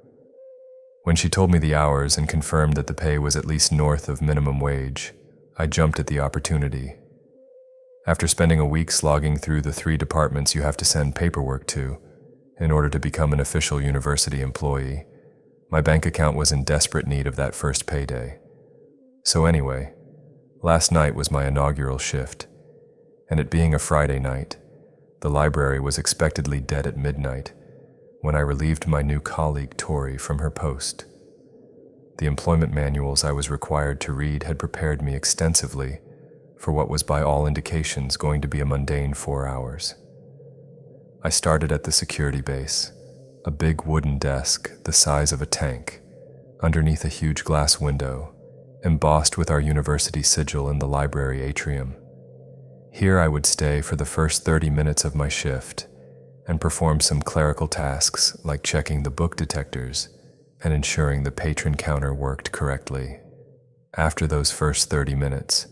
When she told me the hours and confirmed that the pay was at least north of minimum wage, I jumped at the opportunity. After spending a week slogging through the 3 departments you have to send paperwork to in order to become an official university employee, my bank account was in desperate need of that first payday. So anyway, last night was my inaugural shift, and it being a Friday night, the library was expectedly dead at midnight when I relieved my new colleague Tori from her post. The employment manuals I was required to read had prepared me extensively for what was by all indications going to be a mundane 4 hours. I started at the security base, a big wooden desk the size of a tank, underneath a huge glass window, embossed with our university sigil in the library atrium. Here I would stay for the first 30 minutes of my shift and perform some clerical tasks like checking the book detectors and ensuring the patron counter worked correctly. After those first 30 minutes,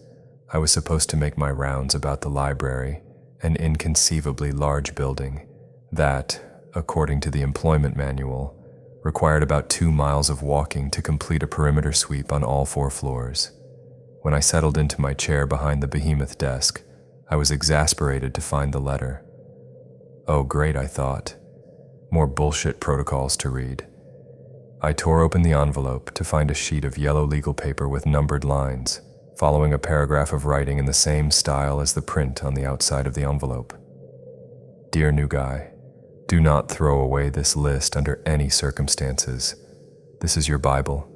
I was supposed to make my rounds about the library an inconceivably large building that, according to the employment manual, required about 2 miles of walking to complete a perimeter sweep on all 4 floors. When I settled into my chair behind the behemoth desk, I was exasperated to find the letter. Oh great, I thought. More bullshit protocols to read. I tore open the envelope to find a sheet of yellow legal paper with numbered lines, following a paragraph of writing in the same style as the print on the outside of the envelope. Dear new guy, do not throw away this list under any circumstances. This is your Bible,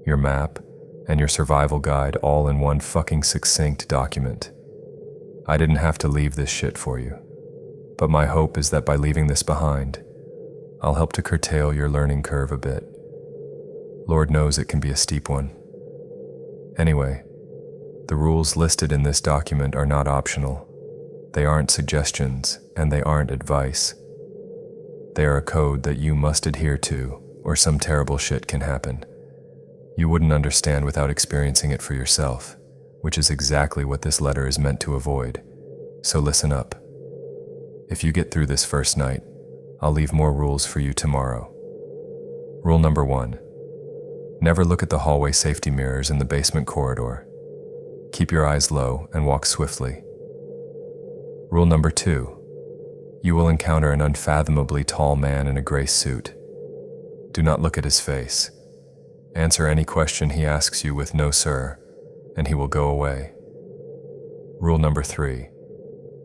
your map, and your survival guide all in one fucking succinct document. I didn't have to leave this shit for you, but my hope is that by leaving this behind, I'll help to curtail your learning curve a bit. Lord knows it can be a steep one. Anyway, the rules listed in this document are not optional. They aren't suggestions, and they aren't advice. They are a code that you must adhere to, or some terrible shit can happen. You wouldn't understand without experiencing it for yourself, which is exactly what this letter is meant to avoid. So listen up. If you get through this first night, I'll leave more rules for you tomorrow. Rule number 1. Never look at the hallway safety mirrors in the basement corridor. Keep your eyes low and walk swiftly. Rule number 2. You will encounter an unfathomably tall man in a gray suit. Do not look at his face. Answer any question he asks you with "no sir," and he will go away. Rule number 3.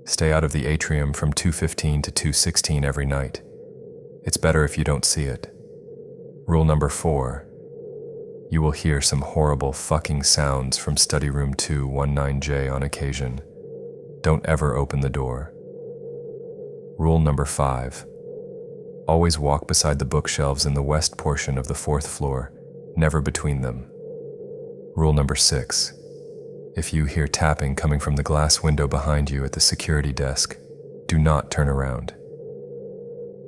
Stay out of the atrium from 2:15 to 2:16 every night. It's better if you don't see it. Rule number 4. You will hear some horrible fucking sounds from study room 219J on occasion. Don't ever open the door. Rule number 5. Always walk beside the bookshelves in the west portion of the 4th floor, never between them. Rule number 6. If you hear tapping coming from the glass window behind you at the security desk, do not turn around.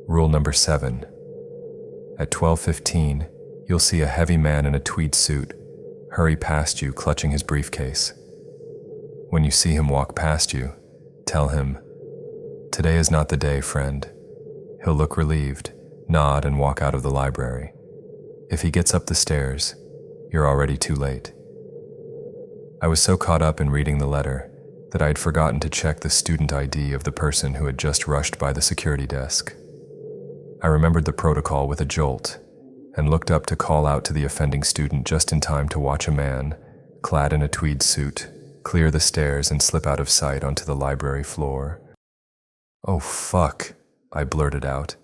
Rule number 7. At 12:15, you'll see a heavy man in a tweed suit hurry past you clutching his briefcase. When you see him walk past you, tell him, "Today is not the day, friend." He'll look relieved, nod, and walk out of the library. If he gets up the stairs, you're already too late. I was so caught up in reading the letter that I had forgotten to check the student ID of the person who had just rushed by the security desk. I remembered the protocol with a jolt and looked up to call out to the offending student just in time to watch a man, clad in a tweed suit, clear the stairs and slip out of sight onto the library floor. "Oh fuck," I blurted out.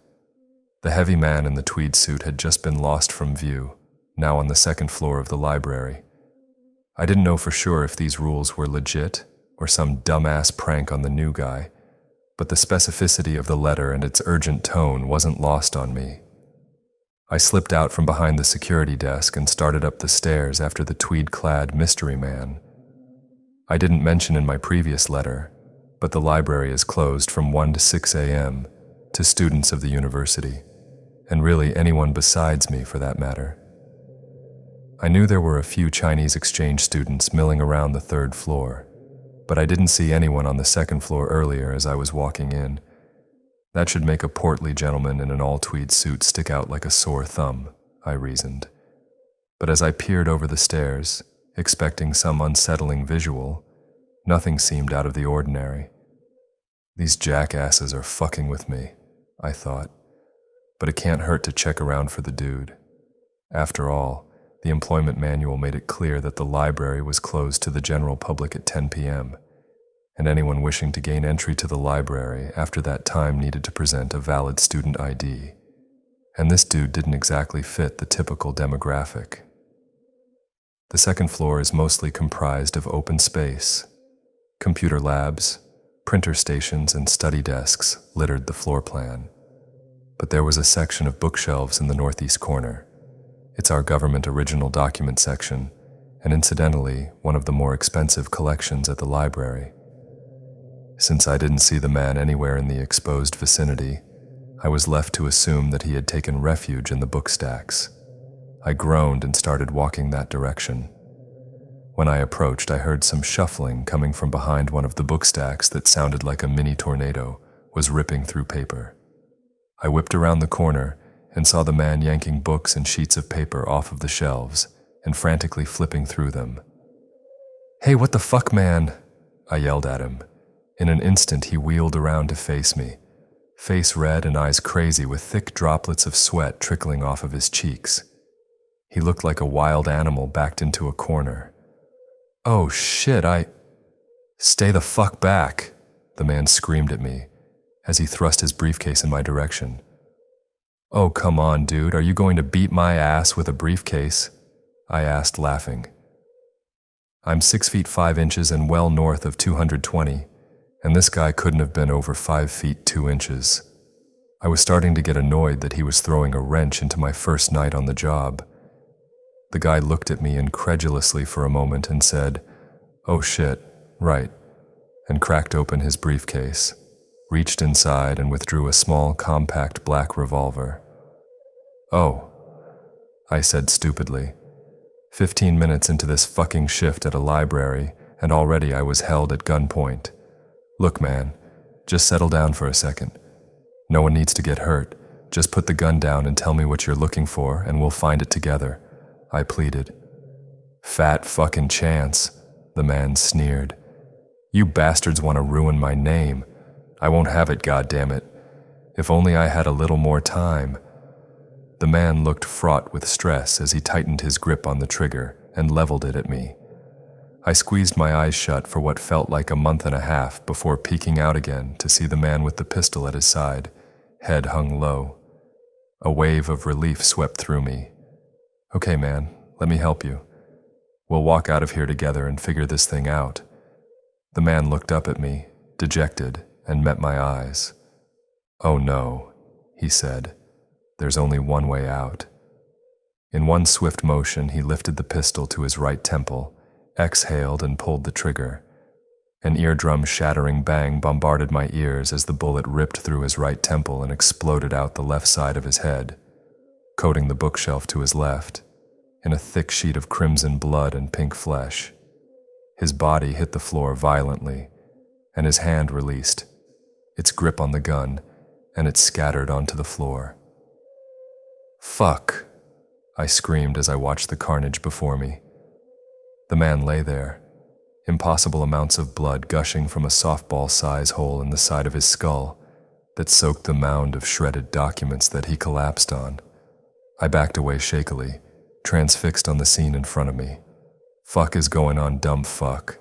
The heavy man in the tweed suit had just been lost from view, now on the 2nd floor of the library. I didn't know for sure if these rules were legit or some dumbass prank on the new guy, but the specificity of the letter and its urgent tone wasn't lost on me. I slipped out from behind the security desk and started up the stairs after the tweed-clad mystery man. I didn't mention in my previous letter, but the library is closed from 1 to 6 a.m. to students of the university, and really anyone besides me for that matter. I knew there were a few Chinese exchange students milling around the 3rd floor, but I didn't see anyone on the 2nd floor earlier as I was walking in. That should make a portly gentleman in an all-tweed suit stick out like a sore thumb, I reasoned. But as I peered over the stairs, expecting some unsettling visual, nothing seemed out of the ordinary. These jackasses are fucking with me, I thought, but it can't hurt to check around for the dude. After all, the employment manual made it clear that the library was closed to the general public at 10 p.m., and anyone wishing to gain entry to the library after that time needed to present a valid student ID. And this dude didn't exactly fit the typical demographic. The 2nd floor is mostly comprised of open space. Computer labs, printer stations, and study desks littered the floor plan. But there was a section of bookshelves in the northeast corner. It's our government original document section, and incidentally, one of the more expensive collections at the library. Since I didn't see the man anywhere in the exposed vicinity, I was left to assume that he had taken refuge in the book stacks. I groaned and started walking that direction. When I approached, I heard some shuffling coming from behind one of the book stacks that sounded like a mini tornado was ripping through paper. I whipped around the corner and saw the man yanking books and sheets of paper off of the shelves and frantically flipping through them. "Hey, what the fuck, man?" I yelled at him. In an instant, he wheeled around to face me, face red and eyes crazy with thick droplets of sweat trickling off of his cheeks. He looked like a wild animal backed into a corner. "Oh shit, Stay the fuck back," the man screamed at me as he thrust his briefcase in my direction. "Oh, come on, dude, are you going to beat my ass with a briefcase?" I asked, laughing. I'm 6 feet 5 inches and well north of 220, and this guy couldn't have been over 5 feet 2 inches. I was starting to get annoyed that he was throwing a wrench into my first night on the job. The guy looked at me incredulously for a moment and said, "Oh shit, right," and cracked open his briefcase, reached inside and withdrew a small, compact black revolver. "Oh," I said stupidly. 15 minutes into this fucking shift at a library, and already I was held at gunpoint. "Look, man, just settle down for a second. No one needs to get hurt. Just put the gun down and tell me what you're looking for, and we'll find it together," I pleaded. "Fat fucking chance," the man sneered. "You bastards want to ruin my name. I won't have it, goddammit. If only I had a little more time." The man looked fraught with stress as he tightened his grip on the trigger and leveled it at me. I squeezed my eyes shut for what felt like a month and a half before peeking out again to see the man with the pistol at his side, head hung low. A wave of relief swept through me. "Okay, man, let me help you. We'll walk out of here together and figure this thing out." The man looked up at me, dejected, and met my eyes. "Oh no," he said. "There's only one way out." In one swift motion, he lifted the pistol to his right temple, exhaled and pulled the trigger. An eardrum-shattering bang bombarded my ears as the bullet ripped through his right temple and exploded out the left side of his head, coating the bookshelf to his left, in a thick sheet of crimson blood and pink flesh. His body hit the floor violently, and his hand released, its grip on the gun, and it scattered onto the floor. "Fuck," I screamed as I watched the carnage before me. The man lay there, impossible amounts of blood gushing from a softball-size hole in the side of his skull that soaked the mound of shredded documents that he collapsed on. I backed away shakily, transfixed on the scene in front of me. "Fuck is going on, dumb fuck?"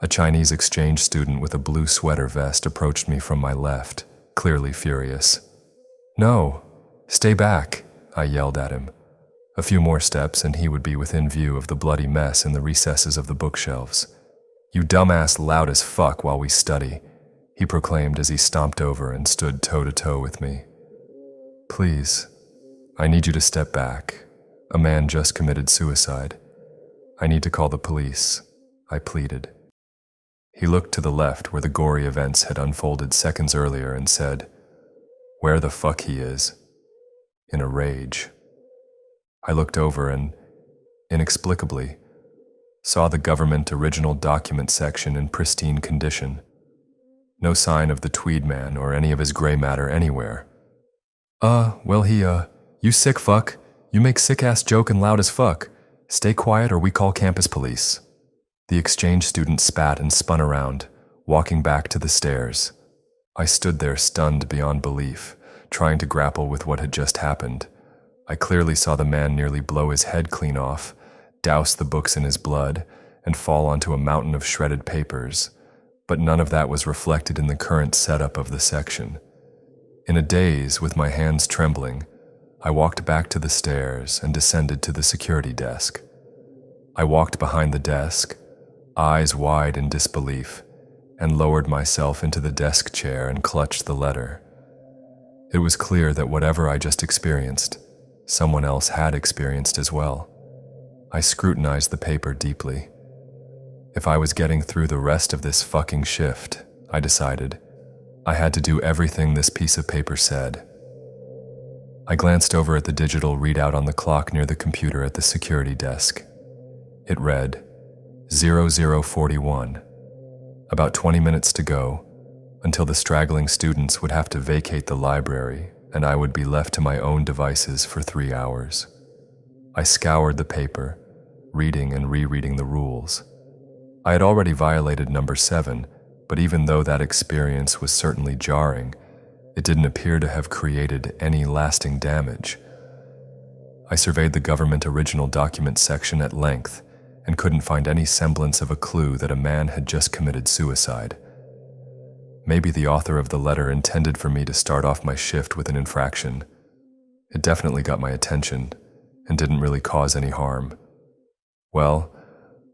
A Chinese exchange student with a blue sweater vest approached me from my left, clearly furious. "No, stay back," I yelled at him. A few more steps and he would be within view of the bloody mess in the recesses of the bookshelves. "You dumbass loud as fuck while we study," he proclaimed as he stomped over and stood toe-to-toe with me. "Please, I need you to step back. A man just committed suicide. I need to call the police," I pleaded. He looked to the left where the gory events had unfolded seconds earlier and said, "Where the fuck he is?" in a rage. I looked over and, inexplicably, saw the government original document section in pristine condition. No sign of the Tweed man or any of his gray matter anywhere. You sick fuck. You make sick-ass joke and loud as fuck. Stay quiet or we call campus police." The exchange student spat and spun around, walking back to the stairs. I stood there stunned beyond belief, trying to grapple with what had just happened. I clearly saw the man nearly blow his head clean off, douse the books in his blood, and fall onto a mountain of shredded papers, but none of that was reflected in the current setup of the section. In a daze, with my hands trembling, I walked back to the stairs and descended to the security desk. I walked behind the desk, eyes wide in disbelief, and lowered myself into the desk chair and clutched the letter. It was clear that whatever I just experienced, someone else had experienced as well. I scrutinized the paper deeply. If I was getting through the rest of this fucking shift, I decided, I had to do everything this piece of paper said. I glanced over at the digital readout on the clock near the computer at the security desk. It read, 0041. About 20 minutes to go, until the straggling students would have to vacate the library and I would be left to my own devices for 3 hours. I scoured the paper, reading and rereading the rules. I had already violated number 7, but even though that experience was certainly jarring, it didn't appear to have created any lasting damage. I surveyed the government original document section at length and couldn't find any semblance of a clue that a man had just committed suicide. Maybe the author of the letter intended for me to start off my shift with an infraction. It definitely got my attention and didn't really cause any harm. Well,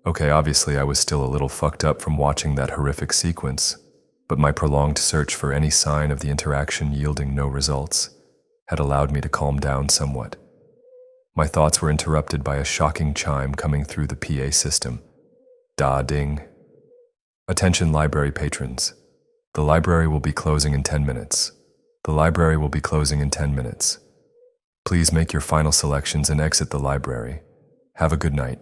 okay, obviously I was still a little fucked up from watching that horrific sequence, but my prolonged search for any sign of the interaction yielding no results had allowed me to calm down somewhat. My thoughts were interrupted by a shocking chime coming through the PA system. Da-ding. Attention library patrons. The library will be closing in 10 minutes. The library will be closing in 10 minutes. Please make your final selections and exit the library. Have a good night.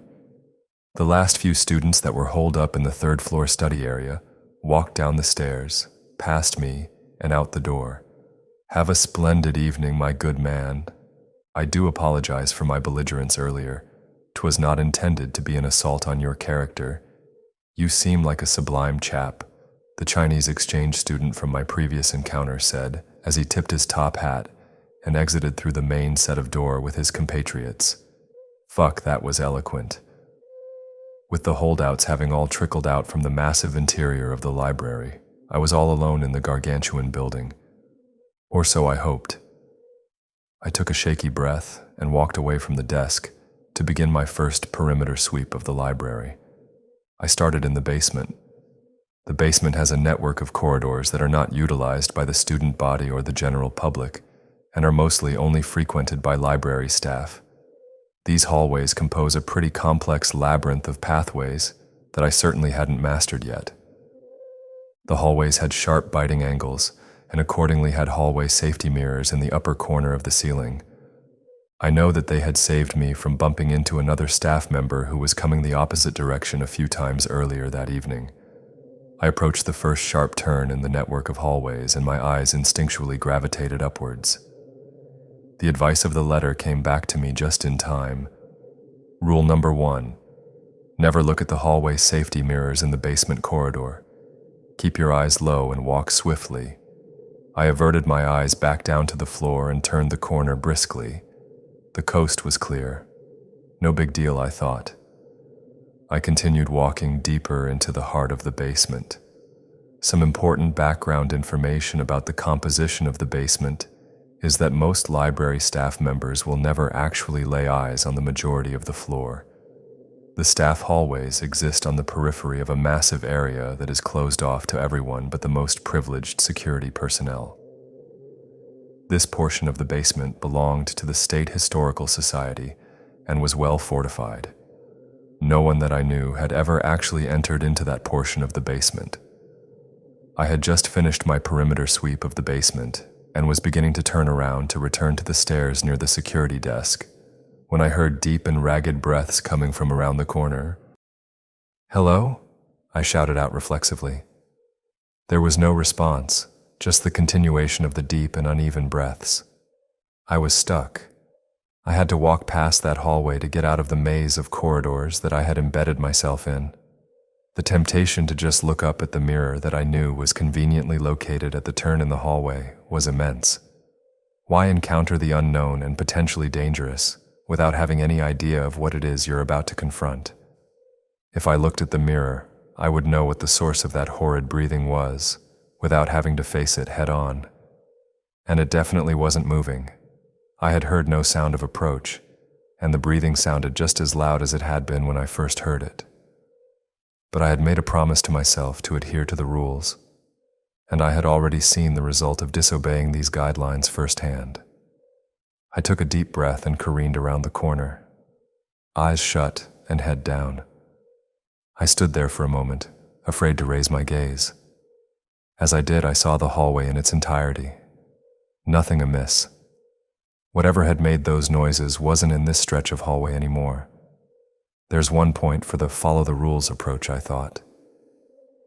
The last few students that were holed up in the third-floor study area walked down the stairs, past me, and out the door. Have a splendid evening, my good man. I do apologize for my belligerence earlier. 'Twas not intended to be an assault on your character. You seem like a sublime chap, the Chinese exchange student from my previous encounter said as he tipped his top hat and exited through the main set of door with his compatriots. Fuck, that was eloquent. With the holdouts having all trickled out from the massive interior of the library, I was all alone in the gargantuan building. Or so I hoped. I took a shaky breath and walked away from the desk to begin my first perimeter sweep of the library. I started in the basement. The basement has a network of corridors that are not utilized by the student body or the general public, and are mostly only frequented by library staff. These hallways compose a pretty complex labyrinth of pathways that I certainly hadn't mastered yet. The hallways had sharp biting angles, and accordingly had hallway safety mirrors in the upper corner of the ceiling. I know that they had saved me from bumping into another staff member who was coming the opposite direction a few times earlier that evening. I approached the first sharp turn in the network of hallways, and my eyes instinctually gravitated upwards. The advice of the letter came back to me just in time. Rule number 1. Never look at the hallway safety mirrors in the basement corridor. Keep your eyes low and walk swiftly. I averted my eyes back down to the floor and turned the corner briskly. The coast was clear. No big deal, I thought. I continued walking deeper into the heart of the basement. Some important background information about the composition of the basement is that most library staff members will never actually lay eyes on the majority of the floor. The staff hallways exist on the periphery of a massive area that is closed off to everyone but the most privileged security personnel. This portion of the basement belonged to the State Historical Society and was well fortified. No one that I knew had ever actually entered into that portion of the basement. I had just finished my perimeter sweep of the basement and was beginning to turn around to return to the stairs near the security desk when I heard deep and ragged breaths coming from around the corner. "Hello?" I shouted out reflexively. There was no response, just the continuation of the deep and uneven breaths. I was stuck. I had to walk past that hallway to get out of the maze of corridors that I had embedded myself in. The temptation to just look up at the mirror that I knew was conveniently located at the turn in the hallway was immense. Why encounter the unknown and potentially dangerous without having any idea of what it is you're about to confront? If I looked at the mirror, I would know what the source of that horrid breathing was without having to face it head on. And it definitely wasn't moving. I had heard no sound of approach, and the breathing sounded just as loud as it had been when I first heard it. But I had made a promise to myself to adhere to the rules, and I had already seen the result of disobeying these guidelines firsthand. I took a deep breath and careened around the corner, eyes shut and head down. I stood there for a moment, afraid to raise my gaze. As I did, I saw the hallway in its entirety. Nothing amiss. Whatever had made those noises wasn't in this stretch of hallway anymore. There's one point for the follow the rules approach, I thought.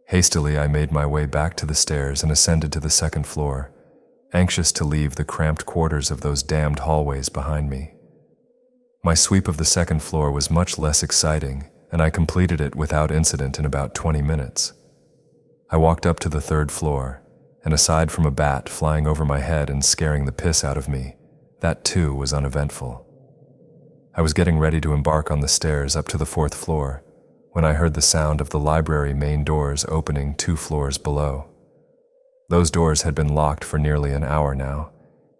Hastily, I made my way back to the stairs and ascended to the second floor, anxious to leave the cramped quarters of those damned hallways behind me. My sweep of the second floor was much less exciting, and I completed it without incident in about 20 minutes. I walked up to the third floor, and aside from a bat flying over my head and scaring the piss out of me, that too was uneventful. I was getting ready to embark on the stairs up to the fourth floor when I heard the sound of the library main doors opening 2 floors below. Those doors had been locked for nearly an hour now.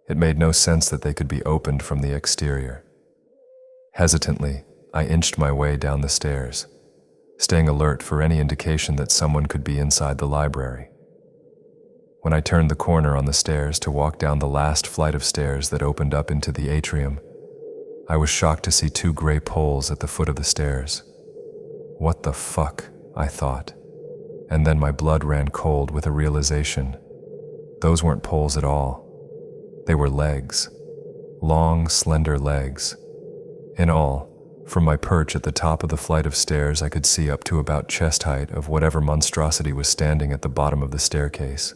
It made no sense that they could be opened from the exterior. Hesitantly, I inched my way down the stairs, staying alert for any indication that someone could be inside the library. When I turned the corner on the stairs to walk down the last flight of stairs that opened up into the atrium, I was shocked to see 2 gray poles at the foot of the stairs. What the fuck, I thought, and then my blood ran cold with a realization. Those weren't poles at all. They were legs. Long, slender legs. In all, from my perch at the top of the flight of stairs, I could see up to about chest height of whatever monstrosity was standing at the bottom of the staircase.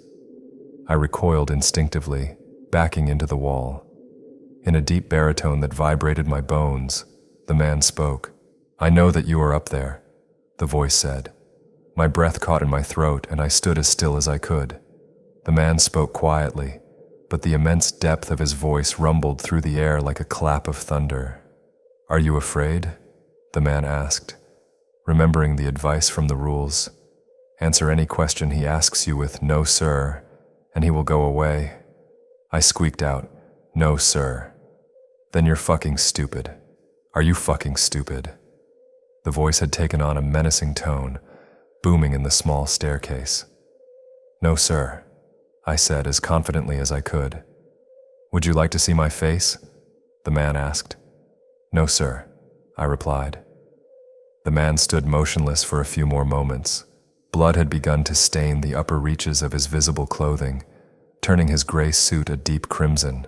I recoiled instinctively, backing into the wall. In a deep baritone that vibrated my bones, the man spoke. "I know that you are up there," the voice said. My breath caught in my throat, and I stood as still as I could. The man spoke quietly, but the immense depth of his voice rumbled through the air like a clap of thunder. "Are you afraid?" the man asked, remembering the advice from the rules. Answer any question he asks you with "No, sir," and he will go away. I squeaked out, "No, sir." "Then you're fucking stupid. Are you fucking stupid?" The voice had taken on a menacing tone, booming in the small staircase. "No, sir," I said as confidently as I could. "Would you like to see my face?" the man asked. "No, sir," I replied. The man stood motionless for a few more moments. Blood had begun to stain the upper reaches of his visible clothing, turning his gray suit a deep crimson.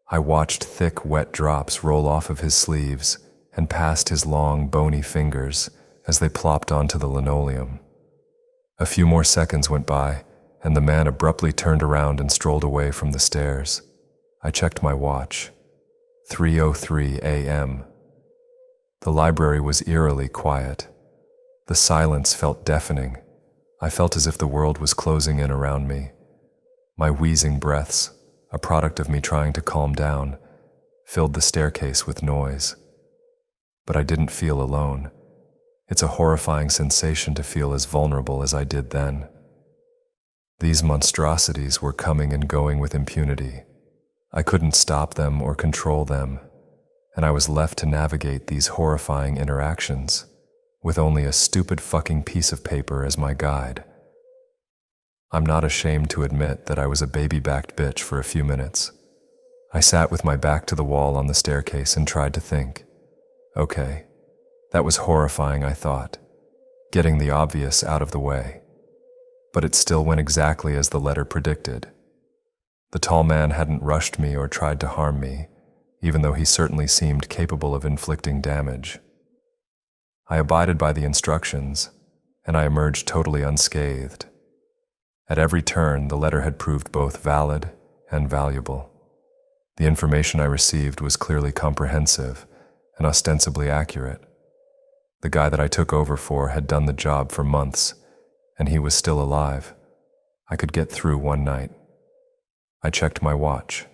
I watched thick, wet drops roll off of his sleeves and past his long, bony fingers as they plopped onto the linoleum. A few more seconds went by, and the man abruptly turned around and strolled away from the stairs. I checked my watch. 3:03 a.m. The library was eerily quiet. The silence felt deafening. I felt as if the world was closing in around me. My wheezing breaths, a product of me trying to calm down, filled the staircase with noise. But I didn't feel alone. It's a horrifying sensation to feel as vulnerable as I did then. These monstrosities were coming and going with impunity. I couldn't stop them or control them, and I was left to navigate these horrifying interactions, with only a stupid fucking piece of paper as my guide. I'm not ashamed to admit that I was a baby-backed bitch for a few minutes. I sat with my back to the wall on the staircase and tried to think. Okay, that was horrifying, I thought, getting the obvious out of the way. But it still went exactly as the letter predicted. The tall man hadn't rushed me or tried to harm me, even though he certainly seemed capable of inflicting damage. I abided by the instructions, and I emerged totally unscathed. At every turn, the letter had proved both valid and valuable. The information I received was clearly comprehensive and ostensibly accurate. The guy that I took over for had done the job for months, and he was still alive. I could get through one night. I checked my watch.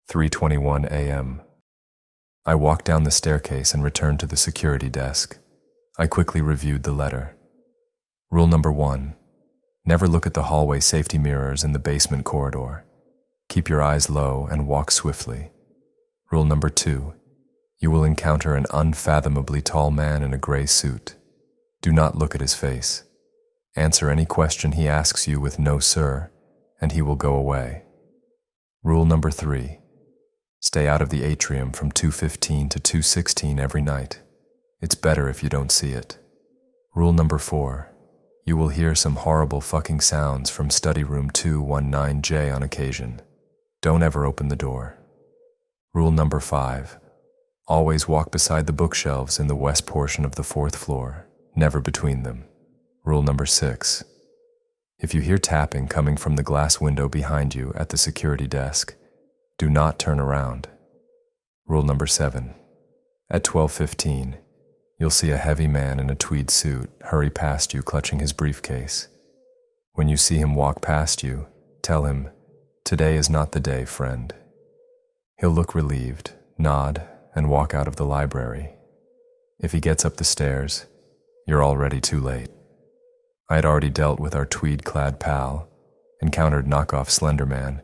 3:21 a.m. I walked down the staircase and returned to the security desk. I quickly reviewed the letter. Rule number 1. Never look at the hallway safety mirrors in the basement corridor. Keep your eyes low and walk swiftly. Rule number 2. You will encounter an unfathomably tall man in a gray suit. Do not look at his face. Answer any question he asks you with "No, sir," and he will go away. Rule number 3. Stay out of the atrium from 2:15 to 2:16 every night. It's better if you don't see it. Rule number 4. You will hear some horrible fucking sounds from study room 219J on occasion. Don't ever open the door. Rule number 5. Always walk beside the bookshelves in the west portion of the 4th floor, never between them. Rule number 6. If you hear tapping coming from the glass window behind you at the security desk, do not turn around. Rule number 7. At 12:15, you'll see a heavy man in a tweed suit hurry past you clutching his briefcase. When you see him walk past you, tell him, "Today is not the day, friend." He'll look relieved, nod, and walk out of the library. If he gets up the stairs, you're already too late. I had already dealt with our tweed-clad pal, encountered knockoff Slender Man,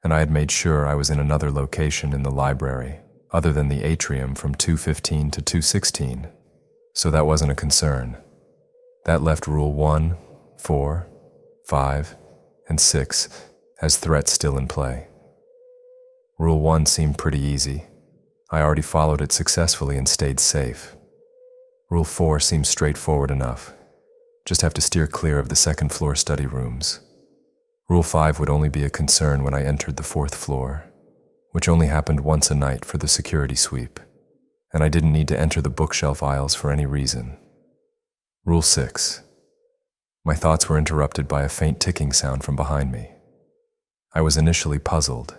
and I had made sure I was in another location in the library, other than the atrium from 2:15 to 2:16, so that wasn't a concern. That left Rule 1, 4, 5, and 6 as threats still in play. Rule 1 seemed pretty easy. I already followed it successfully and stayed safe. Rule 4 seems straightforward enough. Just have to steer clear of the 2nd floor study rooms. Rule 5 would only be a concern when I entered the 4th floor, which only happened once a night for the security sweep, and I didn't need to enter the bookshelf aisles for any reason. Rule 6. My thoughts were interrupted by a faint ticking sound from behind me. I was initially puzzled.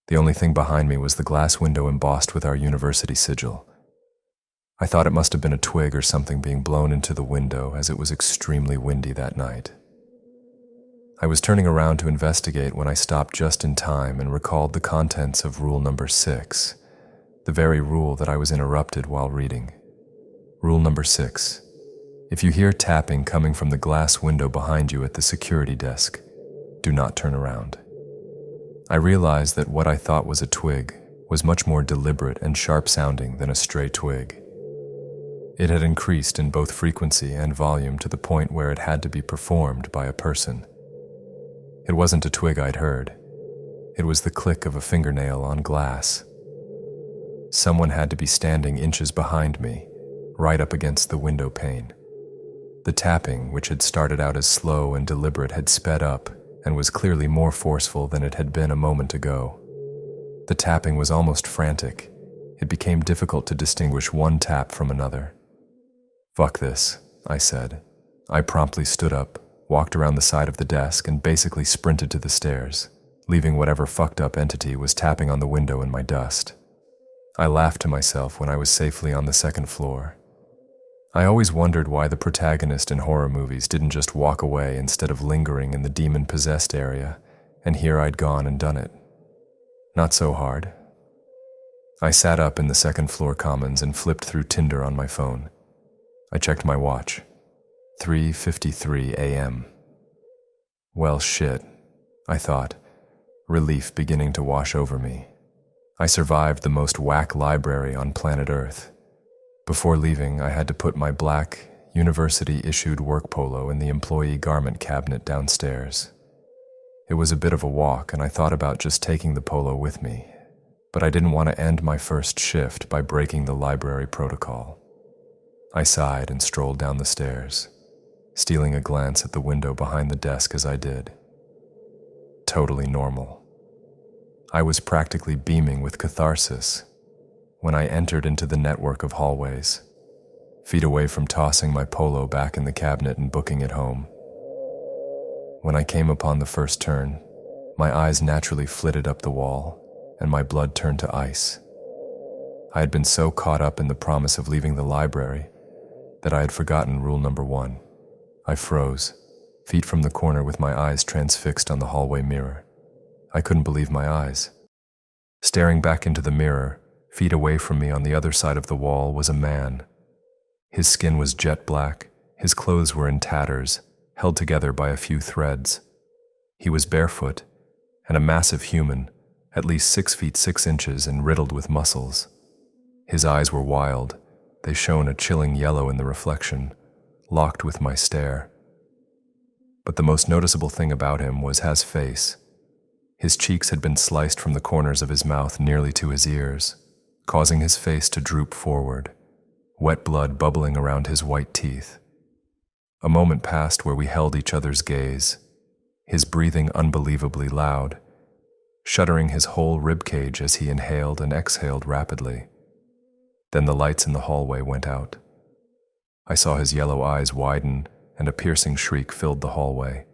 The only thing behind me was the glass window embossed with our university sigil. I thought it must have been a twig or something being blown into the window as it was extremely windy that night. I was turning around to investigate when I stopped just in time and recalled the contents of rule number 6, the very rule that I was interrupted while reading. Rule number 6. If you hear tapping coming from the glass window behind you at the security desk, do not turn around. I realized that what I thought was a twig was much more deliberate and sharp-sounding than a stray twig. It had increased in both frequency and volume to the point where it had to be performed by a person. It wasn't a twig I'd heard. It was the click of a fingernail on glass. Someone had to be standing inches behind me, right up against the window pane. The tapping, which had started out as slow and deliberate, had sped up and was clearly more forceful than it had been a moment ago. The tapping was almost frantic. It became difficult to distinguish one tap from another. "Fuck this," I said. I promptly stood up, walked around the side of the desk, and basically sprinted to the stairs, leaving whatever fucked up entity was tapping on the window in my dust. I laughed to myself when I was safely on the 2nd floor. I always wondered why the protagonist in horror movies didn't just walk away instead of lingering in the demon-possessed area, and here I'd gone and done it. Not so hard. I sat up in the 2nd floor commons and flipped through Tinder on my phone. I checked my watch. 3:53 a.m. Well, shit, I thought, relief beginning to wash over me. I survived the most whack library on planet Earth. Before leaving, I had to put my black, university-issued work polo in the employee garment cabinet downstairs. It was a bit of a walk, and I thought about just taking the polo with me, but I didn't want to end my first shift by breaking the library protocol. I sighed and strolled down the stairs, stealing a glance at the window behind the desk as I did. Totally normal. I was practically beaming with catharsis when I entered into the network of hallways, feet away from tossing my polo back in the cabinet and booking it home. When I came upon the first turn, my eyes naturally flitted up the wall, and my blood turned to ice. I had been so caught up in the promise of leaving the library that I had forgotten rule number 1. I froze, feet from the corner with my eyes transfixed on the hallway mirror. I couldn't believe my eyes. Staring back into the mirror, feet away from me on the other side of the wall, was a man. His skin was jet black, his clothes were in tatters, held together by a few threads. He was barefoot, and a massive human, at least 6 feet 6 inches and riddled with muscles. His eyes were wild. They shone a chilling yellow in the reflection, locked with my stare. But the most noticeable thing about him was his face. His cheeks had been sliced from the corners of his mouth nearly to his ears, causing his face to droop forward, wet blood bubbling around his white teeth. A moment passed where we held each other's gaze, his breathing unbelievably loud, shuddering his whole ribcage as he inhaled and exhaled rapidly. Then the lights in the hallway went out. I saw his yellow eyes widen, and a piercing shriek filled the hallway.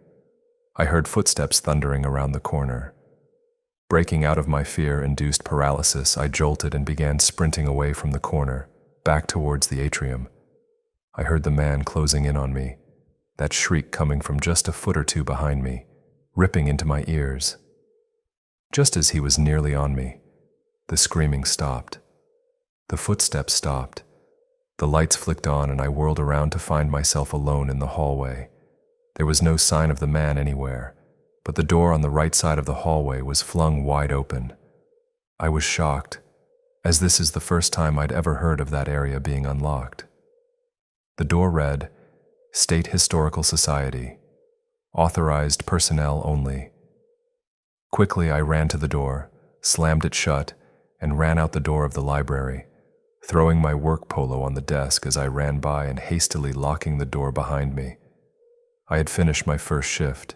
I heard footsteps thundering around the corner. Breaking out of my fear-induced paralysis, I jolted and began sprinting away from the corner, back towards the atrium. I heard the man closing in on me, that shriek coming from just a foot or two behind me, ripping into my ears. Just as he was nearly on me, the screaming stopped. The footsteps stopped. The lights flicked on and I whirled around to find myself alone in the hallway. There was no sign of the man anywhere, but the door on the right side of the hallway was flung wide open. I was shocked, as this is the first time I'd ever heard of that area being unlocked. The door read, State Historical Society, authorized personnel only. Quickly I ran to the door, slammed it shut, and ran out the door of the library, throwing my work polo on the desk as I ran by and hastily locking the door behind me. I had finished my first shift,